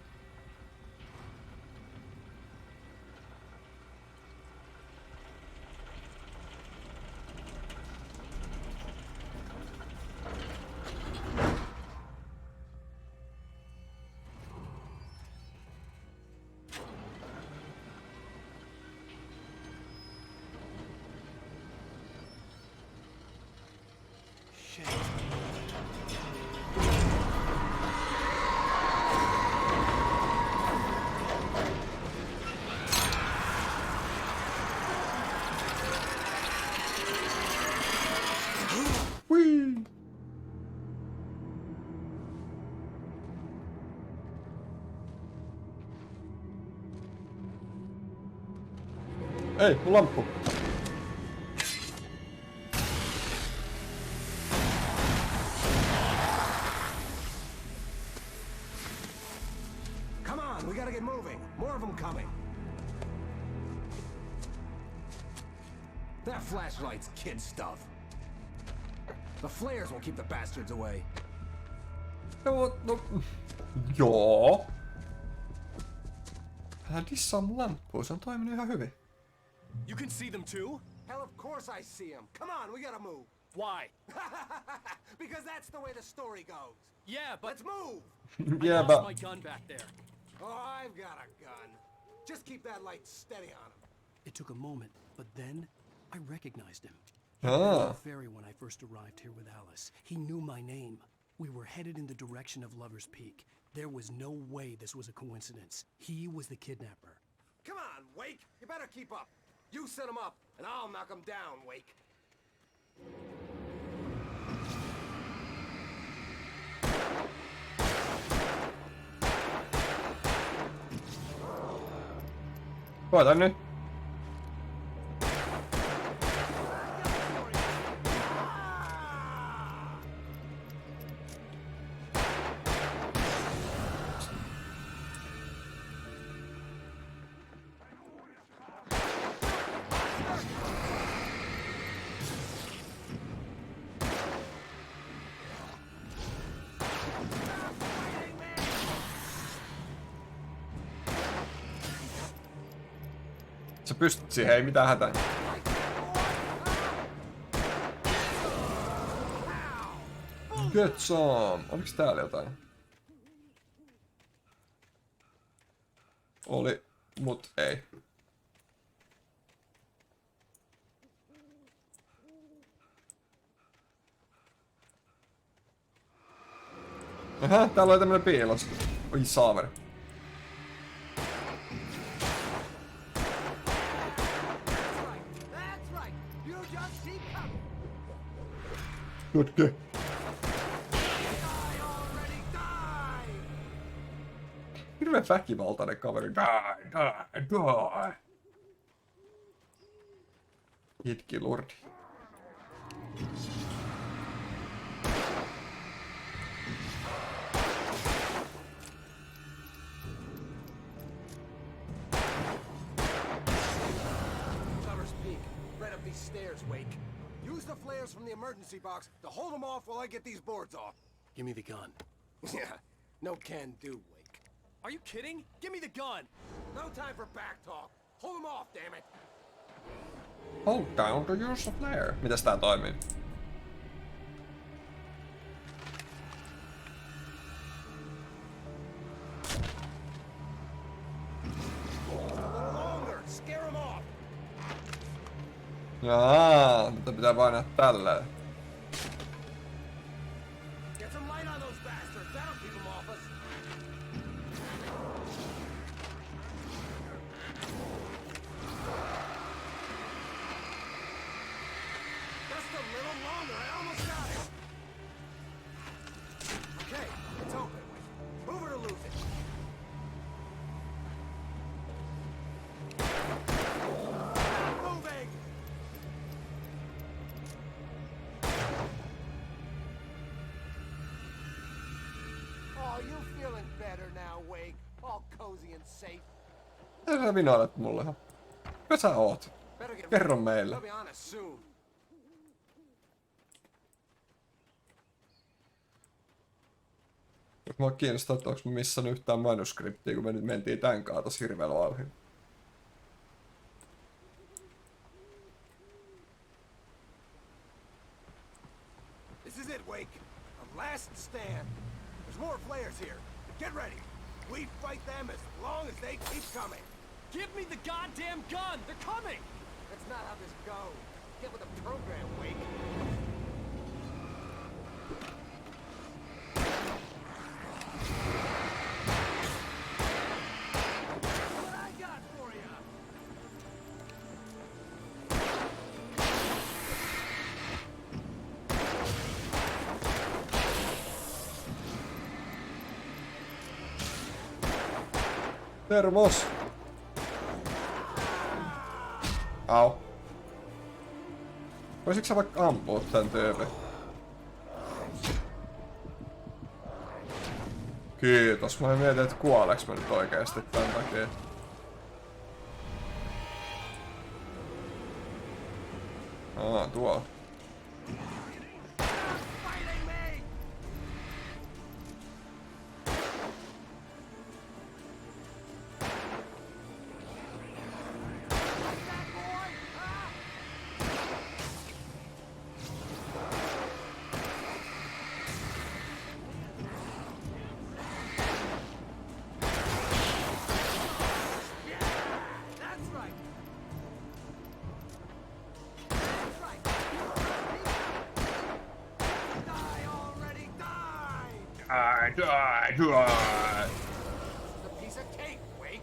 Ei, mun lamppu. Come on, we gotta get moving. More of them coming. That flashlight's kid stuff. The flares won't keep the bastards away. No. Joo. Älä dissaa mun lamppua, se on toiminut ihan hyvin. You can see them too? Hell, of course I see them. Come on, we gotta move. Why? Because that's the way the story goes. Yeah, but... Let's move! Yeah, I lost my gun back there. Oh, I've got a gun. Just keep that light steady on him. It took a moment, but then I recognized him. Ah. He was on the ferry when I first arrived here with Alice. He knew my name. We were headed in the direction of Lover's Peak. There was no way this was a coincidence. He was the kidnapper. Come on, Wake. You better keep up. You set him up, and I'll knock him down, Wake. Koitan nyt. Sä pystyt siihen, ei mitään hätää. Get some! Oliks täällä jotain? Oli, mut ei. Aha, täällä oli tämmönen piilos. Oi saamari. Good game. Hirveen väkivaltainen kaveri. Die. Hitki lurdi. Cover's peak. Right up these stairs, Wake. Use the flares from the emergency box to hold them off while I get these boards off. Give me the gun. Yeah, no can do, Wake. Are you kidding? Give me the gun! No time for back talk. Hold them off, damn it! Hold down to use a flare. Mitäs tää toimii? Jaa, mutta pitää painaa tälleen. Get some light on those bastards. That'll keep them off us. Just a little longer. I almost got it. Okay, it's open. Move it or lose it. Moving. Oh, you feeling better now, Wake? All cozy and safe. Mitä sä vinoilet mulle? Kuka sä oot? Kerro meille. I'll be honest soon. Mua kiinnostaa, että onks mä missannut yhtään manuskriptia, kun me nyt mentiin tän kaatos hirveellä vauhdilla. This is it, Wake. A last stand. There's more flares here. Get ready. We fight them as long as they keep coming. Give me the goddamn gun! They're coming! That's not how this goes. Get with the program, Wake. What I got for ya? Termos! Au. Voisitko sä vaikka ampua tän tyypin? Kiitos, mä mietin, että kuoleks mä nyt oikeesti tän takia. Tuolla. Die. The piece of cake, Wake.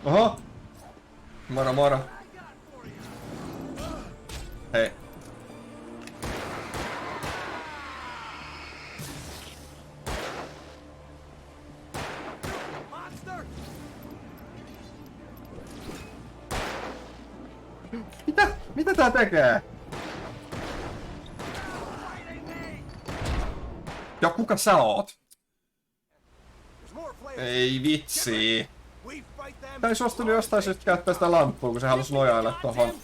Oho! Moro moro. Hei. Mitä? Mitä tää tekee? Ja kuka sä oot? Ei vitsi. Tää ei suostunut jostain syystä käyttää sitä lamppua, kun se halusi nojailla tohon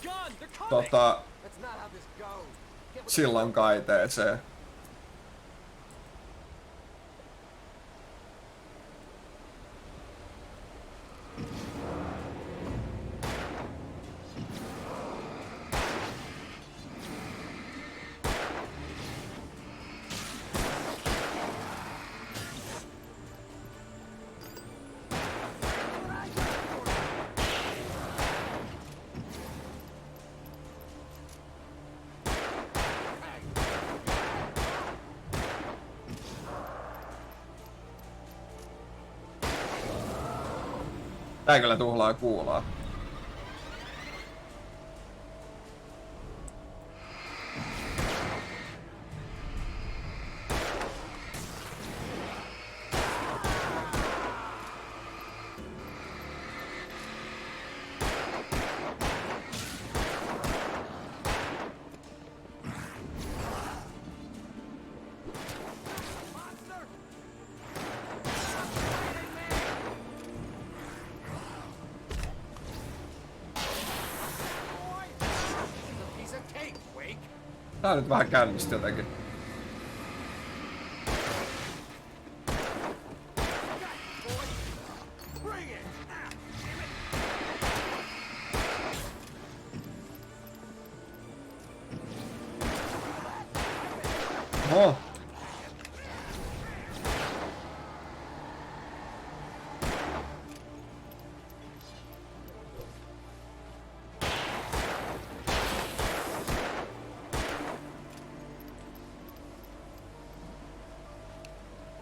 sillan kaiteeseen. Tää kyllä tuhlaa kuulaa. Tää on nyt vähän kännistä jotenkin. Oho.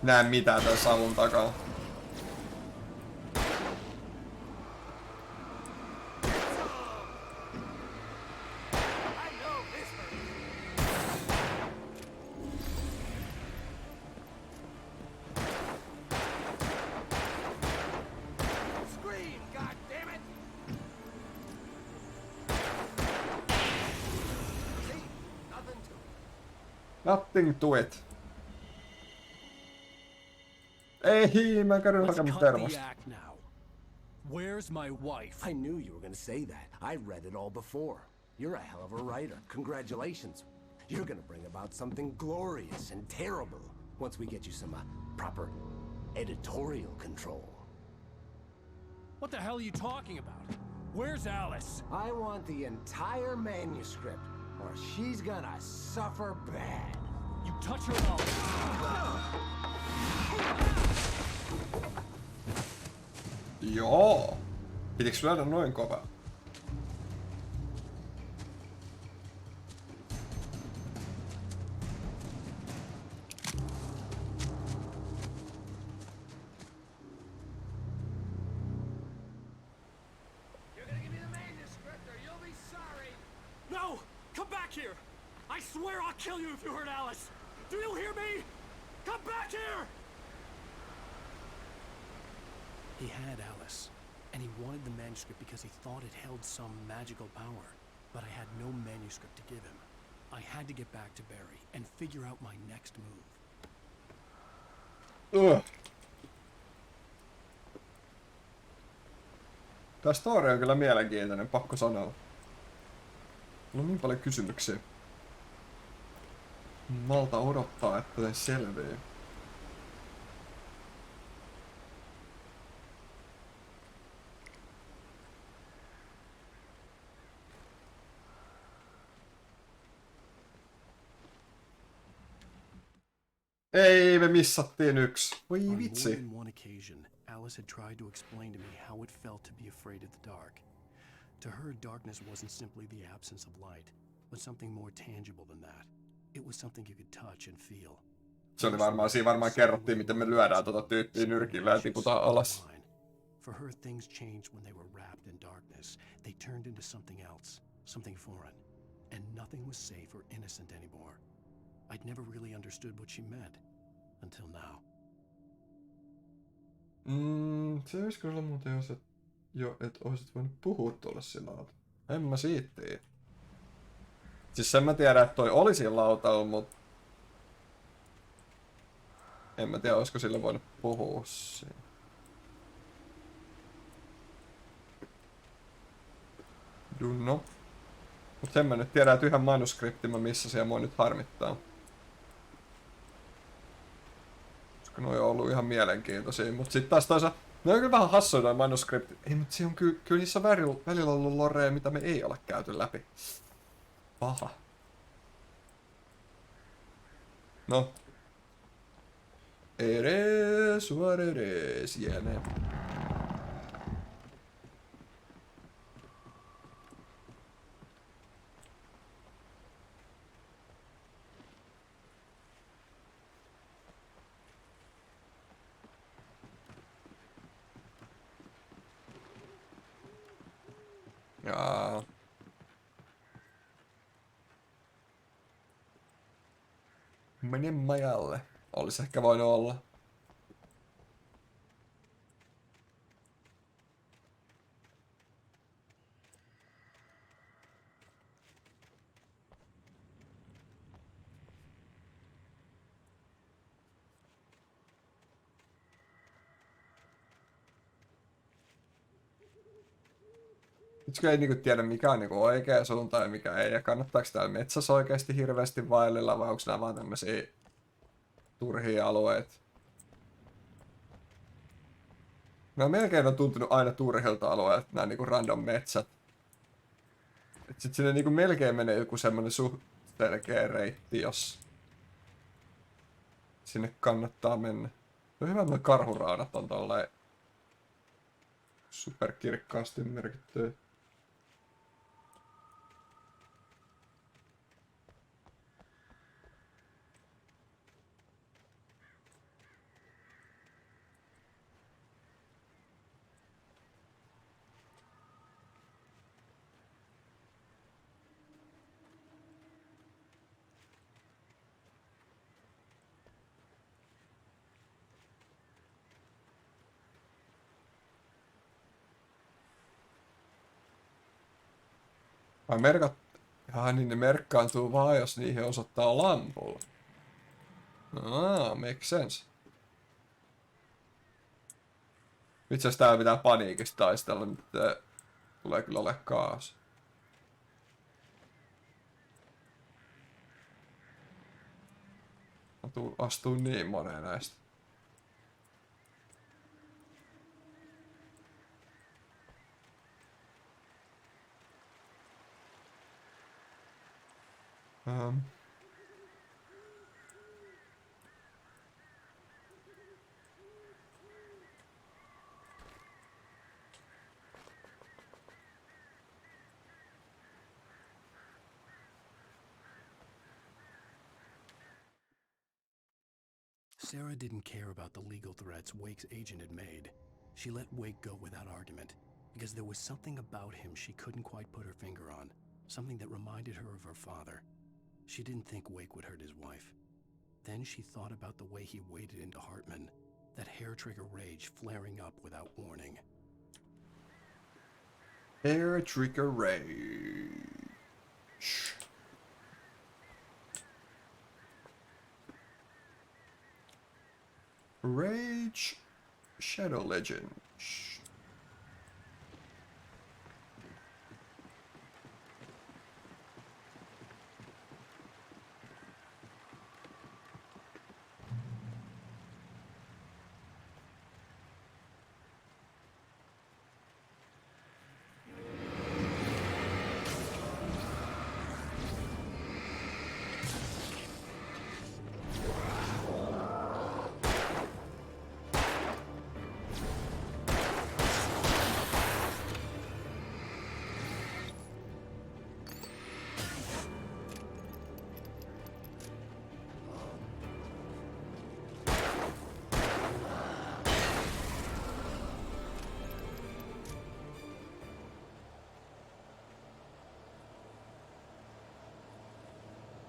Näe mitään tän savun takaa. Nothing to it. Ei, mä käyn hakemaan termosta. Where's my wife? I knew you were gonna say that. I read it all before. You're a hell of a writer. Congratulations. You're gonna bring about something glorious and terrible once we get you some proper editorial control. What the hell are you talking about? Where's Alice? I want the entire manuscript, or she's gonna suffer bad. You touch her now. Joo. Pitikö lyödä noin kova? No! Come back here! I swear I'll kill you if you hurt Alice! Do you hear me? Come back here! He had Alice, and he wanted the manuscript because he thought it held some magical power. But I had no manuscript to give him. I had to get back to Barry and figure out my next move. Tää story on kyllä mielenkiintoinen, pakko sanoa. Mulla on niin paljon kysymyksiä. Malta odottaa, että se selviää. Ei, me missattiin yksi. Voi vitsi. On more than one occasion, Alice had tried to explain to me how it felt to be afraid of the dark. To her, darkness wasn't simply the absence of light, but something more tangible than that. It was something you could touch and feel. Se oli varmaan, siinä varmaan kerrottiin, miten me lyödään tota tyyppiä nyrkillä ja tiputaan alas. For her, things changed when they were wrapped in darkness. They turned into something else, something foreign. And nothing was safe or innocent anymore. I'd never really understood what she meant. Until now. Se olisiko sulla muuten jo, että oisit voinut puhua tuolla sillä lailla. En mä siitä tiedä. Siis sen mä tiedän, että toi oli siinä lautalla, mut... En mä tiedä, olisiko sillä voinut puhua siinä. Dunno. Mut sen mä nyt tiedän, että yhden manuskriptin mä missasin ja mua nyt harmittaa. Koska noi on ollut ihan mielenkiintoisia, mut sit taas toisaalta... Ne on kyllä vähän hassuja noi manuskriptit. Ei, mut siinä on kyllä niissä välillä ollut loreja, mitä me ei ole käyty läpi. Paha. No. Eres suareres, jene. Jaa. Mene majalle. Olisi ehkä voinut olla. Nyt ei niinku tiedä mikä on niinku oikea suunta ja mikä ei. Ja kannattaako täällä metsässä oikeasti hirveästi vaellella vai onko nämä vaan tämmösiä turhia alueita? Nämä melkein on tuntunut aina turhilta alueilta, nämä niinku random metsät. Et sit sinne niinku melkein menee joku semmonen suht selkeä reitti, jos sinne kannattaa mennä. No hyvä, että karhuraudat on tolleen superkirkkaasti merkittyä. Ai niin ne merkkaantuu vaan, jos niihin osoittaa lampulla. Makes sense. Itse asiassa täällä pitää paniikista taistella, nyt tulee kyllä ole kaos. Astuu niin moneen näistä. Sarah didn't care about the legal threats Wake's agent had made. She let Wake go without argument, because there was something about him she couldn't quite put her finger on, something that reminded her of her father. She didn't think Wake would hurt his wife. Then she thought about the way he waded into Hartman, that hair-trigger rage flaring up without warning. Hair-trigger rage. Rage Shadow Legends.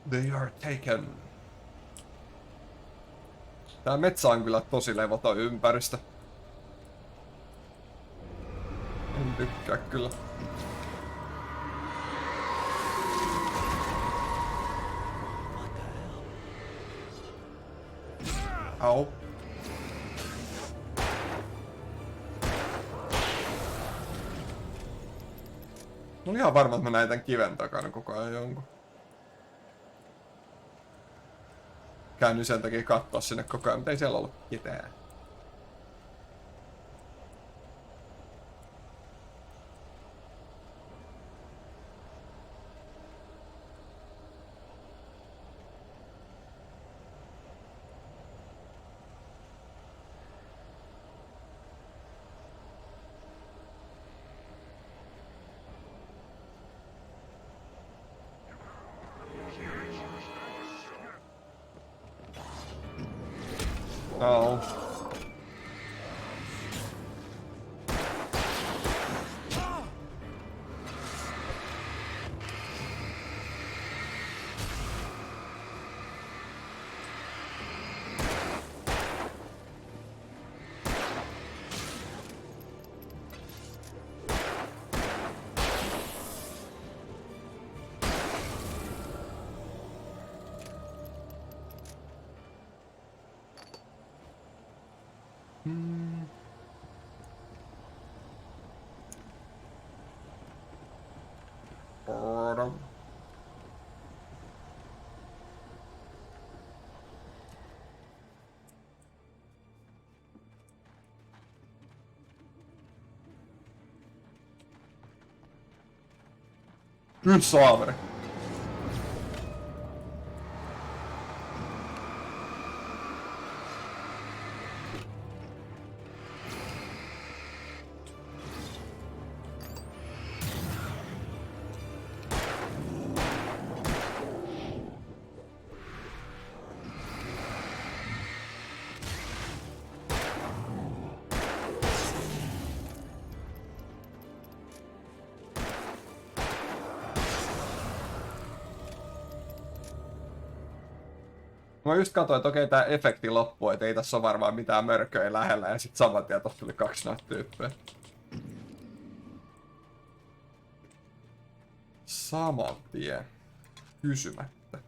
They are taken. Tää metsä on kyllä tosi levoton ympäristö. En tykkää kyllä. Au. Mä olin ihan varma, että mä näin tän kiven takana koko ajan jonkun. Käynyt sen takia katsoa sinne koko ajan, mutta ei siellä ollut ketään. Oh. Boredom. Gud saamari. Mä just katsoin, että okei, tää efekti loppuu, et ei tässä ole varmaan mitään mörköjä lähellä, ja sit saman tien tossa tuli 2 noita tyyppejä. Saman tien. Kysymättä.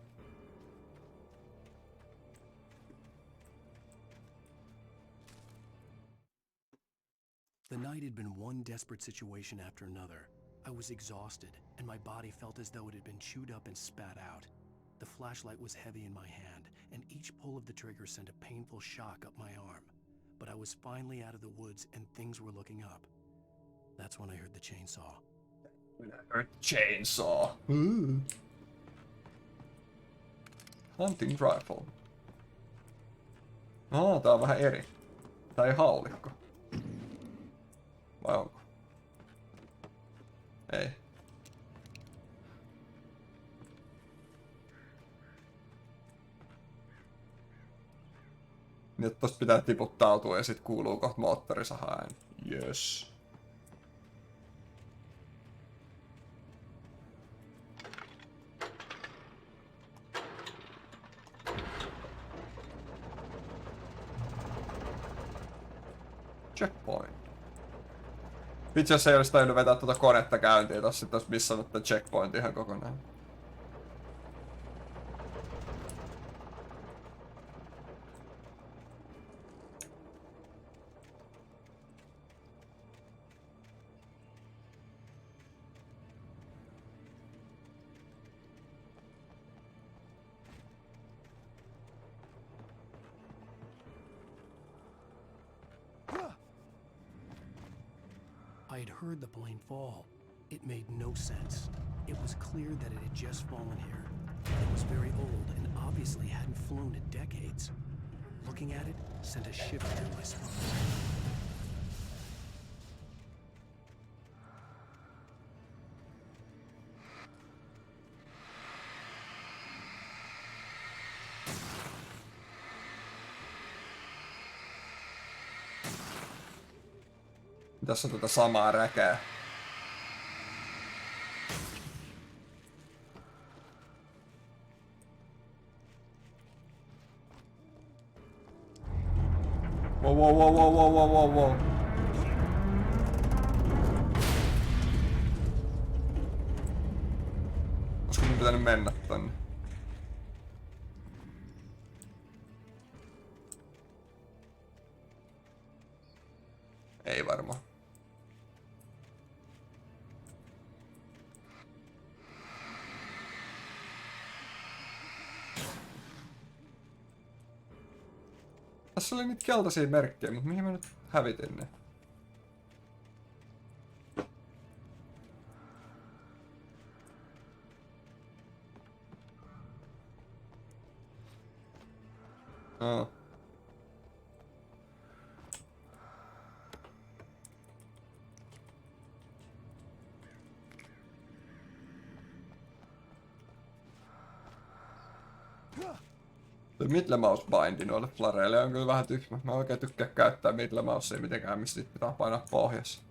The night had been one desperate situation after another. I was exhausted, and my body felt as though it had been chewed up and spat out. The flashlight was heavy in my hand, and each pull of the trigger sent a painful shock up my arm. But I was finally out of the woods, and things were looking up. That's when I heard the chainsaw. When I heard chainsaw. Ooh. Hunting rifle. Tää on vähän eri. Tää ei haulikko. Vai onko? Ei. Nyt tosta pitää tiputtautua ja sit kuuluu kohta moottorisaha ääni. Yes. Checkpoint. Itse asiassa ei olisi tajunnut vetää tuota konetta käyntiin, tossa sit olisi missannut tämän checkpoint ihan kokonaan. I had heard the plane fall. It made no sense. It was clear that it had just fallen here. It was very old and obviously hadn't flown in decades. Looking at it sent a shiver down my spine. Tässä on tätä samaa räkää. Wow. Olisiko mun pitänyt mennä tänne? Ei varmaan. Tässä oli niitä keltaisia merkkejä, mutta mihin mä nyt hävitin ne? Oh. Tuo middle mouse bindi noille flareille on kyllä vähän tyhmä. Mä oikein tykkään käyttää middle mousea mitenkään, mistä pitää painaa pohjassa.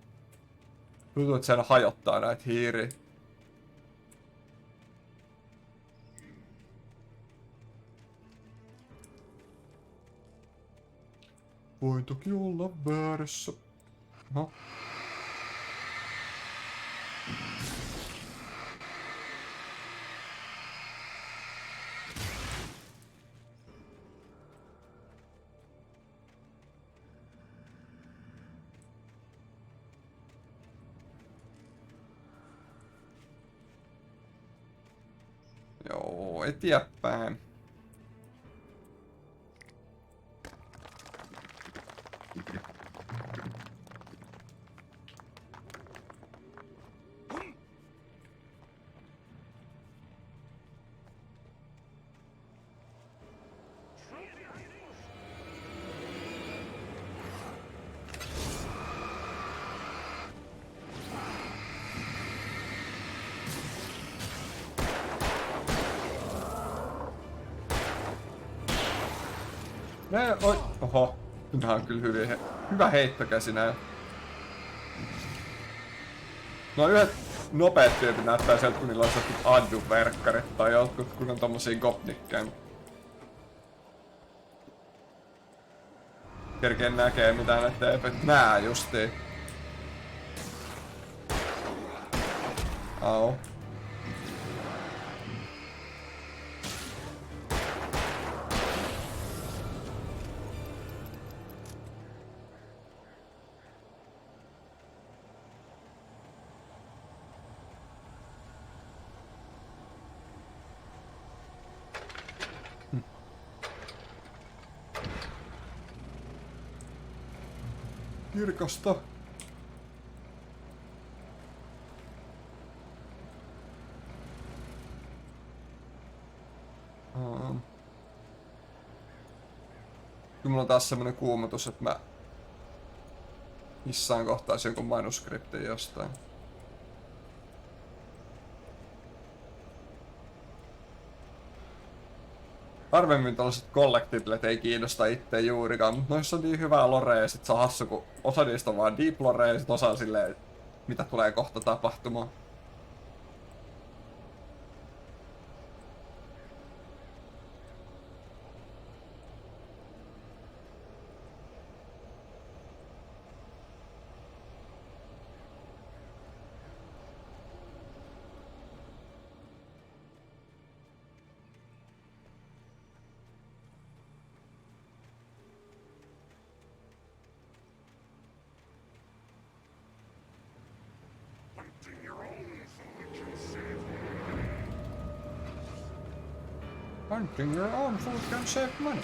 Tuntuu, että se hajottaa näitä hiiriä. Voin toki olla väärässä. No. Joo, eteenpäin. Oho, nämä on kyllä hyvä heittokäsi näin. No yhdet nopeat tyypit näyttää sieltä, kun niillä on jotkut adju-verkkarit tai jotkut, kun on tommosia gopnikkeja. Kerkeen näkee mitään näitä efektiä. Nää justiin. Au. Kirkasta. Kyllä mulla on taas semmonen kuumotus, että mä missään kohtaa jonkun manuskriptin jostain. Harvemmin tällaiset collectiblet ei kiinnosta itse juurikaan, mutta noissa on niin hyvää lorea ja sit se on hassu, kun osa niistä on vaan deep lorea ja sit osa on silleen, mitä tulee kohta tapahtumaan. Hunting your own food can save money.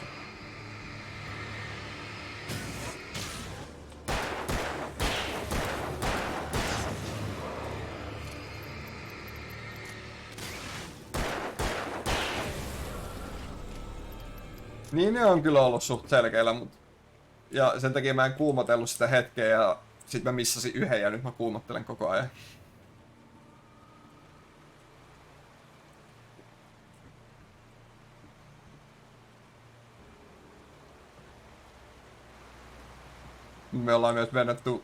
Niin ne on kyllä ollut suht selkeillä, mutta... Ja sen takia mä en kuumotellut sitä hetkeä ja sit mä missasin yhden ja nyt mä kuumottelen koko ajan. Me ollaan myös mennetty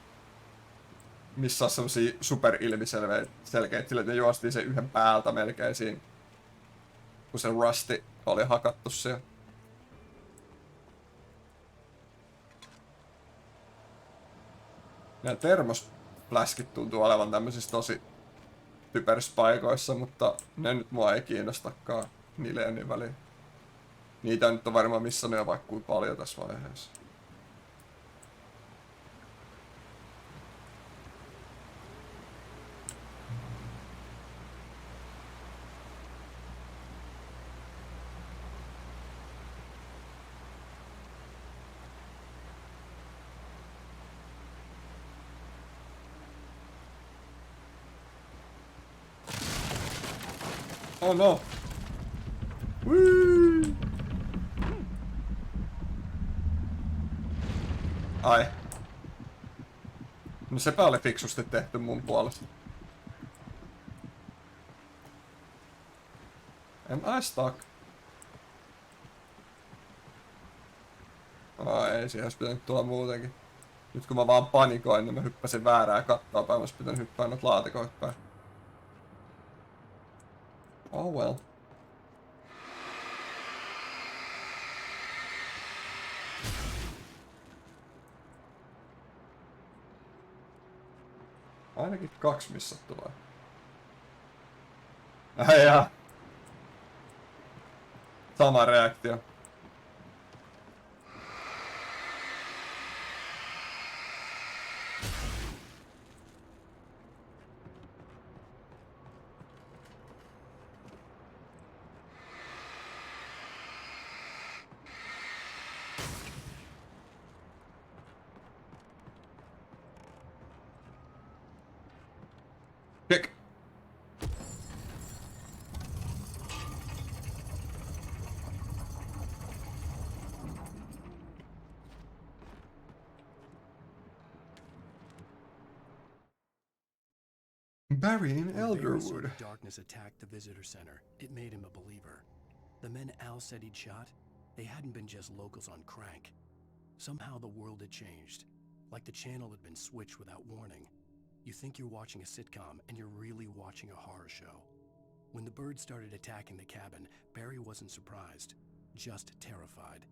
missä semmosia superilmiselkeitä, sillä että ne juostiin sen yhden päältä melkein siinä, kun se Rusty oli hakattu siellä. Nämä termospläskit tuntuu olevan tämmöisissä tosi typerissä paikoissa, mutta ne nyt mua ei kiinnostakaan niille ja niin väliin. Niitä nyt on varmaan missä ne on vaikka kuin paljon tässä vaiheessa. Oh no! Whee! Ai. No sepä oli fiksusti tehty mun puolesta. Am I stuck? Ei, siihen olisi pitänyt tulla muutenkin. Nyt kun mä vaan panikoin, niin mä hyppäsin väärää kattoa päin. Mä olisi pitänyt hyppää noita laatikoita päin. Oh well. Ainakin 2 missattu vai? Jaa. Sama reaktio. Kick. Barry in Elderwood. Darkness attacked the visitor center. It made him a believer. The men Al said he'd shot, they hadn't been just locals on crank. Somehow the world had changed, like the channel had been switched without warning. You think you're watching a sitcom, and you're really watching a horror show. When the birds started attacking the cabin, Barry wasn't surprised, just terrified.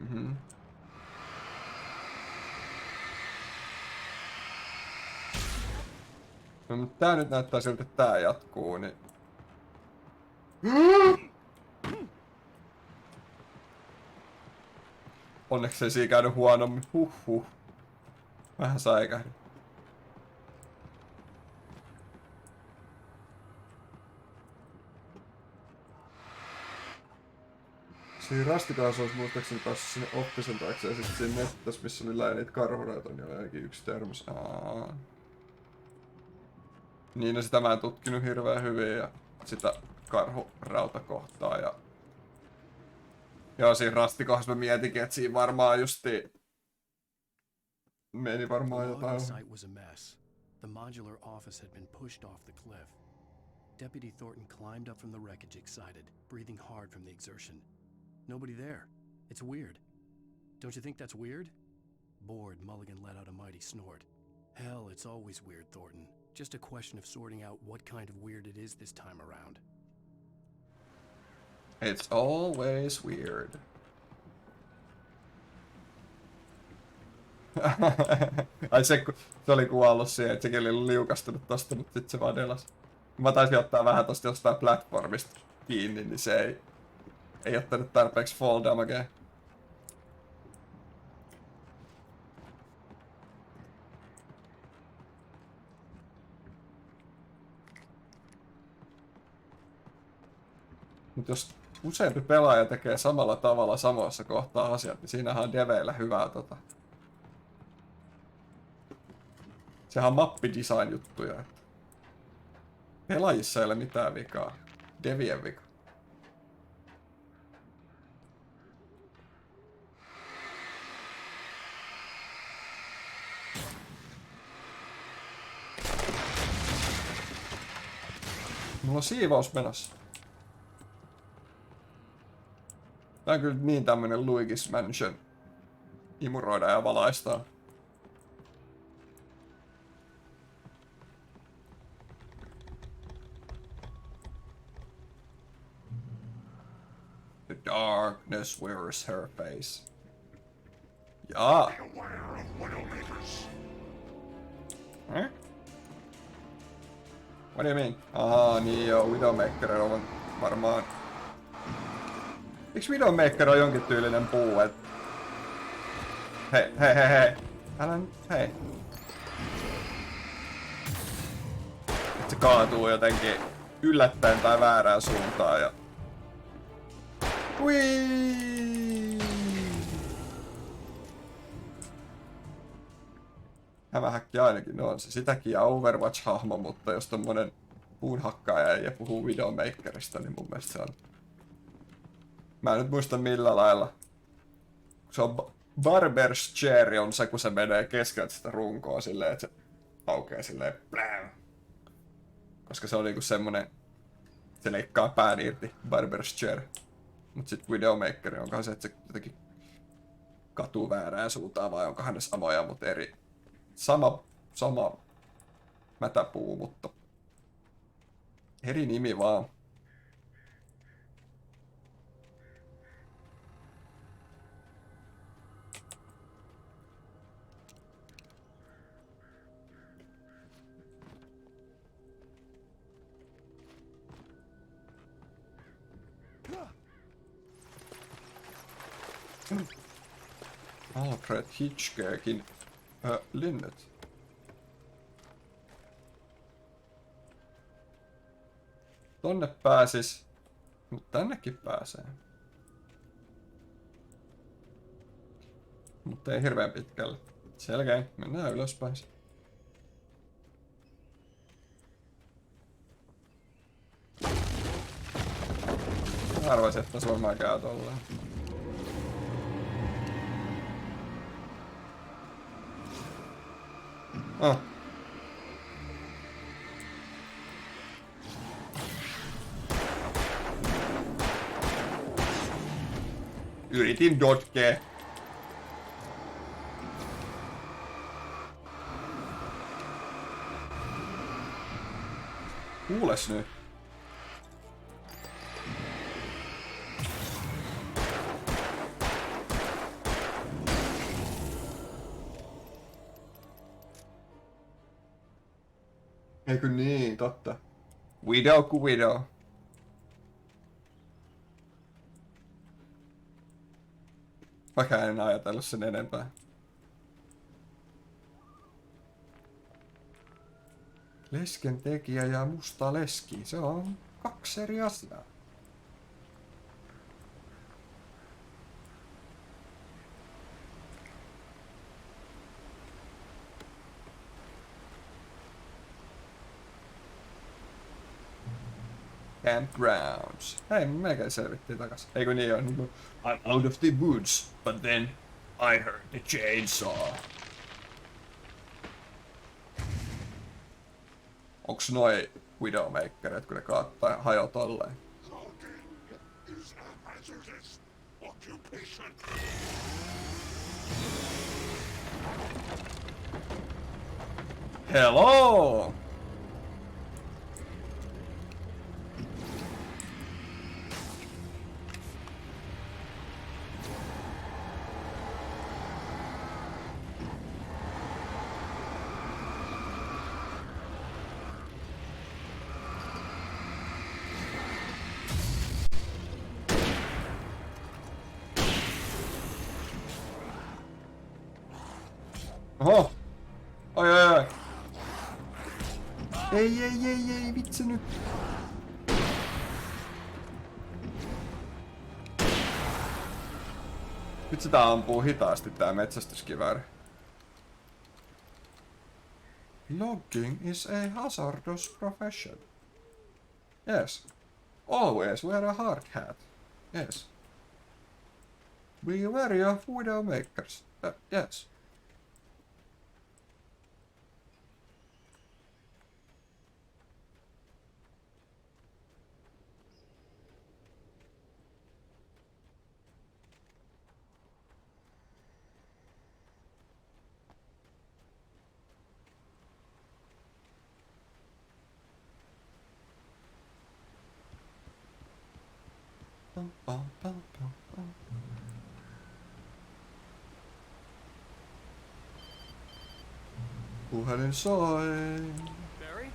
Mm-hmm. No, mutta tää nyt näyttää siltä, että tää jatkuu, niin... Onneksi ei siinä käynyt huonommin. Huhhuh. Vähän säikähdin. Siinä rastikaassa olisi muistaakseni päässyt sinne oppisen taakse ja sitten siinä mettässä, missä oli niitä karhureita, niin oli ainakin yksi törmäs. Niin, no sitä mä en tutkinut hirveän hyvin ja sitä karhurautakohtaa ja... Joo, siinä rastikohdassa mä mietinkin, että siinä varmaan justi... Meni varmaan jotain. The site was a mess. The modular office had been pushed off the cliff. Deputy Thornton climbed up from the wreckage excited, breathing hard from the exertion. Nobody there. It's weird. Don't you think that's weird? Bored, Mulligan let out a mighty snort. Hell, it's always weird, Thornton. Just a question of sorting out what kind of weird it is this time around. It's always weird. Ai se oli kuollut siihen, että sekin oli liukastunut tosta, mutta sit se vaan delas. Mä taisin ottaa vähän tosta jostain platformista kiinni, niin se ei ottanut tarpeeksi fall damagea. Mut jos useampi pelaaja tekee samalla tavalla samoissa kohtaa asiat, niin siinähän on deveillä hyvää Sehän on mappidesign juttuja. Että pelaajissa ei ole mitään vikaa. Devien vika. Mulla on siivous menossa. Tää on kyllä niin tämmönen Luigi's Mansion. Imuroida ja valaistaa. The darkness wears her face. Jaa. Huh? What do you mean? Niin joo, Widowmaker on varmaan... Eiks Widowmaker on jonkin tyylinen puu, et... Hei. Älä nyt, hei. Et se kaatuu jotenkin yllättäen tai väärään suuntaan ja... Hui! Hämähäkki ainakin on se sitäkin ja Overwatch-hahmo, mutta jos tommonen puunhakkaaja ja puhuu Widowmakerista, niin mun mielestä se on... Mä en nyt muista millä lailla. Se on Barber's Chair on se, kun se menee keskeltä sitä runkoa silleen, että se aukeaa silleen plää. Koska se on niinku semmonen... Se leikkaa pään irti, Barber's Chair. Mut sit Widowmaker, onkohan se, että se jotenkin katuu väärään suuntaan, vai onkohan ne samoja, mutta eri... Sama mätäpuu, mutta... Eri nimi vaan. Alfred Hitchcockin linnet. Tonne pääsis, mutta tännekin pääsee. Mutta ei hirveän pitkälle. Selkeä, mennään ylöspäin. Arvasin, että tässä varmaan käy tolleen. Oh. Yritin dodgea. Kuules nyt. Eikö niin, totta. Widow ku widow. Vaikka en ajatellut sen enempää. Lesken tekijä ja musta leski, se on 2 eri asiaa. Campgrounds. Hei, melkein selvittiin takas. Eikö niin on? Niin I'm out of the woods, but then I heard the chainsaw. Onks noi Widowmakerit, kun ne kaattaa hajoa tolleen? Hello! Oho! Ai. Ei, vitsi nyt. Nyt sitä ampuu hitaasti tää metsästyskivääri. Logging is a hazardous profession. Yes. Always wear a hard hat. Yes. Be wary of Widowmakers. Yes. Puhelin soi. Barry?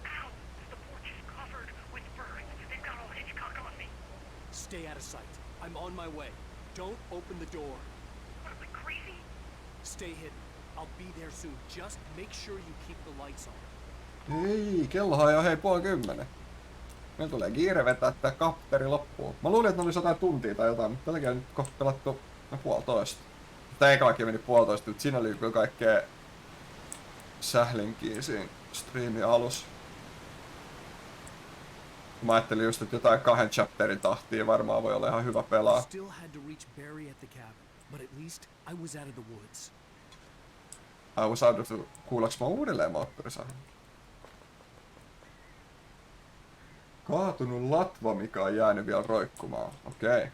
Ow! The porch is covered with burns. They've got all Hitchcock on me. Stay out of sight. I'm on my way. Don't open the door. What am I, crazy? Stay hidden. I'll be there soon. Just make sure you keep the lights on. Ei, kellohan jo 9:30. Meillä tulee kiire vetää tää kapperi loppuun. Mä luulin, että ne oli 100 tuntia tai jotain, mutta tälläkin on nyt kohta pelattu 1,5. Tää ekalakin meni 1,5, mutta siinä oli kyllä kaikkea sählinkiä siinä striimin alussa. Mä ajattelin just, että jotain 2 chapterin tahtia varmaan voi olla ihan hyvä pelaa. Still had to reach Barry at the cabin, but at least I was out of the woods. I was out of the... Kuuleeks mä uudelleen moottorisahan? Kaatunut latva, mikä on jäänyt vielä roikkumaan. Okei. Okay.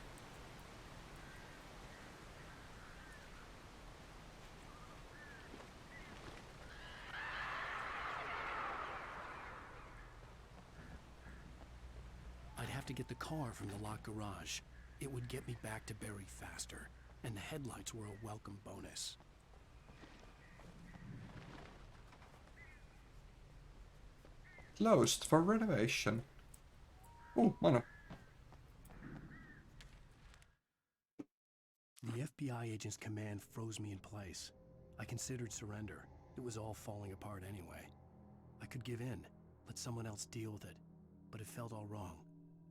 To get the car from the locked garage. It would get me back to Barry faster, and the headlights were a welcome bonus. Closed for renovation. Mano. The FBI agent's command froze me in place. I considered surrender. It was all falling apart anyway. I could give in, let someone else deal with it, but it felt all wrong.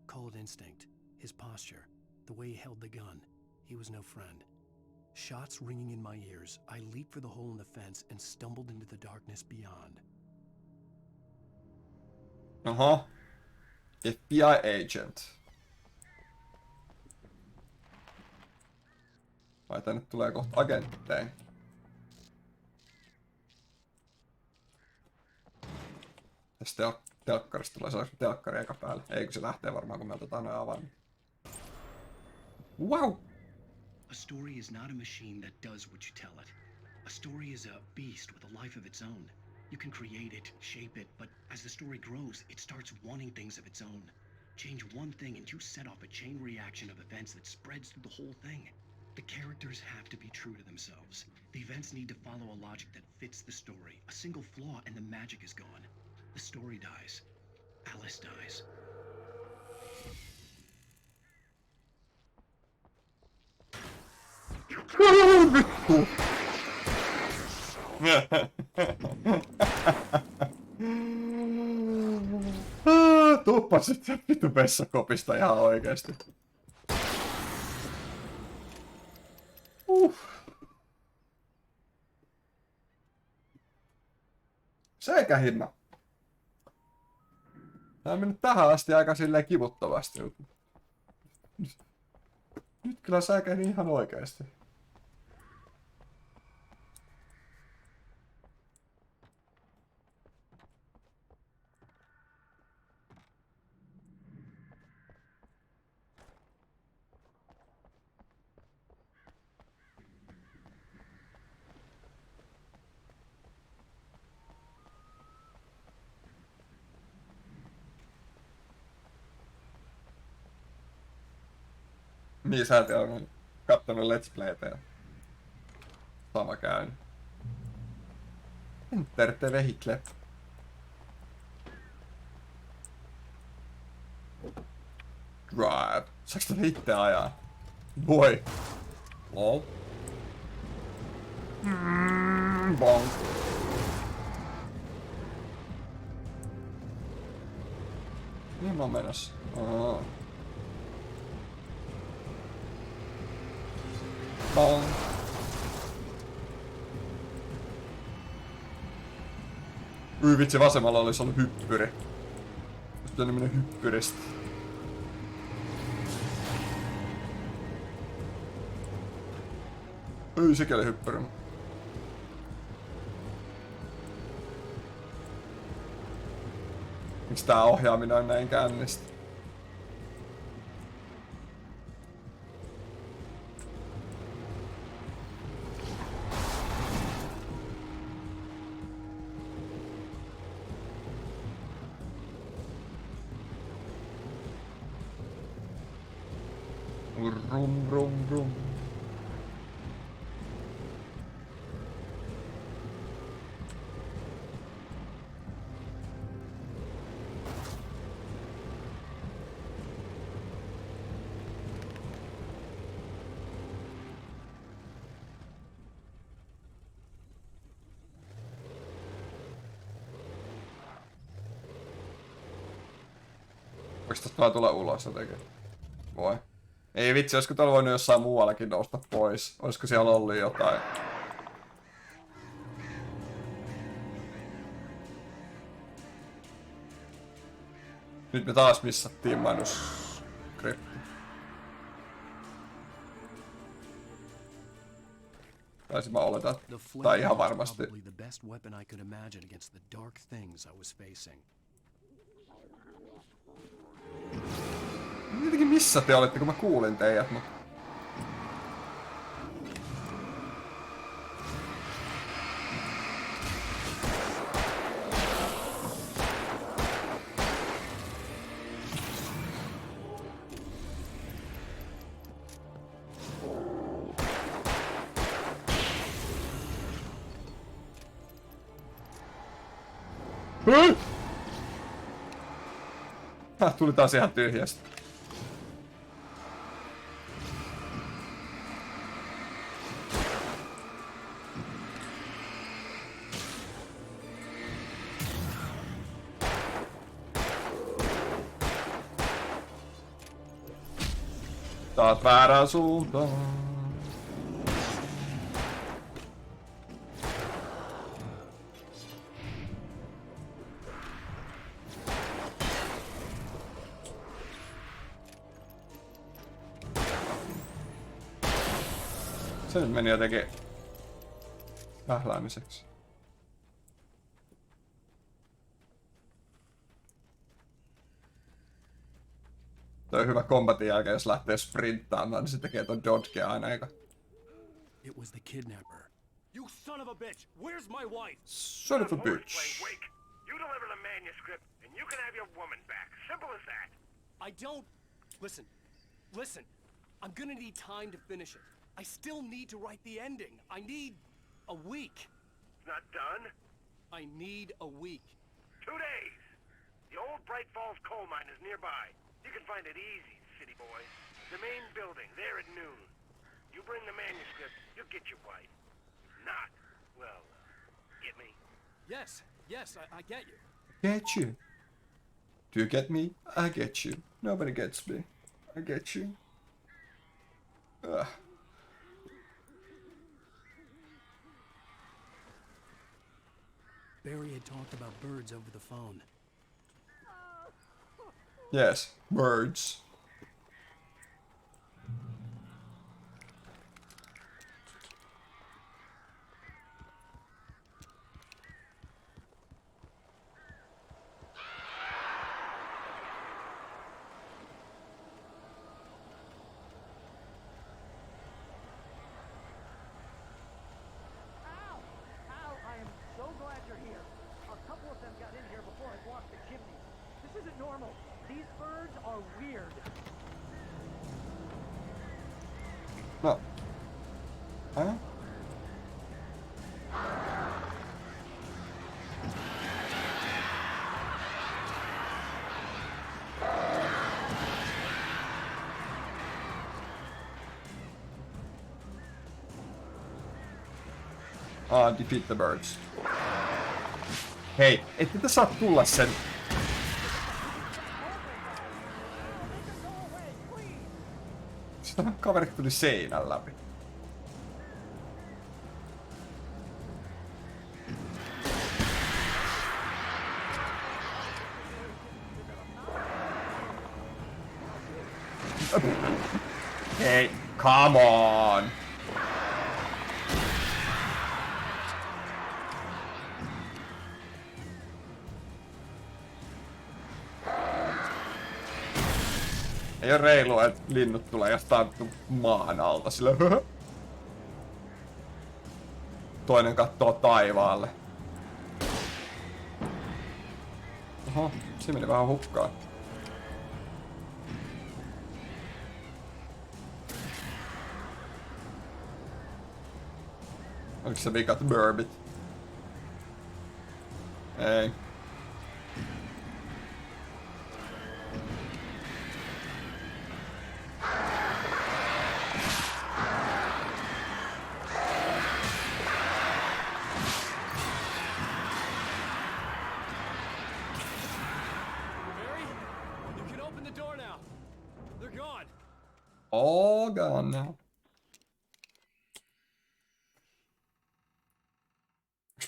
Call it instinct, his posture, the way he held the gun. He was no friend. Shots ringing in my ears, I leaped for the hole in the fence and stumbled into the darkness beyond. FBI agent. Vai tänne tulee kohta agentteja. Tästä telkkarista tulee sellainen telkkari eka päälle. Eikö se lähtee varmaan, kun me otetaan noin avaimet. Wow! A story is not a machine that does what you tell it. A story is a beast with a life of its own. You can create it, shape it, but as the story grows, it starts wanting things of its own. Change one thing and you set off a chain reaction of events that spreads through the whole thing. The characters have to be true to themselves. The events need to follow a logic that fits the story. A single flaw and the magic is gone. The story dies. Alice dies. Tuppasit vittu vessakopista ihan oikeesti. Sekä hinna. Tää on mennyt tähän asti aika silleen kivuttavasti. Nyt kyllä säkähdin ihan oikeesti. Niin sä et ole kattonut Let's Playtä ja sama käynyt. Enter the vehicle. Drive. Saaks tällä itse ajaa? Voi. Lol. Bonk. Mihin mä oon menossa? Bong. Vitsi, vasemmalla olisi ollut hyppyri. Olisi pitänyt mennä hyppyristä. Sekin oli hyppyri. Miksi tää ohjaaminen on näin kännistä? Rum, rum, rum. Voiko tästä vaan tulla ulos jotenkin? Voi. Ei vitsi, olisiko tuolla voinut jossain muuallakin nousta pois? Olisiko siellä ollut jotain? Nyt me taas missattiin manuskripti. Taisin mä oletan, tai ihan varmasti. The best weapon I could imagine against the dark things I was facing. Jotenkin missä te olette, kun mä kuulin teidät, mutta... Tuli taas ihan tyhjästä. Taas väärään suuntaan. Se nyt meni jotenkin vähläämiseksi. Toi hyvä kombatin jälkeen, jos lähtee sprinttaamaan, niin se tekee ton dodgea aina eikä. It was the kidnapper. You son of a bitch! Where's my wife? Son of a bitch. Wake. You deliver the manuscript, and you can have your woman back. Simple as that. I don't... Listen. I'm gonna need time to finish it. I still need to write the ending. I need a week. It's not done? I need a week. 2 days. The old Bright Falls coal mine is nearby. You can find it easy, city boy. The main building, there at noon. You bring the manuscript, you'll get your wife. If not, well, get me? Yes, I get you. Get you. Do you get me? I get you. Nobody gets me. I get you. Ugh. Barry had talked about birds over the phone. Yes, birds. No. Huh? Defeat the birds. Hei, ette te saa tulla sen... Sitä kaverit tuli seinän läpi. Hei, come on! Ei oo reilua, että linnut tulee jostain maan alta sillä. Toinen kattoo taivaalle. Oho, se meni vähän hukkaan. Oliko se vikat burbit? Ei. All gone now.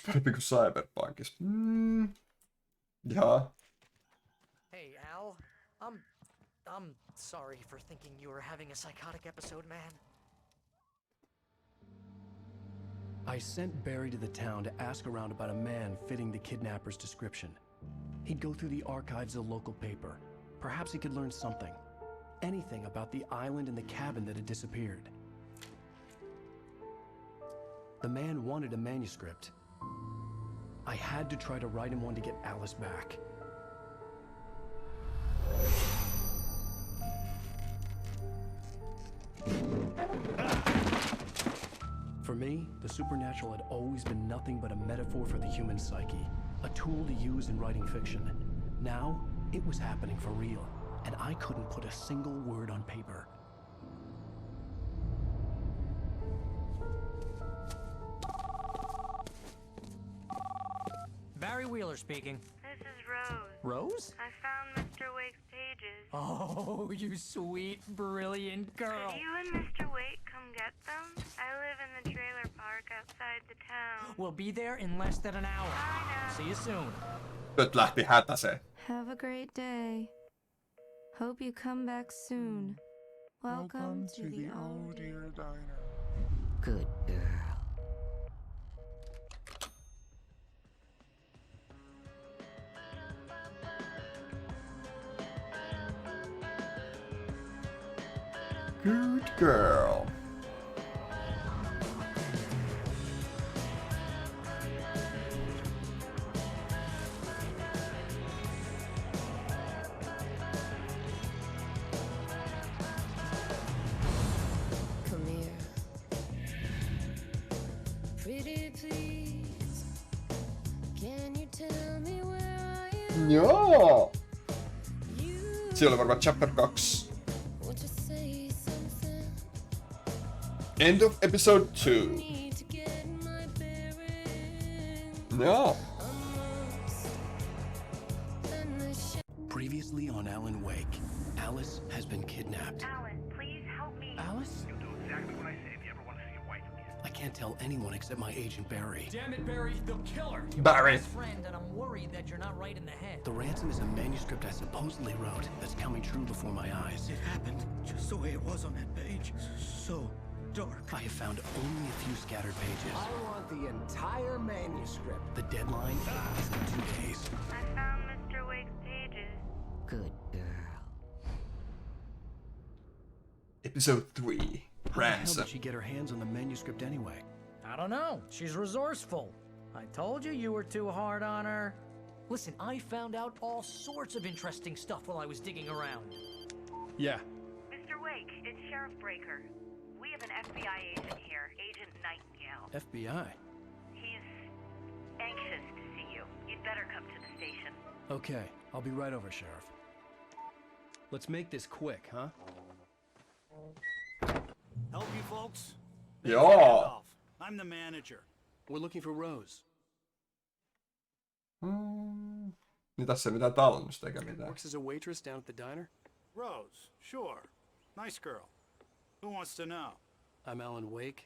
Parempi kuin Cyberpunkissa. Jaa. Hey, Al. I'm sorry for thinking you were having a psychotic episode, man. I sent Barry to the town to ask around about a man fitting the kidnapper's description. He'd go through the archives of the local paper. Perhaps he could learn something. Anything about the island and the cabin that had disappeared. The man wanted a manuscript. I had to try to write him one to get Alice back. For me, the supernatural had always been nothing but a metaphor for the human psyche, a tool to use in writing fiction. Now, it was happening for real, and I couldn't put a single word on paper. Barry Wheeler speaking. This is Rose. Rose? I found Mr. Wake's pages. Oh, you sweet, brilliant girl. Could you and Mr. Wake come get them? I live in the trailer park outside the town. We'll be there in less than an hour. See you soon. Nyt lähti hätäseen. Have a great day. Hope you come back soon. Welcome to the old dear diner. Good girl. Good girl. Come here. Pretty please. Can you tell me where I am? Joo. Siellä oli varmaan chapter 2. Won't you say something? End of episode 2. Joo. Previously on Alan Wake, Alice has been kidnapped. Alan, please help me. Alice? You'll do exactly what I say if you ever want to see your wife again. I can't tell anyone except my agent Barry. Damn it, Barry, they'll kill her. Barry. You're my best friend, and I'm worried that you're not right in the head. The ransom is a manuscript I supposedly wrote that's coming true before my eyes. It happened just the way it was on that page. So dark. I have found only a few scattered pages. I want the entire manuscript. The deadline is in 2 days. I found Mr. Wake's pages. Good girl. Episode 3. How the hell Ransom. did she get her hands on the manuscript anyway? I don't know. She's resourceful. I told you you were too hard on her. Listen, I found out all sorts of interesting stuff while I was digging around. Yeah. Mr. Wake, it's Sheriff Breaker. We have an FBI agent here, Agent Nightingale. FBI? He's anxious to see you. You'd better come to the station. Okay, I'll be right over, Sheriff. Let's make this quick, huh? Help you folks? Joo. I'm the manager. We're looking for Rose. Niin tässä ei mitään tallennusta eikä mitään. Works as a waitress down at the diner? Rose, sure. Nice girl. Who wants to know? I'm Alan Wake.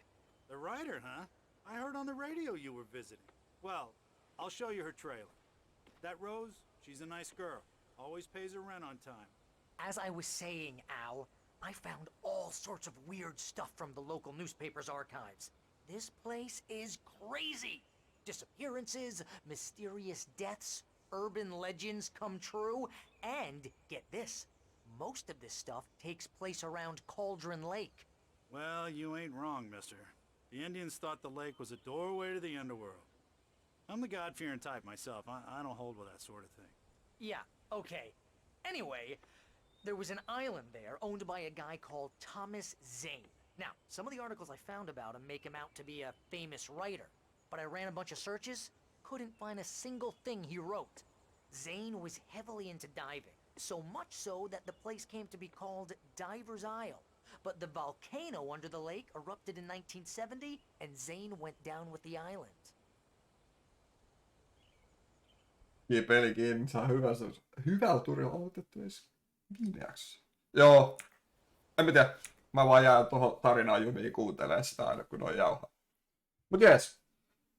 The writer, huh? I heard on the radio you were visiting. Well, I'll show you her trailer. That Rose, she's a nice girl. Always pays her rent on time. As I was saying, Al, I found all sorts of weird stuff from the local newspaper's archives. This place is crazy. Disappearances, mysterious deaths, urban legends come true, and get this, most of this stuff takes place around Cauldron Lake. Well, you ain't wrong, mister. The Indians thought the lake was a doorway to the underworld. I'm the God-fearing type myself. I don't hold with that sort of thing. Yeah, okay. Anyway, there was an island there owned by a guy called Thomas Zane. Now, some of the articles I found about him make him out to be a famous writer, but I ran a bunch of searches, couldn't find a single thing he wrote. Zane was heavily into diving, so much so that the place came to be called Diver's Isle. But the volcano under the lake erupted in 1970, and Zane went down with the island. Vie peli kiinni, saa hyvällä turilla aloitettu edes viimeksi. Joo. En mä tiedä. Mä vaan jään tohon tarinaan jumiin kuuntelemaan sitä aina kun on jauhaa. Mut jees.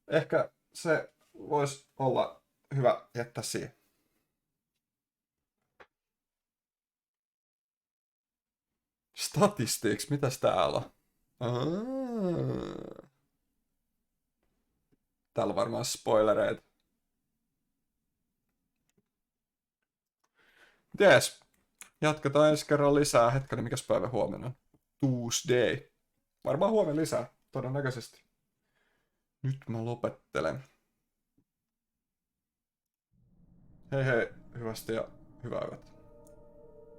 Ehkä se voisi olla hyvä jättää siihen. Statistics, mitäs täällä on? Täällä on varmaan spoilereita. Jees. Jatketaan ensi kerran lisää. Hetkinen, mikäs päivä huomenna on? Tuesday. Varmaan huomenna lisää, todennäköisesti. Nyt mä lopettelen. Hei hei, hyvästi ja hyvää yötä.